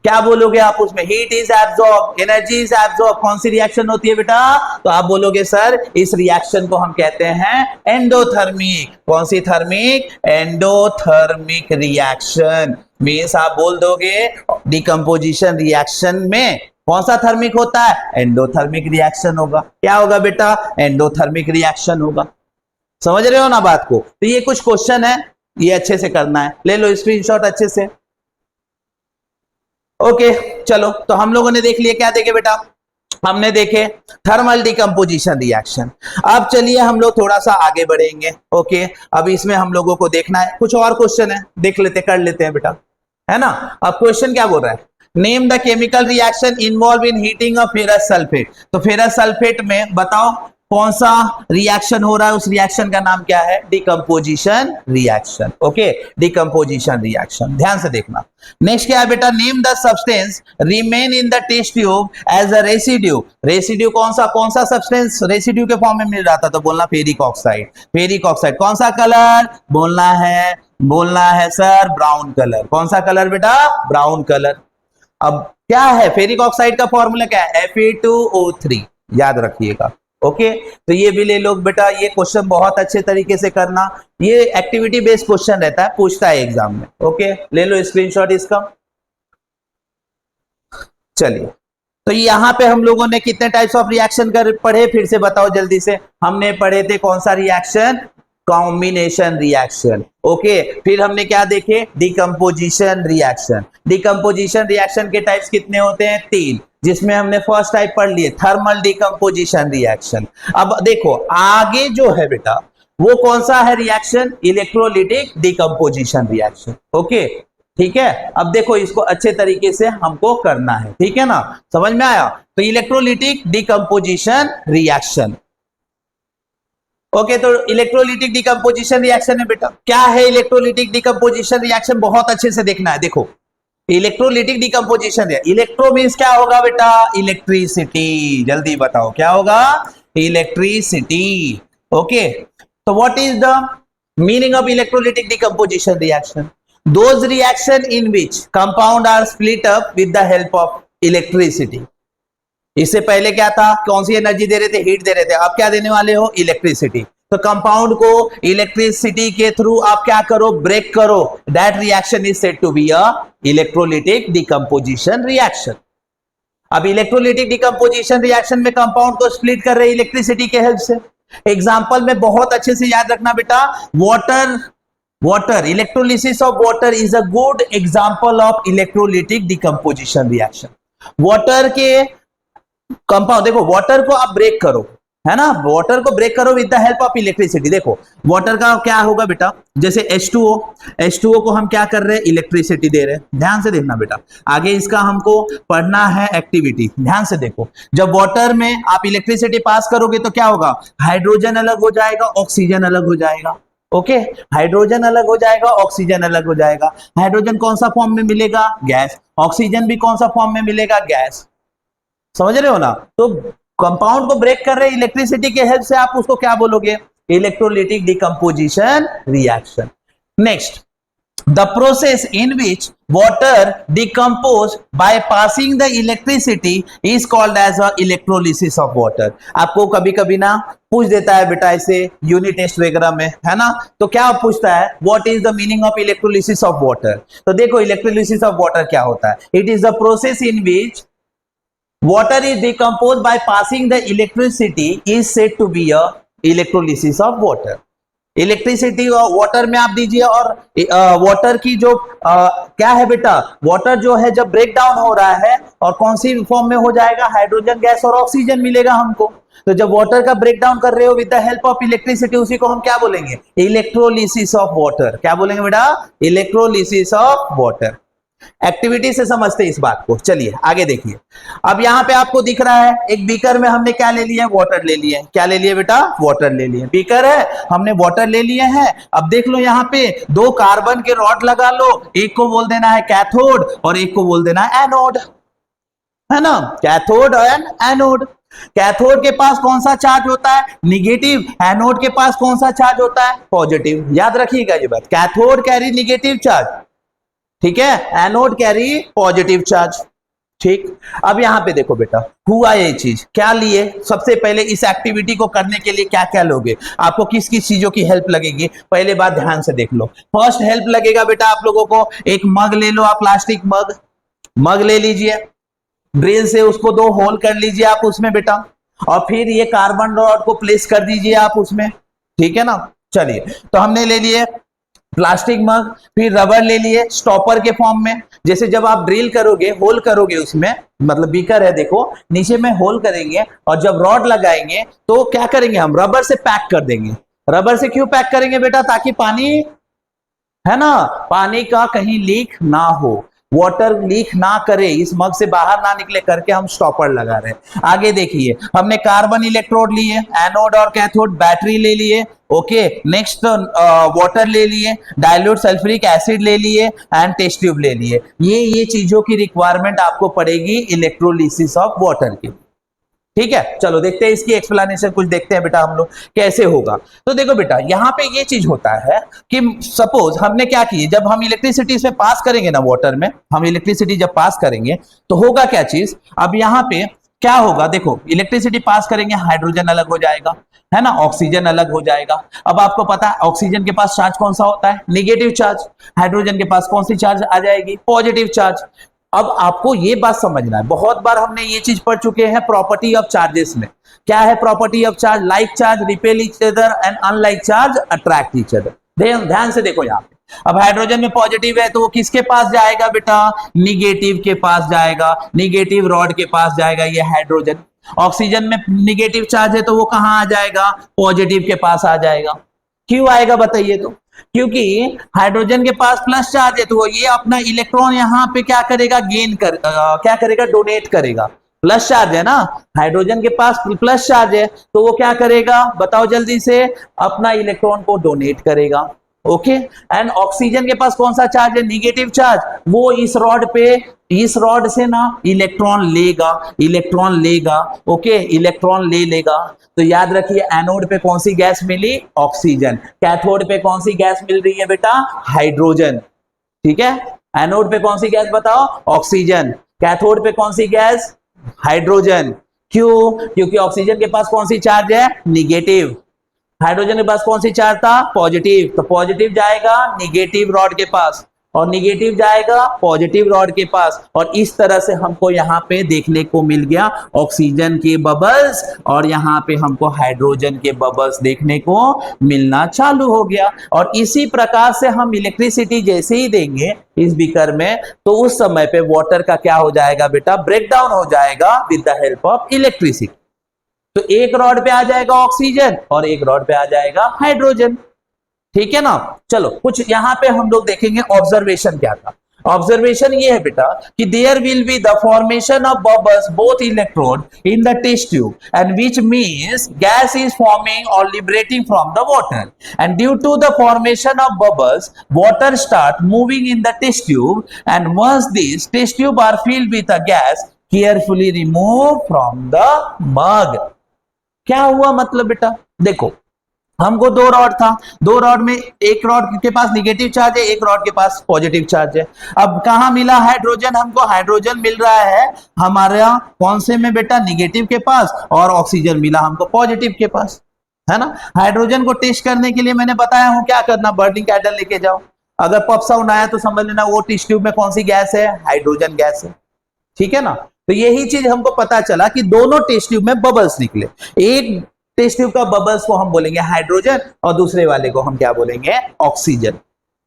क्या बोलोगे आप उसमें, heat is absorb, energy is absorb, कौन सी रिएक्शन होती है बेटा, तो आप बोलोगे सर इस रिएक्शन को हम कहते हैं एंडोथर्मिक। कौन सी थर्मिक, एंडोथर्मिक रिएक्शन। मींस आप बोल दोगे डिकम्पोजिशन रिएक्शन में कौन सा थर्मिक होता है, एंडोथर्मिक रिएक्शन होगा। क्या होगा बेटा, एंडोथर्मिक रिएक्शन होगा। समझ रहे हो ना बात को। तो ये कुछ क्वेश्चन है, ये अच्छे से करना है, ले लो स्क्रीनशॉट अच्छे से। ओके चलो, तो हम लोगों ने देख लिया, क्या देखे बेटा, हमने देखे थर्मल डिकम्पोजिशन रिएक्शन। अब चलिए हम लोग थोड़ा सा आगे बढ़ेंगे। ओके, अब इसमें हम लोगों को देखना है, कुछ और क्वेश्चन है, देख लेते, कर लेते हैं बेटा, है ना। अब क्वेश्चन क्या बोल रहा है, name the chemical reaction involve in heating of ferrous sulphate. तो फेरस सल्फेट में बताओ कौन सा रिएक्शन हो रहा है, उस रिएक्शन का नाम क्या है, decomposition reaction. Okay, decomposition reaction, ध्यान से देखना। नेक्स्ट क्या है बेटा, name the substance remain in the test tube as a residue. Residue कौन सा सब्सटेंस रेसिड्यू के फॉर्म में मिल रहा था, तो बोलना फेरिक ऑक्साइड। फेरिक ऑक्साइड कौन सा कलर, बोलना है सर ब्राउन कलर। कौन सा कलर बेटा, ब्राउन कलर। अब क्या है फेरिक ऑक्साइड का फॉर्मूला, क्या है, Fe2O3, याद रखिएगा। ओके, तो ये भी ले लो बेटा, ये क्वेश्चन बहुत अच्छे तरीके से करना, ये एक्टिविटी बेस्ड क्वेश्चन रहता है, पूछता है एग्जाम में। ओके, ले लो स्क्रीनशॉट इसका। चलिए, तो यहां पे हम लोगों ने कितने टाइप्स ऑफ रिएक्शन कर पढ़े, फिर से बताओ जल्दी से। हमने पढ़े थे कौन सा रिएक्शन, कॉम्बिनेशन रिएक्शन। ओके, फिर हमने क्या देखे, डिकम्पोजिशन रिएक्शन। डिकम्पोजिशन रिएक्शन के टाइप्स कितने होते हैं, 3, जिसमें हमने फर्स्ट टाइप पढ़ लिए थर्मल डिकम्पोजिशन रिएक्शन। अब देखो आगे जो है बेटा, वो कौन सा है reaction, electrolytic decomposition reaction. Okay, ठीक है। अब देखो इसको अच्छे तरीके से हमको करना है, ठीक है ना, समझ में आया। तो इलेक्ट्रोलिटिक डिकम्पोजिशन रिएक्शन। ओके, तो इलेक्ट्रोलिटिक डिकम्पोजिशन रिएक्शन है बेटा, क्या है इलेक्ट्रोलिटिक डिकम्पोजिशन रिएक्शन, बहुत अच्छे से देखना है। देखो इलेक्ट्रोलिटिक डिकम्पोजिशन है, इलेक्ट्रो मींस क्या होगा बेटा, इलेक्ट्रिसिटी। जल्दी बताओ क्या होगा, इलेक्ट्रिसिटी। ओके, तो what is the meaning of electrolytic decomposition reaction, those reaction in which compound are split up with the help of electricity. इससे पहले क्या था, कौन सी एनर्जी दे रहे थे, हीट दे रहे थे, अब क्या देने वाले हो, इलेक्ट्रिसिटी। तो कंपाउंड को इलेक्ट्रिसिटी के थ्रू आप क्या करो, ब्रेक करो, that reaction is said to be a electrolytic decomposition reaction. अब इलेक्ट्रोलिटिक डिकम्पोजिशन रिएक्शन में कंपाउंड को स्प्लिट कर रहे हैं इलेक्ट्रिसिटी के हेल्प से। एग्जांपल में बहुत अच्छे से याद रखना बेटा, water electrolysis of water is a good example of electrolytic decomposition reaction. Water के कंपाउंड, देखो वाटर को आप ब्रेक करो, है ना, वाटर को ब्रेक करो with the help of electricity. देखो वाटर का क्या होगा बेटा, जैसे H2O को हम क्या कर रहे हैं, इलेक्ट्रिसिटी दे रहे हैं। ध्यान से देखना बेटा, आगे इसका हमको पढ़ना है एक्टिविटी, ध्यान से देखो। जब वाटर में आप इलेक्ट्रिसिटी पास करोगे तो क्या होगा, हाइड्रोजन अलग हो जाएगा, ऑक्सीजन अलग हो जाएगा। ओके, हाइड्रोजन अलग हो जाएगा, ऑक्सीजन अलग हो जाएगा। हाइड्रोजन कौन सा फॉर्म में मिलेगा, गैस। ऑक्सीजन भी कौन सा फॉर्म में मिलेगा, गैस। समझ रहे हो ना। तो कंपाउंड को ब्रेक कर रहे हैं इलेक्ट्रिसिटी के हेल्प से, आप उसको क्या बोलोगे, electrolytic decomposition reaction. Next, the process in which water decompose by passing the electricity is called as a electrolysis of water. आपको कभी कभी ना पूछ देता है बेटा ऐसे यूनिट टेस्ट वगैरह में, है ना, तो क्या पूछता है, what is the meaning of electrolysis of water. तो देखो इलेक्ट्रोलिसिस ऑफ वाटर क्या होता है, it is the process in which water is decomposed by passing the electricity is said to be a electrolysis of water। Electricity water में आप दीजिए, और वाटर की जो क्या है बेटा, वाटर जो है जब ब्रेक डाउन हो रहा है और कौन सी फॉर्म में हो जाएगा, हाइड्रोजन गैस और ऑक्सीजन मिलेगा हमको। तो जब वाटर का ब्रेक डाउन कर रहे हो with the help of electricity, उसी को हम क्या बोलेंगे, इलेक्ट्रोलिसिस ऑफ वाटर। क्या बोलेंगे बेटा, इलेक्ट्रोलिसिस ऑफ वाटर। एक्टिविटी से समझते हैं इस बात को। चलिए आगे देखिए। अब यहाँ पे आपको दिख रहा है एक बीकर में हमने क्या ले लिया है, वाटर ले लिया है। क्या ले लिया बेटा, वाटर ले लिया। बीकर है, हमने वाटर ले लिया है। अब देख लो यहाँ पे दो कार्बन के रॉड लगा लो, एक को बोल देना है कैथोड और एक को बोल देना है एनोड, है ना, कैथोड एंड एनोड। कैथोड के पास कौन सा चार्ज होता है, निगेटिव। एनोड के पास कौन सा चार्ज होता है, पॉजिटिव। याद रखिएगा ये बात, कैथोड कैरी निगेटिव चार्ज, ठीक है, एनोड कैरी पॉजिटिव चार्ज। ठीक, अब यहां पे देखो बेटा हुआ ये चीज, क्या लिए, सबसे पहले इस एक्टिविटी को करने के लिए क्या क्या लोगे, आपको किस किस चीजों की हेल्प लगेगी, पहले बात ध्यान से देख लो। फर्स्ट हेल्प लगेगा बेटा आप लोगों को, एक मग ले लो आप, प्लास्टिक मग, मग ले लीजिए, ड्रिल से उसको 2 होल कर लीजिए आप उसमें बेटा, और फिर ये कार्बन रॉड को प्लेस कर दीजिए आप उसमें, ठीक है ना। चलिए, तो हमने ले लिए प्लास्टिक मग, फिर रबर ले लिए स्टॉपर के फॉर्म में। जैसे जब आप ड्रिल करोगे, होल करोगे उसमें, मतलब बीकर है देखो, नीचे में होल करेंगे और जब रॉड लगाएंगे तो क्या करेंगे, हम रबर से पैक कर देंगे। रबर से क्यों पैक करेंगे बेटा, ताकि पानी, है ना, पानी का कहीं लीक ना हो, वाटर लीक ना करे, इस मग से बाहर ना निकले करके हम स्टॉपर लगा रहे हैं। आगे देखिए, हमने कार्बन इलेक्ट्रोड लिए, एनोड और कैथोड, बैटरी ले लिए, ओके, नेक्स्ट वाटर ले लिए, डाइल्यूट सल्फ्यूरिक एसिड ले लिए एंड टेस्ट ट्यूब ले लिए। ये चीजों की रिक्वायरमेंट आपको पड़ेगी इलेक्ट्रोलिसिस ऑफ वाटर की, ठीक है। चलो देखते हैं इसकी एक्सप्लेनेशन, कुछ देखते हैं बेटा हम लोग कैसे होगा। तो देखो बेटा यहाँ पे ये चीज होता है कि सपोज हमने क्या किए, जब हम इलेक्ट्रिसिटी इसमें पास करेंगे ना, वाटर में हम इलेक्ट्रिसिटी जब पास करेंगे तो होगा क्या चीज, अब यहाँ पे क्या होगा, देखो इलेक्ट्रिसिटी पास करेंगे, हाइड्रोजन अलग हो जाएगा, है ना, ऑक्सीजन अलग हो जाएगा। अब आपको पता है ऑक्सीजन के पास चार्ज कौन सा होता है, निगेटिव चार्ज। हाइड्रोजन के पास कौन सी चार्ज आ जाएगी, पॉजिटिव चार्ज। अब आपको ये बात समझना है, बहुत बार हमने ये चीज पढ़ चुके हैं प्रॉपर्टी ऑफ चार्जेस में। क्या है property of charge, like charge repel each other and unlike charge attract each other. ध्यान से देखो यहाँ पे, अब हाइड्रोजन में पॉजिटिव है तो वो किसके पास जाएगा बेटा, निगेटिव के पास जाएगा, निगेटिव रॉड के पास जाएगा ये हाइड्रोजन। ऑक्सीजन में निगेटिव चार्ज है तो वो कहां आ जाएगा, पॉजिटिव के पास आ जाएगा। क्यों आएगा बताइए, तो क्योंकि हाइड्रोजन के पास प्लस चार्ज है तो वो ये अपना इलेक्ट्रॉन यहाँ पे क्या करेगा, क्या करेगा, डोनेट करेगा। प्लस चार्ज है ना, हाइड्रोजन के पास प्लस चार्ज है तो वो क्या करेगा, बताओ जल्दी से, अपना इलेक्ट्रॉन को डोनेट करेगा, ओके। एंड ऑक्सीजन के पास कौन सा चार्ज है, निगेटिव चार्ज, वो इस रॉड पे, इस रॉड से ना इलेक्ट्रॉन लेगा, ओके, इलेक्ट्रॉन ले लेगा। तो याद रखिए एनोड पे कौन सी गैस मिली, ऑक्सीजन। कैथोड पे कौन सी गैस मिल रही है बेटा, हाइड्रोजन, ठीक है। एनोड पे कौन सी गैस बताओ, ऑक्सीजन। कैथोड पे कौन सी गैस, हाइड्रोजन। क्यों, क्योंकि ऑक्सीजन के पास कौन सी चार्ज है, निगेटिव। हाइड्रोजन के पास कौन सी चार्ज था, पॉजिटिव, तो पॉजिटिव जाएगा निगेटिव रॉड के पास और निगेटिव जाएगा पॉजिटिव रॉड के पास। और इस तरह से हमको यहाँ पे देखने को मिल गया ऑक्सीजन के बबल्स और यहाँ पे हमको हाइड्रोजन के बबल्स देखने को मिलना चालू हो गया। और इसी प्रकार से हम इलेक्ट्रिसिटी जैसे ही देंगे इस बीकर में तो उस समय पे वाटर का क्या हो जाएगा बेटा, ब्रेकडाउन हो जाएगा with the help of electricity. तो एक रॉड पे आ जाएगा ऑक्सीजन और एक रॉड पे आ जाएगा हाइड्रोजन, ठीक है ना। चलो कुछ यहां पे हम लोग देखेंगे ऑब्जर्वेशन क्या था। ऑब्जर्वेशन ये है बेटा कि there will be the formation of bubbles both electrode in the test tube and which means gas is forming or liberating from the water and due to the formation of bubbles water start moving in the test tube and once this test tube are filled with a gas carefully remove from the mug. क्या हुआ मतलब बेटा, देखो हमको 2 रॉड था, 2 रॉड में एक रॉड के पास निगेटिव चार्ज है, एक रॉड के पास पॉजिटिव चार्ज है। अब कहां मिला हाइड्रोजन, हमको हाइड्रोजन मिल रहा है हमारा कौन से में बेटा, निगेटिव के पास, और ऑक्सीजन मिला हमको पॉजिटिव के पास, है ना। हाइड्रोजन को टेस्ट करने के लिए मैंने बताया हूं क्या करना, बर्निंग कैंडल लेके जाओ, अगर पफ साउंड आया तो समझ लेना वो टेस्ट ट्यूब में कौन सी गैस है, हाइड्रोजन गैस है, ठीक है ना। तो यही चीज हमको पता चला कि दोनों टेस्ट ट्यूब में बबल्स निकले, एक टेस्ट ट्यूब का बबल्स को हम बोलेंगे हाइड्रोजन और दूसरे वाले को हम क्या बोलेंगे, ऑक्सीजन,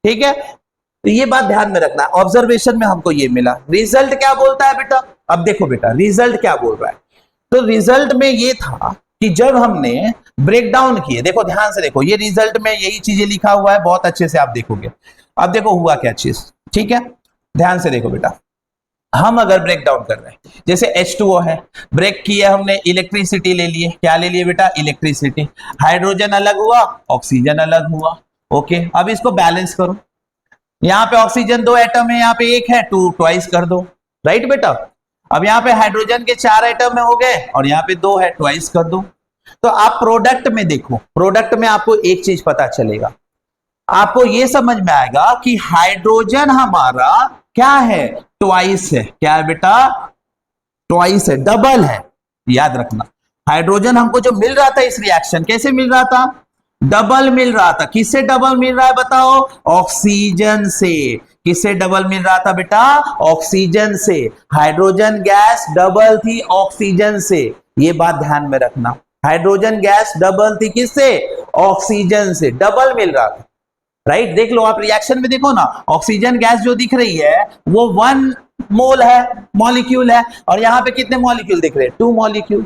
ठीक है। तो ये बात ध्यान में रखना, ऑब्जर्वेशन में हमको ये मिला। रिजल्ट क्या बोलता है बेटा, अब देखो बेटा रिजल्ट क्या बोल रहा है। तो रिजल्ट में ये था कि जब हमने ब्रेक डाउन किए, देखो ध्यान से देखो, ये रिजल्ट में यही चीजें लिखा हुआ है, बहुत अच्छे से आप देखोगे। अब देखो हुआ क्या चीज, ठीक है। ध्यान से देखो बेटा, हम अगर ब्रेक डाउन कर रहे हैं, जैसे H2O है, ब्रेक किया हमने, इलेक्ट्रिसिटी ले लिए, क्या ले लिए बेटा, इलेक्ट्रिसिटी, हाइड्रोजन अलग हुआ, ऑक्सीजन अलग हुआ। ओके, अब इसको बैलेंस करो, यहाँ पे ऑक्सीजन 2 एटम है, यहाँ पे 1 है, 2 ट्वाइस कर दो, राइट बेटा। अब यहाँ पे हाइड्रोजन के 4 एटम में हो गए और यहाँ पे 2 है, ट्वाइस कर दो। तो आप प्रोडक्ट में देखो, प्रोडक्ट में आपको एक चीज पता चलेगा, आपको ये समझ में आएगा कि हाइड्रोजन हमारा क्या है, ट्वाइस है। क्या है बेटा, ट्वाइस है, डबल है। याद रखना, हाइड्रोजन हमको जो मिल रहा था इस रिएक्शन, कैसे मिल रहा था, डबल मिल रहा था। किससे डबल मिल रहा है बताओ, ऑक्सीजन से। किससे डबल मिल रहा था बेटा, ऑक्सीजन से। हाइड्रोजन गैस डबल थी ऑक्सीजन से, ये बात ध्यान में रखना। हाइड्रोजन गैस डबल थी किससे, ऑक्सीजन से, डबल मिल रहा था, राइट। देख लो आप रिएक्शन में, देखो ना, ऑक्सीजन गैस जो दिख रही है वो 1 मोल है, मॉलिक्यूल है, और यहां पे कितने मॉलिक्यूल दिख रहे हैं, 2 मॉलिक्यूल,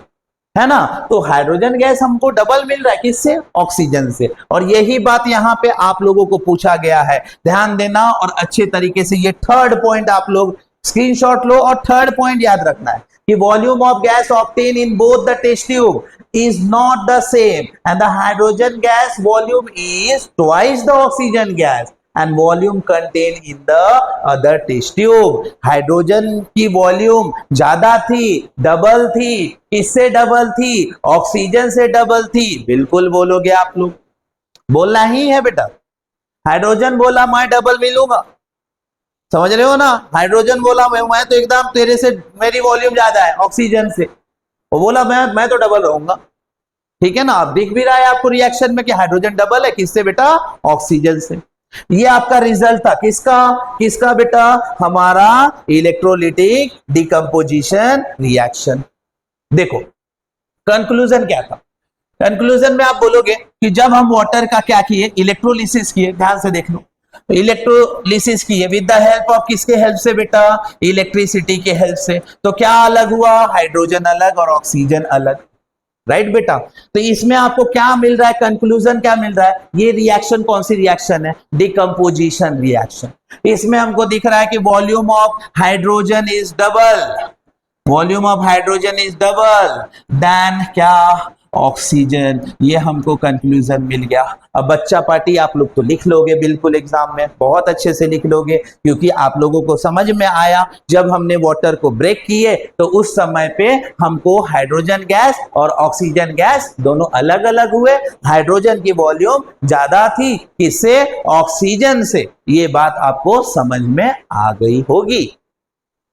है ना। तो हाइड्रोजन गैस हमको डबल मिल रहा है, किससे, ऑक्सीजन से। और यही बात यहां पे आप लोगों को पूछा गया है, ध्यान देना और अच्छे तरीके से ये थर्ड पॉइंट आप लोग स्क्रीनशॉट लो और थर्ड पॉइंट याद रखना है कि volume of gas obtain in both the test tube is not the same and the hydrogen gas volume is twice the oxygen gas and volume contained in the other test tube. Hydrogen की वॉल्यूम ज्यादा थी, डबल थी, किससे डबल थी, ऑक्सीजन से डबल थी। बिल्कुल बोलोगे आप लोग, बोलना ही है बेटा। हाइड्रोजन बोला मैं डबल मिलूंगा, समझ रहे हो ना। हाइड्रोजन बोला मैं तो एकदम तेरे से मेरी वॉल्यूम ज्यादा है ऑक्सीजन से, वो बोला मैं तो डबल रहूंगा, ठीक है ना। अब दिख भी रहा है आपको रिएक्शन में कि हाइड्रोजन डबल है, किससे बेटा, ऑक्सीजन से। ये आपका रिजल्ट था, किसका किसका बेटा, हमारा इलेक्ट्रोलिटिक डिकम्पोजिशन रिएक्शन। देखो कंक्लूजन क्या था, कंक्लूजन में आप बोलोगे कि जब हम वाटर का क्या किए, इलेक्ट्रोलिसिस किए, ध्यान से देख लो, इलेक्ट्रोलिसिस किए विद द हेल्प ऑफ, किसके हेल्प से बेटा, इलेक्ट्रिसिटी के हेल्प से। तो क्या अलग हुआ, हाइड्रोजन अलग और ऑक्सीजन अलग, राइट बेटा। तो इसमें आपको क्या मिल रहा है, कंक्लूजन क्या मिल रहा है, ये रिएक्शन कौन सी रिएक्शन है, डिकम्पोजिशन रिएक्शन। इसमें हमको दिख रहा है कि volume of hydrogen is double, volume of hydrogen is double then क्या, ऑक्सीजन। ये हमको कंक्लूजन मिल गया। अब बच्चा पार्टी आप लोग तो लिख लोगे बिल्कुल एग्जाम में, बहुत अच्छे से लिख लोगे, क्योंकि आप लोगों को समझ में आया जब हमने वाटर को ब्रेक किए तो उस समय पे हमको हाइड्रोजन गैस और ऑक्सीजन गैस दोनों अलग अलग हुए। हाइड्रोजन की वॉल्यूम ज्यादा थी, किससे, ऑक्सीजन से। ये बात आपको समझ में आ गई होगी,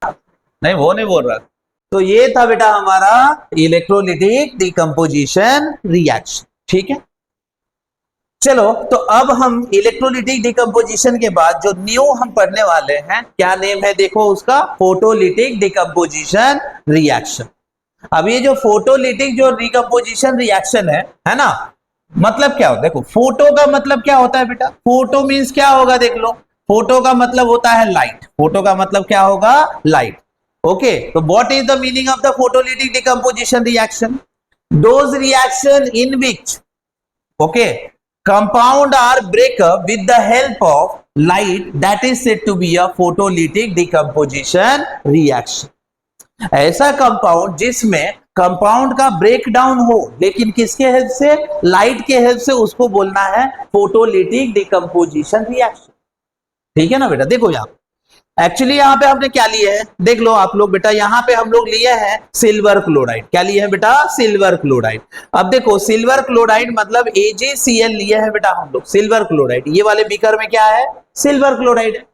नहीं वो नहीं बोल रहा। तो ये था बेटा हमारा इलेक्ट्रोलिटिक डिकम्पोजिशन रिएक्शन, ठीक है। चलो तो अब हम इलेक्ट्रोलिटिक डिकम्पोजिशन के बाद जो न्यू हम पढ़ने वाले हैं, क्या नेम है देखो उसका, फोटोलिटिक डिकम्पोजिशन रिएक्शन। अब ये जो फोटोलिटिक जो डिकम्पोजिशन रिएक्शन है ना, मतलब क्या होता है, देखो फोटो का मतलब क्या होता है बेटा, फोटो मीन्स क्या होगा, देख लो, फोटो का मतलब होता है लाइट, फोटो का मतलब क्या होगा, light. Okay, so what is the meaning of the photolytic decomposition reaction? Those reaction in which, okay, compound are break up with the help of light, that is said to be a photolytic decomposition reaction. ऐसा कंपाउंड जिसमें कंपाउंड का ब्रेक डाउन हो, लेकिन किसके हेल्प से, लाइट के हेल्प से, उसको बोलना है फोटोलिटिक डिकम्पोजिशन रिएक्शन, ठीक है ना बेटा। देखो यहाँ एक्चुअली यहाँ पे हमने क्या लिए है, देख लो आप लोग बेटा, यहाँ पे हम लोग लिए हैं सिल्वर क्लोराइड। क्या लिए हैं बेटा, सिल्वर क्लोराइड। अब देखो सिल्वर क्लोराइड मतलब AgCl लिए हैं बेटा हम लोग, सिल्वर क्लोराइड। ये वाले बीकर में क्या है, सिल्वर क्लोराइड है।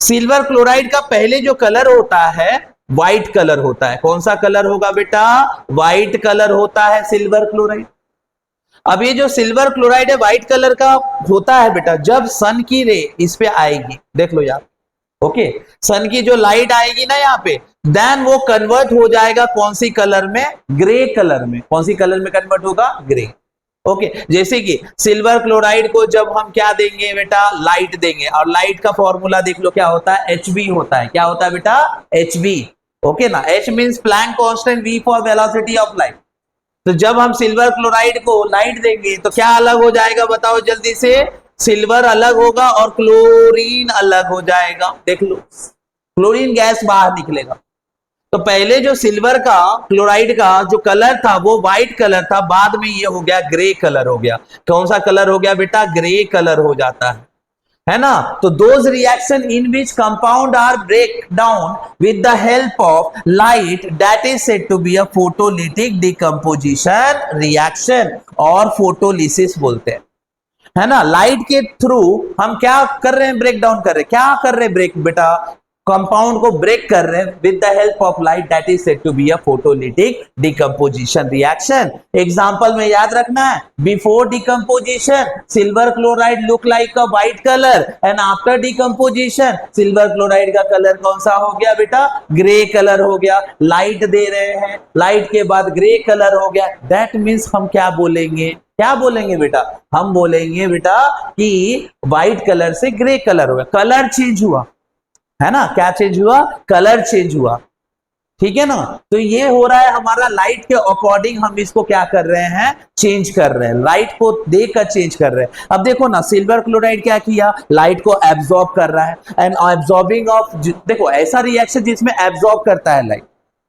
सिल्वर क्लोराइड का पहले जो कलर होता है व्हाइट कलर होता है। कौन सा कलर होगा बेटा, व्हाइट कलर होता है सिल्वर क्लोराइड। अब ये जो सिल्वर क्लोराइड है व्हाइट कलर का होता है बेटा, जब सन की रे इस पे आएगी, देख लो यार, ओके, सन की जो लाइट आएगी ना यहाँ पे, देन वो कन्वर्ट हो जाएगा कौन सी कलर में, ग्रे कलर में। कौन सी कलर में कन्वर्ट होगा, ग्रे। ओके, जैसे कि सिल्वर क्लोराइड को जब हम क्या देंगे बेटा, लाइट देंगे, और लाइट का फॉर्मूला देख लो क्या होता है, Hv होता है। क्या होता है बेटा, Hv, ओके ना। H means Planck constant, V for velocity of light. तो जब हम सिल्वर क्लोराइड को लाइट देंगे तो क्या अलग हो जाएगा बताओ जल्दी से, सिल्वर अलग होगा और क्लोरीन अलग हो जाएगा। देख लो, क्लोरीन गैस बाहर निकलेगा। तो पहले जो सिल्वर का क्लोराइड का जो कलर था वो व्हाइट कलर था, बाद में ये हो गया ग्रे कलर हो गया। कौन सा कलर हो गया बेटा? ग्रे कलर हो जाता है ना। तो those reaction in which compound are break down with the help of light, that is said to be a photolytic decomposition reaction, और फोटोलिसिस बोलते हैं, है ना। लाइट के थ्रू हम क्या कर रहे हैं? ब्रेक डाउन कर रहे हैं। क्या कर रहे हैं ब्रेक बेटा? कंपाउंड को ब्रेक कर रहे हैं with the help of light, that is said to be a photolytic decomposition reaction. Example में याद रखना है, before decomposition silver chloride look like a white colour, and after decomposition silver chloride का कलर कौन सा हो गया बेटा? ग्रे कलर हो गया। लाइट दे रहे हैं, लाइट के बाद ग्रे कलर हो गया। दैट मीन्स हम क्या बोलेंगे? क्या बोलेंगे बेटा? हम बोलेंगे बेटा कि व्हाइट कलर से ग्रे कलर हो गया, कलर चेंज हुआ, है ना। क्या चेंज हुआ? कलर चेंज हुआ, ठीक है ना। तो ये हो रहा है हमारा लाइट के अकॉर्डिंग, हम इसको क्या कर रहे हैं? चेंज कर रहे हैं, लाइट को देखकर चेंज कर रहे हैं। अब देखो ना, सिल्वर क्लोराइड क्या किया? लाइट को एब्जॉर्ब कर रहा है, एंड एब्जॉर्बिंग ऑफ, देखो ऐसा रिएक्शन जिसमें एब्जॉर्ब करता है लाइट,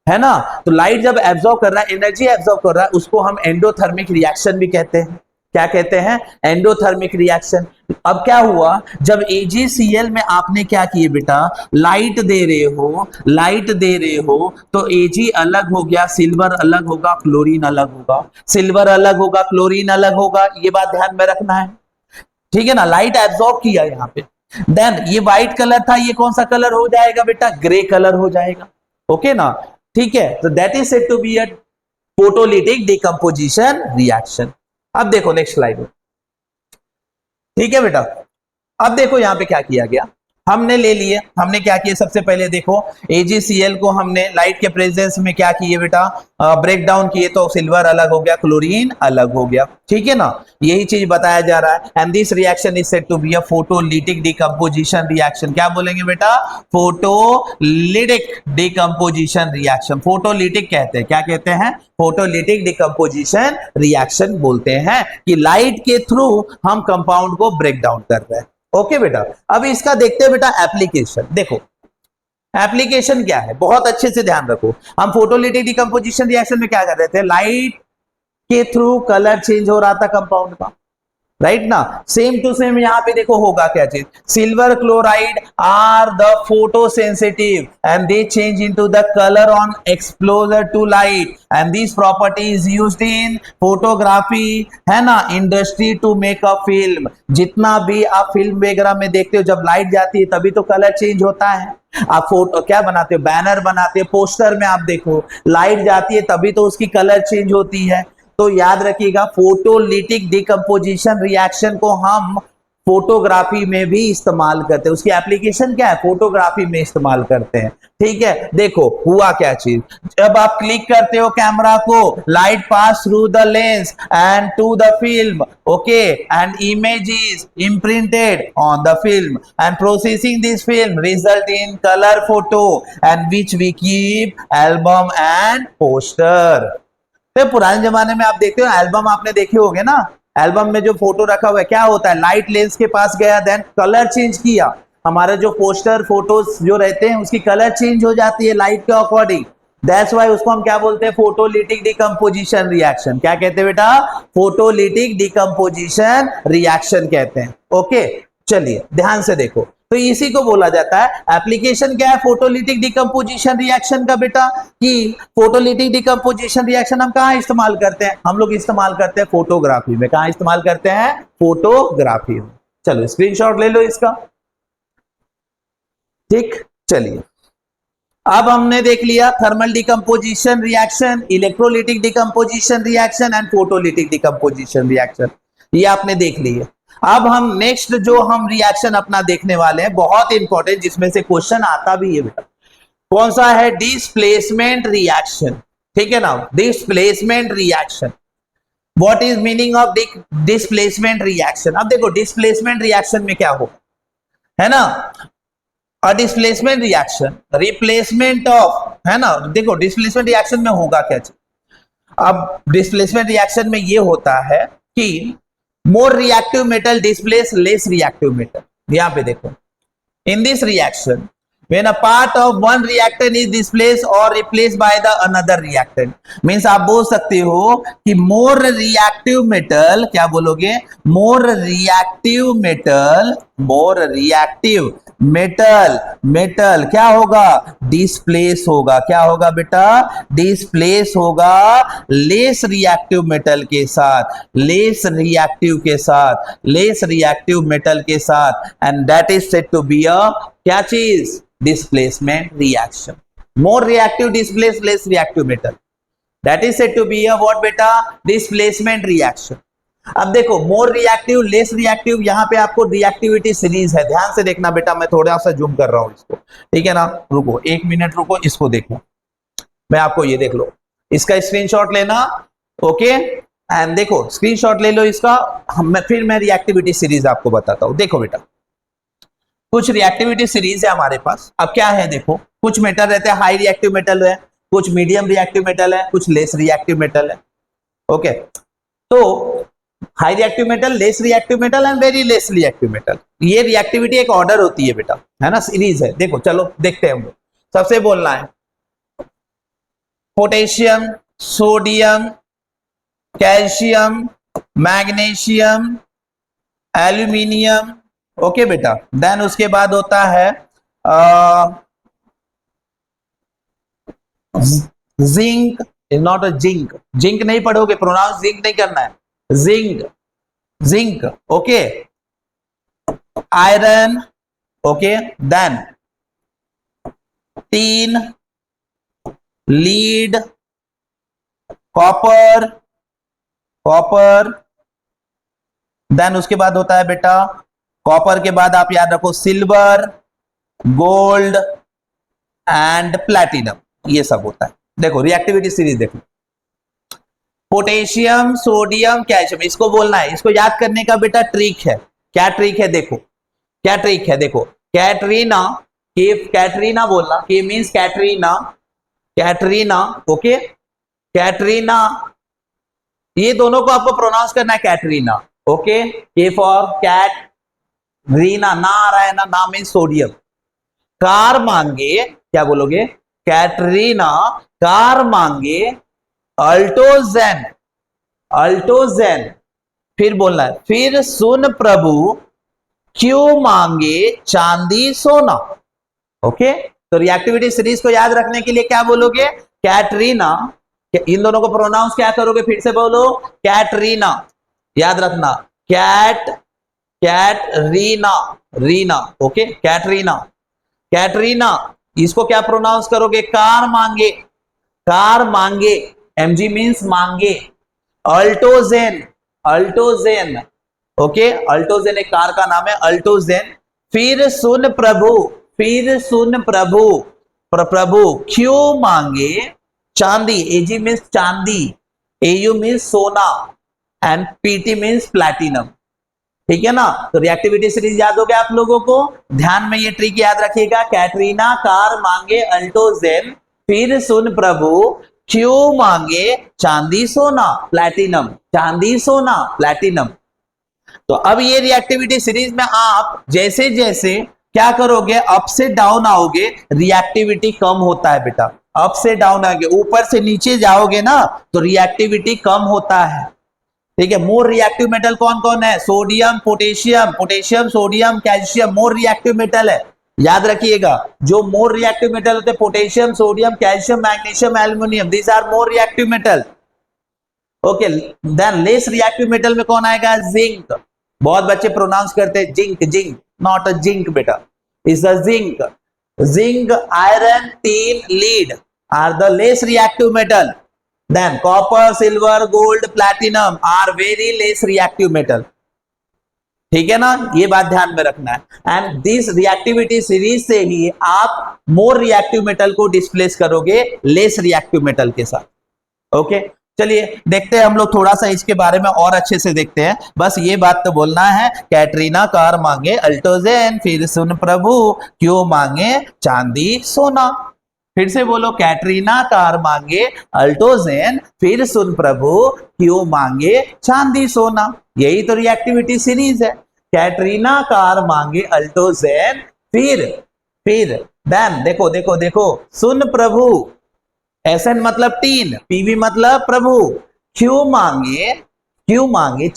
है ना। तो लाइट जब एब्जॉर्ब कर रहा है, एनर्जी एब्जॉर्ब कर रहा है, उसको हम एंडोथर्मिक रिएक्शन भी कहते हैं। क्या कहते हैं? Endothermic reaction. अब क्या हुआ, जब AgCl में आपने क्या किए बेटा? लाइट दे रहे हो, लाइट दे रहे हो, तो Ag अलग हो गया, सिल्वर अलग होगा, क्लोरीन अलग होगा, सिल्वर अलग होगा, क्लोरीन अलग होगा। ये बात ध्यान में रखना है, ठीक है ना। लाइट एब्जॉर्ब किया यहाँ पे, देन ये व्हाइट कलर था, ये कौन सा कलर हो जाएगा बेटा? ग्रे कलर हो जाएगा, ओके ना। ठीक है, तो that is said to be a photolytic decomposition reaction. अब देखो नेक्स्ट स्लाइड में, ठीक है बेटा। अब देखो यहां पे क्या किया गया, हमने ले लिए, हमने क्या किया? सबसे पहले देखो, AgCl को हमने लाइट के प्रेजेंस में क्या किए बेटा? ब्रेक डाउन किए, तो सिल्वर अलग हो गया, क्लोरीन अलग हो गया, ठीक है ना। यही चीज बताया जा रहा है। And this reaction is said to be a photolytic decomposition reaction. क्या बोलेंगे बेटा? Photolytic decomposition reaction. फोटोलिटिक कहते हैं, क्या कहते हैं? फोटोलिटिक डिकम्पोजिशन रिएक्शन बोलते हैं कि लाइट के थ्रू हम कंपाउंड को ब्रेक डाउन कर रहे हैं, ओके बेटा। अब इसका देखते हैं बेटा एप्लीकेशन। देखो एप्लीकेशन क्या है, बहुत अच्छे से ध्यान रखो। हम फोटोलिटिक डिकम्पोजिशन रिएक्शन में क्या कर रहे थे? लाइट के थ्रू कलर चेंज हो रहा था कंपाउंड का, राइट ना। सेम टू सेम यहां पे देखो होगा क्या चीज? Silver chloride are the photo sensitive and they change into the colour on exposure to light, and this property is used in photography, है ना, industry to make a film. जितना भी आप फिल्म वगैरह में देखते हो, जब लाइट जाती है तभी तो कलर चेंज होता है। आप फोटो क्या बनाते हो? बैनर बनाते हो, पोस्टर में आप देखो लाइट जाती है तभी तो उसकी कलर चेंज होती है। तो याद रखिएगा, फोटोलिटिक डिकम्पोजिशन रिएक्शन को हम फोटोग्राफी में भी इस्तेमाल करते हैं। उसकी एप्लीकेशन क्या है? फोटोग्राफी में इस्तेमाल करते हैं, ठीक है। देखो हुआ क्या चीज, जब आप क्लिक करते हो कैमरा को, light pass through the lens and to the film, okay, and image is imprinted on the film and processing this film result in colour photo and which we keep album and poster. तो पुराने जमाने में आप देखते हो एल्बम, आपने देखे होंगे ना, एल्बम में जो फोटो रखा हुआ है क्या होता है? लाइट लेंस के पास गया, देन कलर चेंज किया। हमारे जो पोस्टर फोटोज जो रहते हैं उसकी कलर चेंज हो जाती है लाइट के अकॉर्डिंग। दैट्स व्हाई उसको हम क्या बोलते हैं? Photolytic decomposition reaction. क्या कहते हैं बेटा? फोटोलिटिक डिकम्पोजिशन रिएक्शन कहते हैं, ओके। चलिए ध्यान से देखो, तो इसी को बोला जाता है एप्लीकेशन। क्या है फोटोलिटिक डिकम्पोजिशन रिएक्शन का बेटा? कि फोटोलिटिक डिकम्पोजिशन रिएक्शन हम कहां इस्तेमाल करते हैं? हम लोग इस्तेमाल करते हैं फोटोग्राफी में। कहां इस्तेमाल करते हैं? फोटोग्राफी में। चलो स्क्रीनशॉट ले लो इसका, ठीक। चलिए अब हमने देख लिया thermal decomposition reaction, electrolytic decomposition reaction and photolytic decomposition reaction, ये आपने देख लिया। अब हम नेक्स्ट जो हम रिएक्शन अपना देखने वाले हैं, बहुत इंपॉर्टेंट, जिसमें से क्वेश्चन आता भी है बेटा, कौन सा है? डिस्प्लेसमेंट रिएक्शन, ठीक है ना। Displacement reaction, what is meaning of displacement reaction? अब देखो डिस्प्लेसमेंट रिएक्शन में क्या होगा, है ना। डिस्प्लेसमेंट रिएक्शन, रिप्लेसमेंट ऑफ, है ना। देखो डिस्प्लेसमेंट रिएक्शन में होगा क्या चीज? अब डिस्प्लेसमेंट रिएक्शन में ये होता है कि मोर reactive metal displace less reactive metal. यहां पे देखो, in this reaction when a part of one reactant is displaced or replaced by the another reactant, means आप बोल सकते हो कि more reactive metal, क्या बोलोगे, more reactive metal, more reactive metal, metal क्या होगा, displace होगा, क्या होगा बेटा, displace होगा less reactive metal के साथ, less reactive के साथ, less reactive metal के साथ, and that is said to be a क्या चीज, displacement reaction. More reactive displace less reactive metal, that is said to be a what बेटा, displacement reaction. अब देखो मोर रिएक्टिव लेस रिएक्टिव, यहां पे आपको रिएक्टिविटी सीरीज है, ध्यान से देखना बेटा, मैं थोड़ा सा जूम कर रहा हूं इसको, ठीक है ना, रुको 1 मिनट रुको, इसको देखो, मैं आपको ये देख लो, इसका स्क्रीनशॉट लेना, ओके, एंड देखो स्क्रीनशॉट ले लो इसका, फिर मैं रिएक्टिविटी सीरीज आपको बताता हूं। देखो बेटा, कुछ रिएक्टिविटी सीरीज है हमारे पास। अब क्या है देखो, कुछ मेटल रहते हैं हाई रिएक्टिव मेटल है, कुछ मीडियम रिएक्टिव मेटल है, कुछ लेस रिएक्टिव मेटल है। ओके, तो high reactive metal, less reactive metal and very less reactive metal, ये रिएक्टिविटी एक ऑर्डर होती है बेटा, है ना, सीरीज है। देखो चलो देखते हैं हम लोग, सबसे बोलना है potassium, sodium, calcium, magnesium, aluminium, okay बेटा। देन उसके बाद होता है zinc, is not a zinc, zinc नहीं पढ़ोगे, प्रोनाउंस जिंक नहीं करना है, zinc, zinc, okay, iron, okay, then tin, lead, copper, copper, then उसके बाद होता है बेटा, कॉपर के बाद आप याद रखो सिल्वर, गोल्ड एंड प्लैटिनम, ये सब होता है। देखो रिएक्टिविटी सीरीज देखो, पोटेशियम, सोडियम, कैल्शियम, इसको बोलना है, इसको याद करने का बेटा ट्रिक है। क्या ट्रिक है देखो, क्या ट्रिक है देखो, कैटरीना, कैटरीना बोलना, के मींस कैटरीना, कैटरीना, ओके, कैटरीना, ये दोनों को आपको प्रोनाउंस करना है कैटरीना, ओके, के फॉर कैट, रीना, ना आ रहा है ना, ना मीन सोडियम, कार मांगे, क्या बोलोगे, कैटरीना, कार मांगे अल्टोजेन, अल्टोजेन, फिर बोलना है, फिर सुन प्रभु क्यों मांगे चांदी सोना, ओके। तो रिएक्टिविटी सीरीज को याद रखने के लिए क्या बोलोगे, कैटरीना, इन दोनों को प्रोनाउंस क्या करोगे, फिर से बोलो, कैटरीना, याद रखना, कैट, कैटरीना, रीना, ओके, कैटरीना, कैटरीना, इसको क्या प्रोनाउंस करोगे, कार मांगे, कार मांगे, एमजी मींस मांगे, अल्टोजेन, अल्टोजेन, ओके, अल्टोजेन एक कार का नाम है, अल्टोजेन, फिर सुन प्रभु, फिर सुन प्रभु, प्रभु क्यों मांगे चांदी, एजी मींस चांदी, एयू मींस सोना एंड पीटी मींस प्लैटिनम, ठीक है ना। तो रिएक्टिविटी सीरीज याद हो गया आप लोगों को, ध्यान में ये ट्रिक याद रखिएगा, कैटरीना कार मांगे अल्टोजेन, फिर सुन प्रभु क्यों मांगे चांदी सोना प्लैटिनम, चांदी सोना प्लैटिनम। तो अब ये रिएक्टिविटी सीरीज में आप जैसे जैसे क्या करोगे, अप से डाउन आओगे, रिएक्टिविटी कम होता है बेटा, अप से डाउन आओगे, ऊपर से नीचे जाओगे ना तो रिएक्टिविटी कम होता है, ठीक है। मोर रिएक्टिव मेटल कौन कौन है, sodium, potassium, potassium, sodium, calcium, more reactive metal है, याद रखिएगा। जो मोर रिएक्टिव मेटल होते हैं potassium, sodium, calcium, magnesium, aluminium, these are more reactive metal, okay. Then less reactive metal में कौन आएगा, जिंक, बहुत बच्चे प्रोनाउंस करते हैं zinc, zinc, not a zinc बेटा, is a zinc, zinc, iron, tin, lead are the less reactive metal, then copper, silver, gold, platinum are very less reactive metal, ठीक है ना, ये बात ध्यान में रखना है। एंड दिस रिएक्टिविटी सीरीज से ही आप मोर रिएक्टिव मेटल को डिस्प्लेस करोगे लेस रिएक्टिव मेटल के साथ, ओके। चलिए देखते हैं हम लोग थोड़ा सा इसके बारे में और अच्छे से देखते हैं, बस ये बात तो बोलना है, कैटरीना कार मांगे अल्टोजेन, फिर सुन प्रभु क्यों मांगे चांदी सोना, फिर से बोलो, कैटरीना कार मांगे अल्टोजेन, फिर सुन प्रभु क्यों मांगे चांदी सोना, यही तो रिएक्टिविटी सीरीज है। कैटरीना कार मांगे अल्टोजेन, फिर देन देखो देखो देखो, सुन प्रभु, एसएन मतलब टीन, पीवी मतलब प्रभु, क्यों मांगे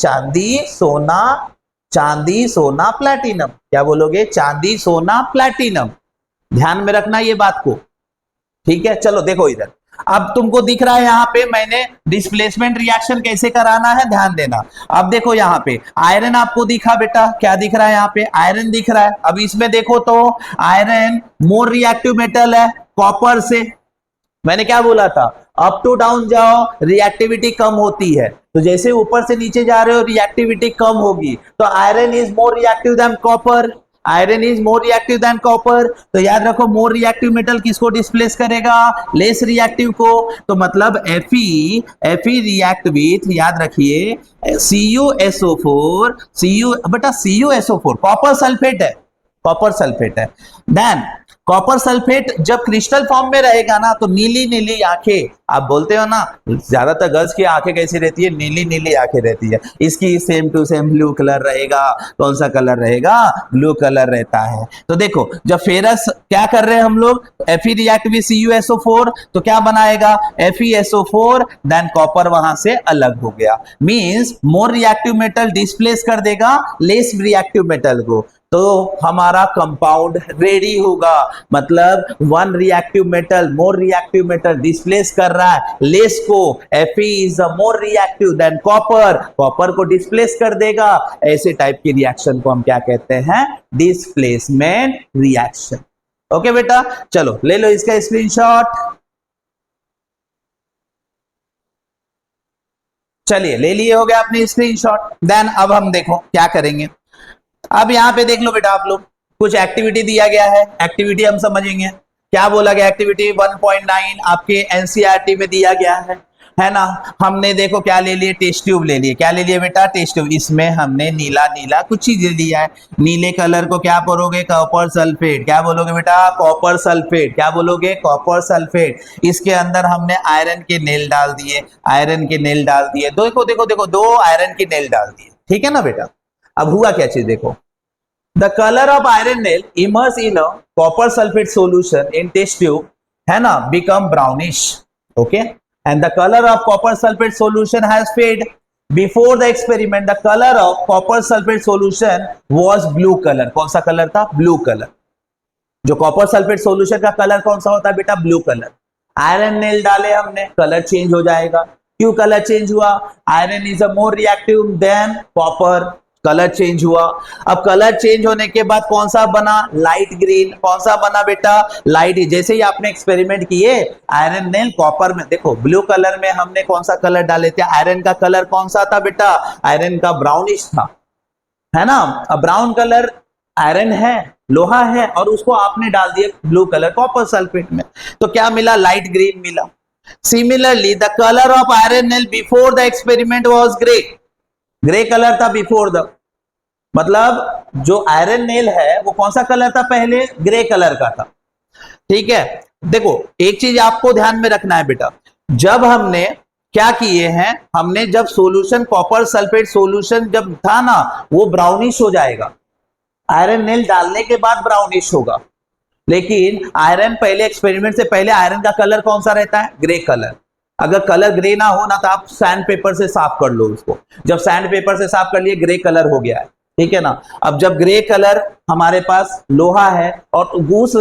चांदी सोना प्लैटिनम। क्या बोलोगे? चांदी सोना प्लैटिनम। ध्यान में रखना ये बात को, ठीक है। चलो देखो इधर, अब तुमको दिख रहा है यहाँ पे मैंने डिस्प्लेसमेंट रिएक्शन कैसे कराना है, ध्यान देना। अब देखो यहाँ पे आयरन आपको दिखा बेटा, क्या दिख रहा है यहाँ पे? आयरन दिख रहा है। अब इसमें देखो तो आयरन मोर रिएक्टिव मेटल है कॉपर से। मैंने क्या बोला था? अप टू डाउन जाओ रिएक्टिविटी कम होती है, तो जैसे ऊपर से नीचे जा रहे हो रिएक्टिविटी कम होगी। तो iron is more reactive than copper, iron is more reactive than copper. तो याद रखो मोर रिएक्टिव मेटल किसको डिस्प्लेस करेगा? लेस रिएक्टिव को। तो मतलब Fe रिएक्ट विथ, याद रखिए, CuSO4, बेटा CuSO4 कॉपर सल्फेट है, कॉपर सल्फेट है। देन कॉपर सल्फेट जब क्रिस्टल फॉर्म में रहेगा ना, तो नीली नीली आंखें, आप बोलते हो ना ज्यादातर गर्ल्स की आंखें कैसी रहती है? नीली नीली आंखें रहती है। इसकी same to same blue colour रहेगा। कौन सा कलर रहेगा? ब्लू कलर रहता है। तो देखो जब फेरस क्या कर रहे हैं हम लोग, Fe रिएक्ट विद CuSO4, तो क्या बनाएगा? FeSO4, देन कॉपर वहां से अलग हो गया। Means more reactive metal displace कर देगा लेस रिएक्टिव मेटल को, तो हमारा कंपाउंड रेडी होगा। मतलब वन रिएक्टिव मेटल मोर रिएक्टिव मेटल डिस्प्लेस कर रहा है लेस को। Fe is a more reactive than copper, copper को डिस्प्लेस कर देगा। ऐसे टाइप की रिएक्शन को हम क्या कहते हैं? Displacement reaction. ओके बेटा, चलो ले लो इसका स्क्रीनशॉट। चलिए ले लिए हो गया अपनी स्क्रीनशॉट। देन अब हम देखो क्या करेंगे। अब यहां पे देख लो बेटा, आप लोग कुछ एक्टिविटी दिया गया है, एक्टिविटी हम समझेंगे। क्या बोला गया? एक्टिविटी 1.9 आपके एनसीईआरटी में दिया गया है ना। हमने देखो क्या ले लिए? टेस्ट ट्यूब ले लिए। क्या ले लिए बेटा? Test tube. इसमें हमने नीला नीला कुछ चीज लिया है। नीले कलर को क्या बोलोगे? Copper sulphate. क्या बोलोगे बेटा? Copper sulphate. क्या बोलोगे? Copper sulphate. इसके अंदर हमने आयरन के नेल डाल दिए, आयरन के नेल डाल दिए। देखो देखो देखो, 2 आयरन के नेल डाल दिए, ठीक है ना बेटा। अब हुआ क्या चीज देखो, the colour of iron nail immerse in a copper sulphate solution in test tube, है ना, become brownish, okay, and the colour of copper sulphate solution has fade. Before the experiment the colour of copper sulphate solution was blue colour. कौन सा कलर था? Blue colour. जो कॉपर सल्फेट सोल्यूशन का कलर कौन सा होता है बेटा? Blue colour. आयरन नेल डाले हमने, कलर चेंज हो जाएगा। क्यों कलर चेंज हुआ? Iron is a more reactive than copper, colour change हुआ। अब कलर चेंज होने के बाद कौन सा बना? Light green. कौन सा बना बेटा? लाइट। जैसे ही आपने एक्सपेरिमेंट किए आयरन नेल कॉपर में, देखो ब्लू कलर में हमने कौन सा कलर डाले थे? आयरन का कलर कौन सा था बेटा? आयरन का ब्राउनिश था, है ना। अब ब्राउन कलर आयरन है, लोहा है, और उसको आपने डाल दिया ब्लू कलर कॉपर सल्फेट में, तो क्या मिला? लाइट ग्रीन मिला। Similarly the colour of iron nail before the experiment was grey, grey colour था बिफोर द, मतलब जो आयरन नेल है वो कौन सा कलर था? पहले ग्रे कलर का था, ठीक है। देखो एक चीज आपको ध्यान में रखना है बेटा, जब हमने क्या किए हैं, हमने जब सॉल्यूशन कॉपर सल्फेट सॉल्यूशन जब था ना, वो ब्राउनिश हो जाएगा, आयरन नेल डालने के बाद ब्राउनिश होगा। लेकिन आयरन पहले एक्सपेरिमेंट से पहले आयरन का कलर कौन सा रहता है? Grey colour. अगर कलर ग्रे ना हो ना तो आप सैंड पेपर से साफ कर लो उसको। जब सैंड पेपर से साफ कर लिए ग्रे कलर हो गया है, ठीक है ना। अब जब ग्रे कलर हमारे पास लोहा है और उस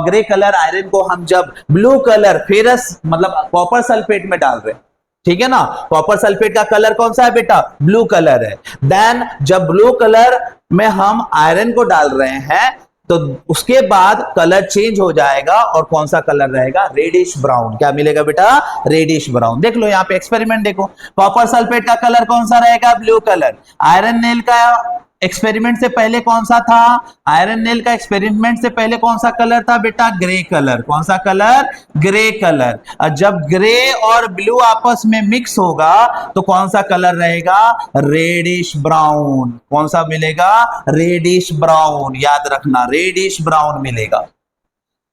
ग्रे कलर आयरन को हम जब ब्लू कलर फेरस मतलब कॉपर सल्फेट में डाल रहे हैं, ठीक है ना, कॉपर सल्फेट का कलर कौन सा है बेटा? ब्लू कलर है। देन जब ब्लू कलर में हम आयरन को डाल रहे हैं तो उसके बाद कलर चेंज हो जाएगा और कौन सा कलर रहेगा? Reddish brown. क्या मिलेगा बेटा? Reddish brown. देख लो यहाँ पे एक्सपेरिमेंट देखो, कॉपर सल्फेट का कलर कौन सा रहेगा? Blue colour. आयरन नेल का एक्सपेरिमेंट से पहले कौन सा था? आयरन नेल का एक्सपेरिमेंट से पहले कौन सा कलर था बेटा? Grey colour. कौन सा कलर? Grey colour. और जब ग्रे और ब्लू आपस में मिक्स होगा तो कौन सा कलर रहेगा? Reddish brown. कौन सा मिलेगा? Reddish brown. याद रखना रेडिश ब्राउन मिलेगा।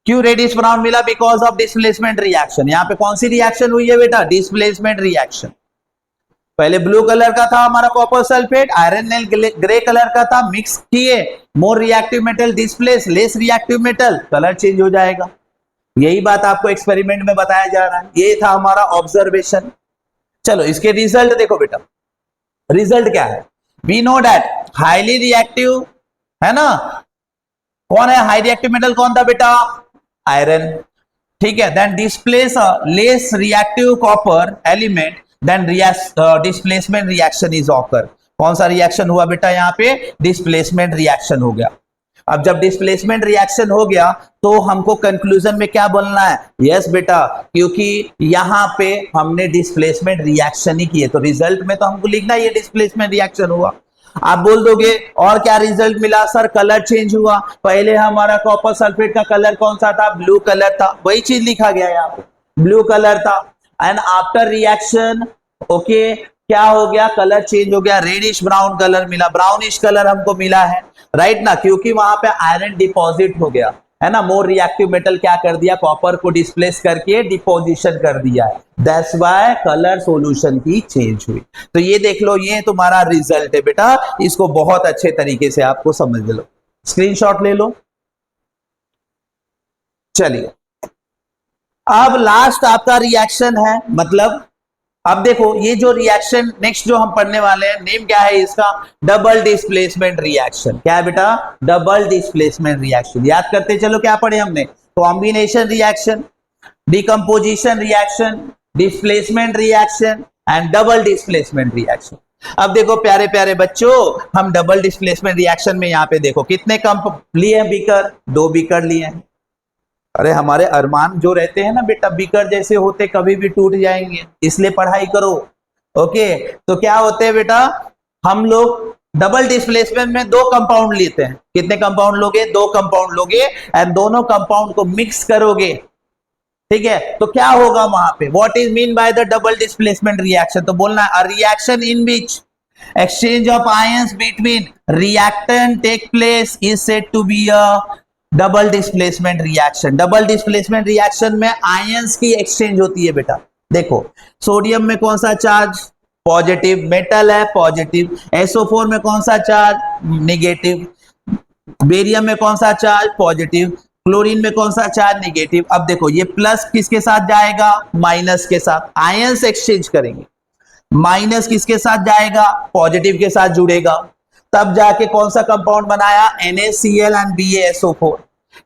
क्यों रेडिश ब्राउन मिला? Because of displacement reaction. यहां पे कौन सी रिएक्शन हुई है बेटा? Displacement reaction. पहले ब्लू कलर का था हमारा copper sulphate, iron nail grey colour का था, मिक्स किए, more reactive metal displace less reactive metal, colour change हो जाएगा। यही बात आपको एक्सपेरिमेंट में बताया जा रहा है, ये था हमारा ऑब्जर्वेशन। चलो इसके रिजल्ट देखो बेटा, रिजल्ट क्या है? We know that highly reactive है ना, कौन है हाई रिएक्टिव मेटल, कौन था बेटा? आयरन, ठीक है। Then displace less reactive copper element, then displacement reaction is occur. कौन सा रिएक्शन हुआ बेटा यहाँ पे? डिस्प्लेसमेंट रिएक्शन हो गया। अब जब डिस्प्लेसमेंट रिएक्शन हो गया तो हमको कंक्लूजन में क्या बोलना है? यस बेटा, क्योंकि यहाँ पे हमने डिस्प्लेसमेंट रिएक्शन ही किए, तो रिजल्ट में तो हमको लिखना ये डिस्प्लेसमेंट रिएक्शन हुआ। आप बोल दोगे और क्या रिजल्ट मिला? सर कलर चेंज हुआ, पहले हमारा कॉपर सल्फेट का कलर कौन सा था? ब्लू कलर था, वही चीज लिखा गया यहाँ पे, ब्लू कलर था। एंड आफ्टर रिएक्शन ओके क्या हो गया? कलर चेंज हो गया, रेडिश ब्राउन कलर मिला, ब्राउनिश कलर हमको मिला है, राइट ना, क्योंकि वहां पे आयरन डिपॉजिट हो गया है ना। मोर रिएक्टिव मेटल क्या कर दिया? कॉपर को डिस्प्लेस करके डिपोजिशन कर दिया है, दैट्स व्हाई कलर सॉल्यूशन की चेंज हुई। तो ये देख लो, ये तुम्हारा रिजल्ट है बेटा, इसको बहुत अच्छे तरीके से आपको समझ लो, स्क्रीनशॉट ले लो। चलिए अब लास्ट आपका रिएक्शन है, मतलब अब देखो ये जो रिएक्शन नेक्स्ट जो हम पढ़ने वाले हैं, नेम क्या है इसका? Double displacement reaction. क्या है बेटा? Double displacement reaction. याद करते चलो क्या पढ़े हमने? Combination reaction, decomposition reaction, displacement reaction and double displacement reaction. अब देखो प्यारे प्यारे बच्चों, हम डबल डिस्प्लेसमेंट रिएक्शन में यहाँ पे देखो कितने कप लिए हैं? बीकर, 2 बीकर लिए हैं। अरे हमारे अरमान जो रहते हैं ना बेटा, बीकर जैसे होते, कभी भी टूट जाएंगे, इसलिए पढ़ाई करो। ओके, तो क्या होते हैं बेटा, हम लोग डबल डिस्प्लेसमेंट में 2 कंपाउंड लेते हैं। कितने कंपाउंड लोगे? 2 कंपाउंड लोगे एंड दोनों कंपाउंड को मिक्स करोगे, ठीक है। तो क्या होगा वहां पे? What is mean by the double displacement reaction? तो बोलना है अ reaction in which exchange of ions between reactant take place is said to be a double displacement reaction. Double displacement reaction में आयंस की एक्सचेंज होती है बेटा। देखो सोडियम में कौन सा चार्ज? पॉजिटिव, मेटल है पॉजिटिव। SO4 में कौन सा चार्ज? निगेटिव। बेरियम में कौन सा चार्ज? पॉजिटिव। क्लोरीन में कौन सा चार्ज? निगेटिव। अब देखो ये प्लस किसके साथ जाएगा? माइनस के साथ। आयंस एक्सचेंज करेंगे, माइनस किसके साथ जाएगा? पॉजिटिव के साथ जुड़ेगा, तब जाके कौन सा कंपाउंड बनाया? NaCl एंड BaSO4,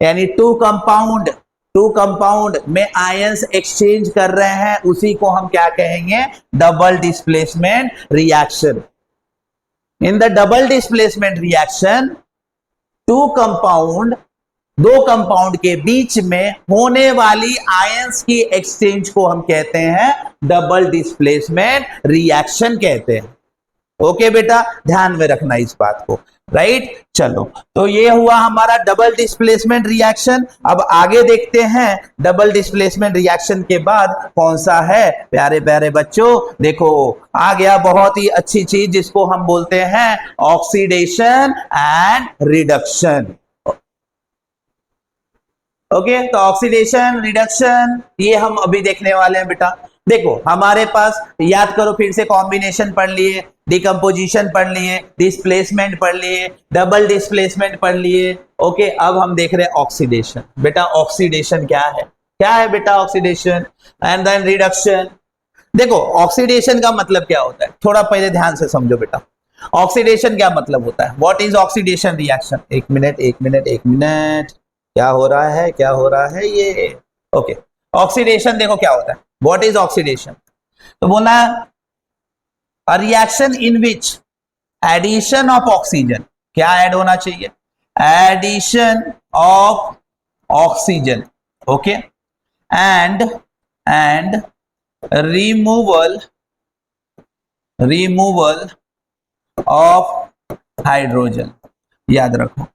यानी 2 कंपाउंड में आयंस एक्सचेंज कर रहे हैं, उसी को हम क्या कहेंगे? Double displacement reaction. In the double displacement reaction 2 compound के बीच में होने वाली आयंस की एक्सचेंज को हम कहते हैं डबल डिस्प्लेसमेंट रिएक्शन कहते हैं। ओके बेटा, ध्यान में रखना इस बात को, राइट। चलो तो ये हुआ हमारा डबल डिस्प्लेसमेंट रिएक्शन। अब आगे देखते हैं डबल डिस्प्लेसमेंट रिएक्शन के बाद कौन सा है। प्यारे प्यारे बच्चों देखो आ गया बहुत ही अच्छी चीज, जिसको हम बोलते हैं ऑक्सीडेशन एंड रिडक्शन। ओके, तो ऑक्सीडेशन रिडक्शन ये हम अभी देखने वाले हैं बेटा। देखो हमारे पास, याद करो फिर से, कॉम्बिनेशन पढ़ लिए, डिकम्पोजिशन पढ़ लिए, डिस्प्लेसमेंट पढ़ लिए, डबल डिस्प्लेसमेंट पढ़ लिए। ओके, अब हम देख रहे हैं ऑक्सीडेशन। बेटा ऑक्सीडेशन क्या है? क्या है बेटा ऑक्सीडेशन? And then reduction. देखो ऑक्सीडेशन का मतलब क्या होता है, थोड़ा पहले ध्यान से समझो बेटा। ऑक्सीडेशन क्या मतलब होता है? What is oxidation reaction? एक मिनट, क्या हो रहा है ये? ओके, ऑक्सीडेशन देखो क्या होता है। What is oxidation? तो बोला a reaction in which addition of oxygen, क्या ऐड होना चाहिए? Addition of oxygen, okay, and removal of hydrogen. याद रखो,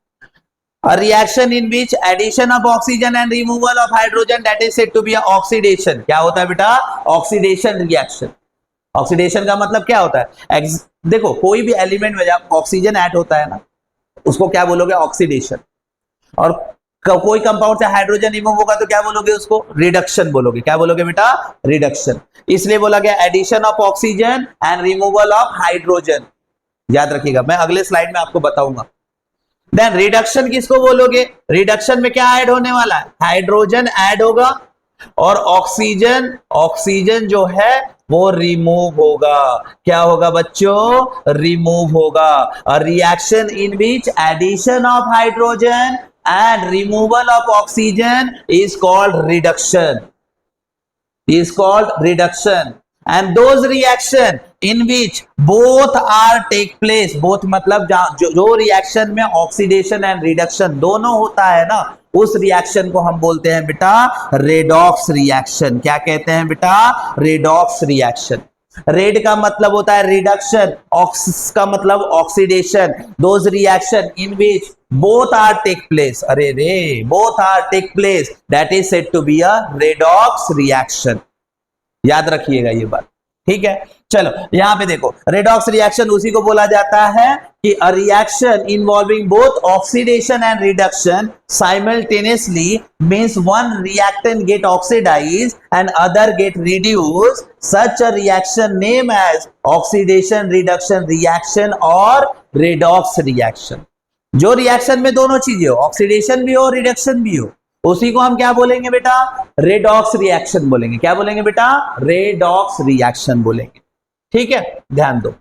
a reaction in which addition of oxygen and removal of hydrogen, that is said to be a oxidation। क्या होता है बेटा? Oxidation reaction. ऑक्सीडेशन का मतलब क्या होता है? देखो कोई भी एलिमेंट में जब ऑक्सीजन ऐड होता है ना, उसको क्या बोलोगे? ऑक्सीडेशन। और कोई कंपाउंड से हाइड्रोजन रिमूव होगा तो क्या बोलोगे उसको? रिडक्शन बोलोगे। क्या बोलोगे बेटा? रिडक्शन। इसलिए बोला गया addition of oxygen and removal of hydrogen. याद रखिएगा, मैं अगले स्लाइड में आपको बताऊंगा। देन रिडक्शन किसको बोलोगे? रिडक्शन में क्या ऐड होने वाला है? हाइड्रोजन ऐड होगा और ऑक्सीजन, ऑक्सीजन जो है वो रिमूव होगा। क्या होगा बच्चों? रिमूव होगा। अ reaction in which addition of hydrogen and removal of oxygen is called reduction, is called reduction. And those reaction in which both are take place, both मतलब जो रिएक्शन में ऑक्सीडेशन एंड रिडक्शन दोनों होता है ना, उस रिएक्शन को हम बोलते हैं बेटा रेडॉक्स रिएक्शन। क्या कहते हैं बेटा? Redox reaction. रेड का मतलब होता है रिडक्शन, ऑक्स का मतलब oxidation. Those reaction in which both are take place, अरे रे, both are take place, that is said to be a redox reaction। याद रखिएगा ये बात, ठीक है। चलो यहां पे देखो, रेडॉक्स रिएक्शन उसी को बोला जाता है कि a reaction involving both oxidation and reduction simultaneously means one reactant get oxidise and other get reduce, such a reaction name as oxidation reduction reaction और रेडॉक्स रिएक्शन। जो रिएक्शन में दोनों चीजें हो, ऑक्सीडेशन भी हो रिडक्शन भी हो, उसी को हम क्या बोलेंगे बेटा? रेडॉक्स रिएक्शन बोलेंगे। क्या बोलेंगे बेटा? रेडॉक्स रिएक्शन बोलेंगे, ठीक है। ध्यान दो,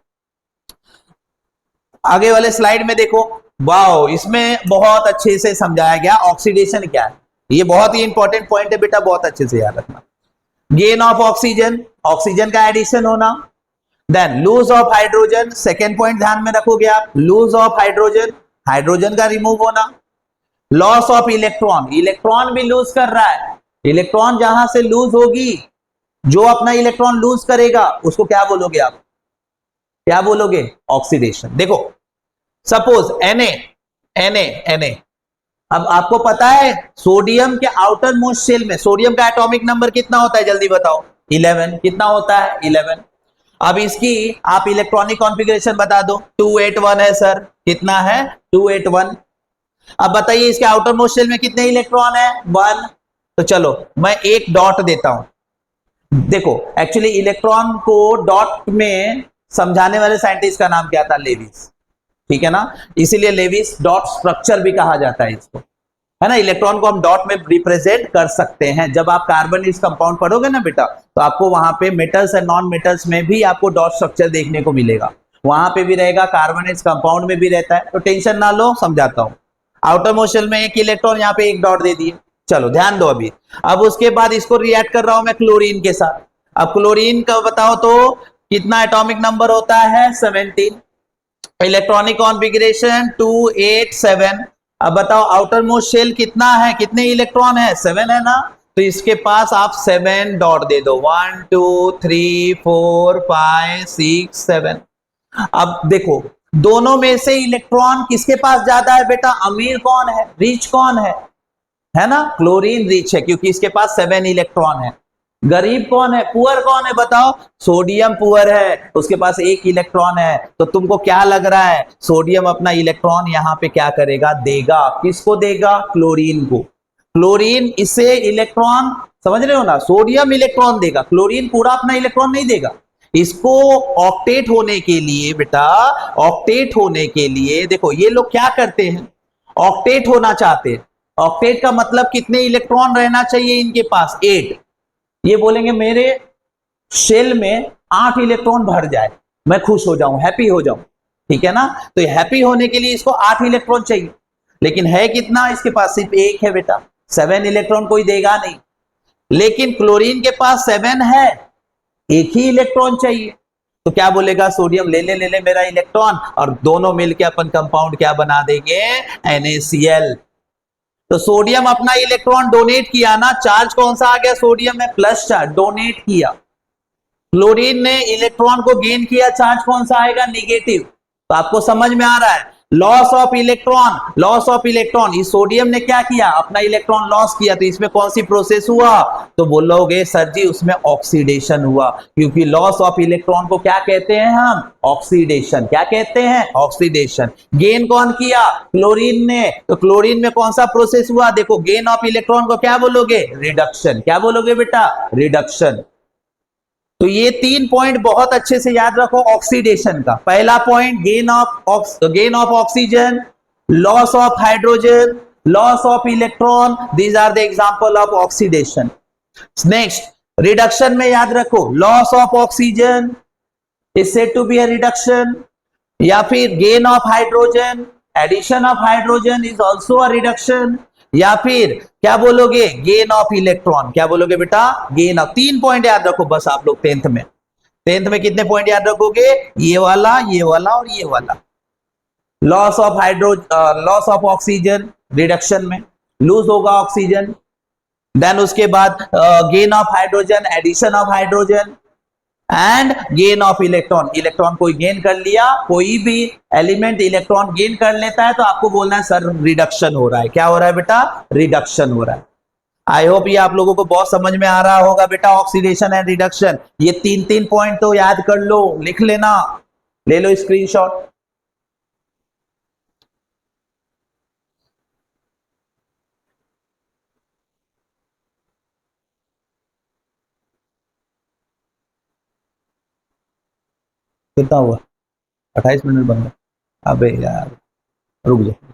आगे वाले स्लाइड में देखो, वाओ, इसमें बहुत अच्छे से समझाया गया ऑक्सीडेशन क्या है। ये बहुत ही इंपॉर्टेंट पॉइंट है बेटा, बहुत अच्छे से याद रखना। गेन ऑफ ऑक्सीजन, ऑक्सीजन का एडिशन होना। Then lose of hydrogen, second point ध्यान में रखोगे आप, लूज ऑफ हाइड्रोजन, हाइड्रोजन का रिमूव होना। लॉस ऑफ इलेक्ट्रॉन, इलेक्ट्रॉन भी लूज कर रहा है। इलेक्ट्रॉन जहां से लूज होगी, जो अपना इलेक्ट्रॉन लूज करेगा उसको क्या बोलोगे आप? क्या बोलोगे? ऑक्सीडेशन। देखो सपोज Na, अब आपको पता है सोडियम के आउटर मोस्ट शेल में सोडियम का एटॉमिक नंबर कितना होता है? जल्दी बताओ। 11। कितना होता है? 11। अब इसकी आप इलेक्ट्रॉनिक कॉन्फ़िगरेशन बता दो। 281 है सर। कितना है? 281। अब बताइए इसके आउटर मोस्ट शेल में कितने इलेक्ट्रॉन है? 1। तो चलो मैं एक डॉट देता हूं। देखो एक्चुअली इलेक्ट्रॉन को डॉट में समझाने वाले साइंटिस्ट का नाम क्या था? लेविस, ठीक है ना। इसीलिए लेविस डॉट स्ट्रक्चर भी कहा जाता है इसको, है ना। इलेक्ट्रॉन को हम डॉट में रिप्रेजेंट कर सकते हैं। जब आप कार्बन इस कंपाउंड पढ़ोगे ना बेटा, तो आपको वहां पे मेटल्स एंड नॉन मेटल्स में भी आपको डॉट स्ट्रक्चर देखने को मिलेगा। वहां पे भी रहेगा, कार्बन इस कंपाउंड में भी रहता है। तो टेंशन ना लो, समझाता हूं। आउटर मोस्ट शेल में एक इलेक्ट्रॉन, यहाँ पे एक डॉट दे दिए। चलो ध्यान दो अभी। अब उसके बाद इसको रिएक्ट कर रहा हूं मैं क्लोरीन के साथ। अब क्लोरीन का बताओ तो कितना एटॉमिक नंबर होता है? 17। Electronic configuration 287। अब बताओ आउटर मोस्ट शेल कितना है? कितने इलेक्ट्रॉन है? 7 है ना। तो इसके पास आप 7 डॉट दे दो। 1 2 3 4 5 6 7। अब देखो दोनों में से इलेक्ट्रॉन किसके पास ज्यादा है बेटा? अमीर कौन है? रिच कौन है ना? क्लोरीन रिच है क्योंकि इसके पास 7 इलेक्ट्रॉन है। गरीब कौन है? पुअर कौन है बताओ? सोडियम पुअर है, उसके पास 1 इलेक्ट्रॉन है। तो तुमको क्या लग रहा है? सोडियम अपना इलेक्ट्रॉन यहां पे क्या करेगा? देगा। किसको देगा? क्लोरीन को। क्लोरीन इसे इलेक्ट्रॉन, समझ रहे हो ना, सोडियम इलेक्ट्रॉन देगा, क्लोरीन पूरा अपना इलेक्ट्रॉन नहीं देगा। इसको ऑक्टेट होने के लिए बेटा, ऑक्टेट होने के लिए देखो ये लोग क्या करते हैं, ऑक्टेट होना चाहते हैं। ऑक्टेट का मतलब कितने इलेक्ट्रॉन रहना चाहिए इनके पास? 8। ये बोलेंगे मेरे शेल में 8 इलेक्ट्रॉन भर जाए, मैं खुश हो जाऊं, हैप्पी हो जाऊं, ठीक है ना। तो हैप्पी होने के लिए इसको 8 इलेक्ट्रॉन चाहिए, लेकिन है कितना? इसके पास सिर्फ 1 है बेटा। 7 इलेक्ट्रॉन कोई देगा नहीं। लेकिन क्लोरीन के पास 7 है, 1 ही इलेक्ट्रॉन चाहिए। तो क्या बोलेगा? सोडियम ले ले मेरा इलेक्ट्रॉन, और दोनों मिलकर अपन कंपाउंड क्या बना देंगे? NaCl। तो सोडियम अपना इलेक्ट्रॉन डोनेट किया ना, चार्ज कौन सा आ गया? सोडियम में प्लस चार्ज, डोनेट किया। क्लोरीन ने इलेक्ट्रॉन को गेन किया, चार्ज कौन सा आएगा? निगेटिव। तो आपको समझ में आ रहा है loss of electron, loss of electron, इस सोडियम ने क्या किया, अपना इलेक्ट्रॉन लॉस किया, तो इसमें कौन सी प्रोसेस हुआ, तो बोलोगे सर जी उसमें ऑक्सीडेशन हुआ, क्योंकि लॉस ऑफ इलेक्ट्रॉन को क्या कहते हैं हम, ऑक्सीडेशन, क्या कहते हैं, ऑक्सीडेशन। गेन कौन किया, क्लोरीन ने, तो क्लोरीन में कौन सा प्रोसेस हुआ, देखो गेन ऑफ इलेक्ट्रॉन को क्या बोलोगे, रिडक्शन, क्या बोलोगे बेटा, रिडक्शन। तो ये 3 पॉइंट बहुत अच्छे से याद रखो ऑक्सीडेशन का। पहला point gain of oxygen, loss of hydrogen, loss of electron, these are the example of oxidation. Next reduction में याद रखो loss of oxygen is said to be a reduction, या फिर gain of hydrogen, addition of hydrogen is also a reduction, या फिर क्या बोलोगे, गेन ऑफ इलेक्ट्रॉन, क्या बोलोगे बेटा, गेन ऑफ। 3 पॉइंट याद रखो बस आप लोग टेंथ में कितने पॉइंट याद रखोगे, ये वाला, ये वाला और ये वाला। Loss of loss of oxygen reduction में लूज होगा ऑक्सीजन, देन उसके बाद gain of hydrogen, addition of hydrogen and gain of electron, electron कोई गेन कर लिया, कोई भी एलिमेंट इलेक्ट्रॉन गेन कर लेता है तो आपको बोलना है सर रिडक्शन हो रहा है, क्या हो रहा है बेटा, रिडक्शन हो रहा है। आई होप ये आप लोगों को बहुत समझ में आ रहा होगा बेटा, ऑक्सीडेशन एंड रिडक्शन, ये 3 पॉइंट तो याद कर लो, लिख लेना, ले लो स्क्रीनशॉट। कितना हुआ, 28 मिनट बन गया, अबे यार रुक जाओ।